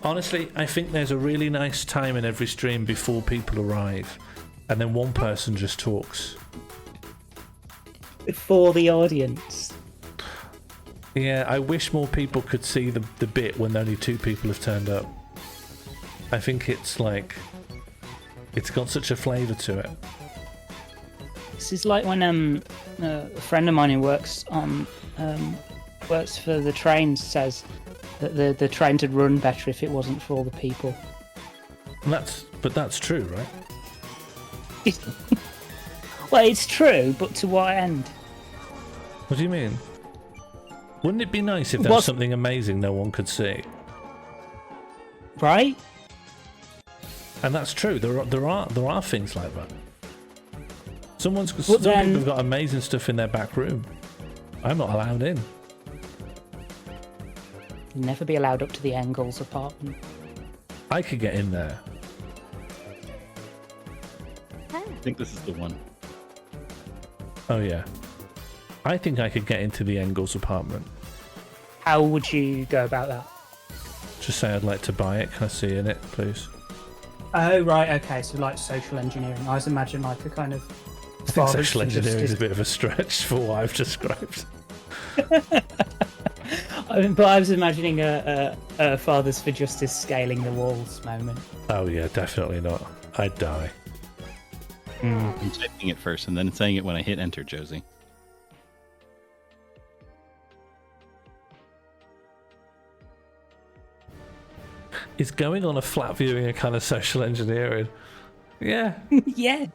[SPEAKER 2] Honestly, I think there's a really nice time in every stream before people arrive. and then one person just talks.
[SPEAKER 6] For the audience.
[SPEAKER 2] Yeah, I wish more people could see the bit when only 2 people have turned up. I think it's like, it's got such a flavour to it.
[SPEAKER 6] This is like when a friend of mine who works for the trains says that the trains would run better if it wasn't for all the people.
[SPEAKER 2] But that's true, right?
[SPEAKER 6] Well, it's true, but to what end?
[SPEAKER 2] What do you mean? Wouldn't it be nice if there was something amazing no one could see?
[SPEAKER 6] Right?
[SPEAKER 2] And that's true. There are things like that. Some people have got amazing stuff in their back room. I'm not allowed in.
[SPEAKER 6] You'll never be allowed up to the Engels apartment.
[SPEAKER 2] I could get in there.
[SPEAKER 15] I think this is the one.
[SPEAKER 2] Oh yeah. I think I could get into the Engels apartment.
[SPEAKER 6] How would you go about that?
[SPEAKER 2] Just say I'd like to buy it. Can I see in it, please?
[SPEAKER 6] Oh, right, okay, so like social engineering. I was imagining like a kind of...
[SPEAKER 2] I think social engineering is a bit of a stretch for what I've described.
[SPEAKER 6] But I was imagining a Fathers for Justice scaling the walls moment.
[SPEAKER 2] Oh yeah, definitely not. I'd die.
[SPEAKER 15] I'm typing it first and then saying it when I hit enter, Josie.
[SPEAKER 2] Is going on a flat viewing a kind of social engineering? Yeah.
[SPEAKER 6] Yeah.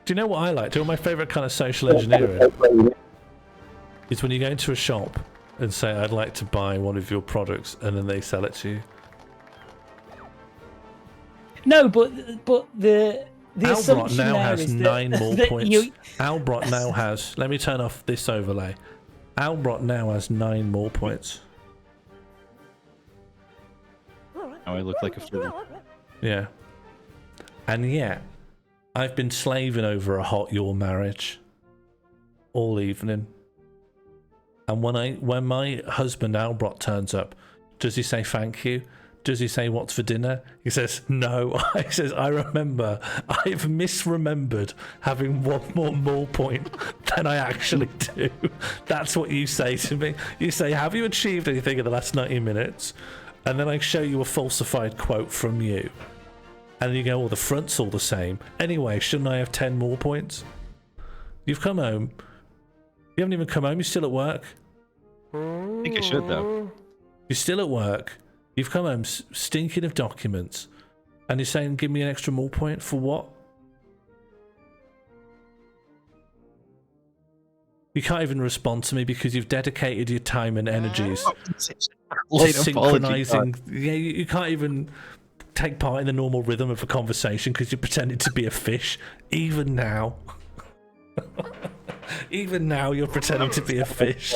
[SPEAKER 2] Do you know what I like? Do you know what my favourite kind of social engineering is? When you go into a shop and say, I'd like to buy one of your products, and then they sell it to you.
[SPEAKER 6] No, but the
[SPEAKER 2] Albrot now has
[SPEAKER 6] is
[SPEAKER 2] 9 more
[SPEAKER 6] that
[SPEAKER 2] points. Albrot now has... Let me turn off this overlay. Albrot now has 9 more points.
[SPEAKER 15] Now I look like a fool.
[SPEAKER 2] Yeah. And yet, I've been slaving over a hot your marriage all evening. And when my husband Albrot turns up, does he say thank you? Does he say what's for dinner? He says no. He says, I remember, I've misremembered having one more point than I actually do. That's what you say to me. You say, have you achieved anything in the last 90 minutes? And then I show you a falsified quote from you. And you go, well, the front's all the same. Anyway, shouldn't I have 10 more points? You've come home. You haven't even come home. You're still at work.
[SPEAKER 15] I think I should, though.
[SPEAKER 2] You're still at work. You've come home stinking of documents. And you're saying, give me an extra more point for what? You can't even respond to me because you've dedicated your time and energies to synchronizing. Yeah, you can't even take part in the normal rhythm of a conversation because you're pretending to be a fish. Even now. Even now you're pretending to be a fish.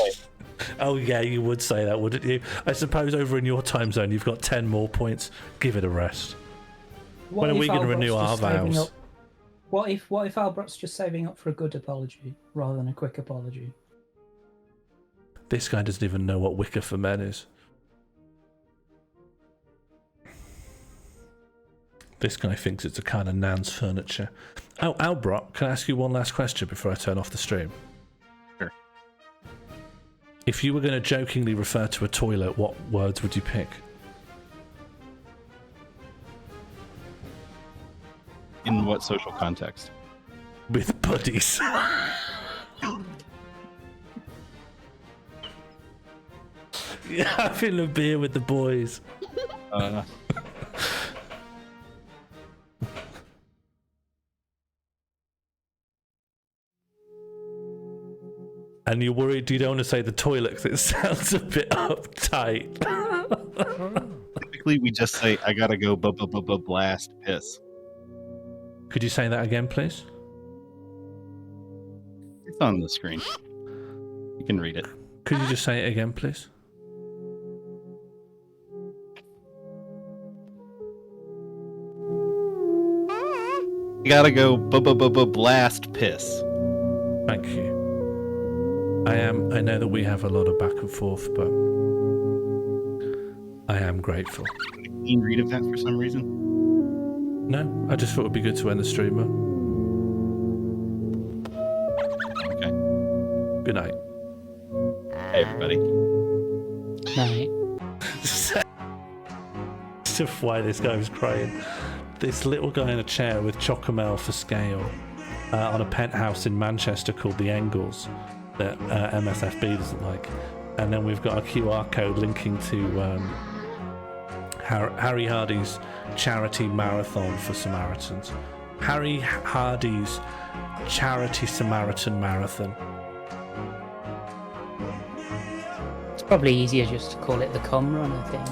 [SPEAKER 2] Oh yeah, you would say that, wouldn't you? I suppose over in your time zone you've got 10 more points. Give it a rest. When are we going to renew our vows?
[SPEAKER 6] What if Albrot's just saving up for a good apology rather than a quick apology?
[SPEAKER 2] This guy doesn't even know what Wicker for Men is. This guy thinks it's a kind of Nan's furniture. Oh, Albrot, can I ask you one last question before I turn off the stream?
[SPEAKER 15] Sure.
[SPEAKER 2] If you were going to jokingly refer to a toilet, what words would you pick?
[SPEAKER 15] In what social context?
[SPEAKER 2] With buddies. Yeah, having a beer with the boys. And you're worried you don't want to say the toilet because it sounds a bit uptight.
[SPEAKER 15] Typically, we just say, I gotta go blast piss.
[SPEAKER 2] Could you say that again, please?
[SPEAKER 15] It's on the screen. You can read it.
[SPEAKER 2] Could you just say it again, please?
[SPEAKER 15] You gotta go blast piss.
[SPEAKER 2] Thank you. I know that we have a lot of back and forth, but I am grateful.
[SPEAKER 15] Clean read of that for some reason.
[SPEAKER 2] No, I just thought it'd be good to end the streamer.
[SPEAKER 15] Okay.
[SPEAKER 2] Good night.
[SPEAKER 15] Hey, everybody.
[SPEAKER 6] Night.
[SPEAKER 2] To why this guy was crying. This little guy in a chair with Chocomel for scale on a penthouse in Manchester called the Engels that MSFB doesn't like. And then we've got a QR code linking to Harry Hardy's charity marathon for Samaritans. Harry Hardy's charity Samaritan marathon.
[SPEAKER 6] It's probably easier just to call it the Com Run, I think.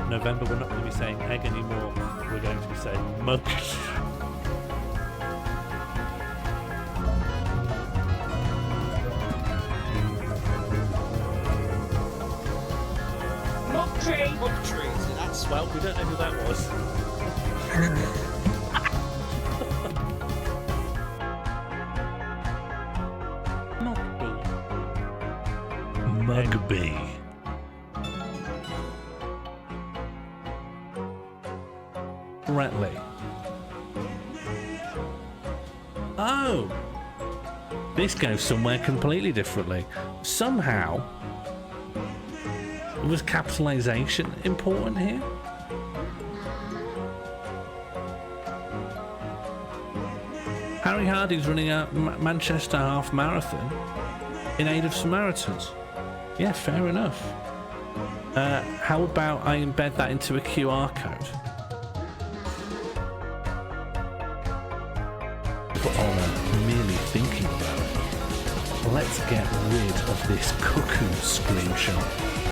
[SPEAKER 2] November, we're not going to be saying egg anymore. We're going to be saying mug.
[SPEAKER 6] Mug tree!
[SPEAKER 2] Mug tree. So that's well, we don't know who that was. Mugby. Ratley. Oh! This goes somewhere completely differently. Somehow, was capitalisation important here? Harry Hardy's running a Manchester half marathon in aid of Samaritans. Yeah, fair enough. How about I embed that into a QR code? But on merely thinking about it, let's get rid of this cuckoo screenshot.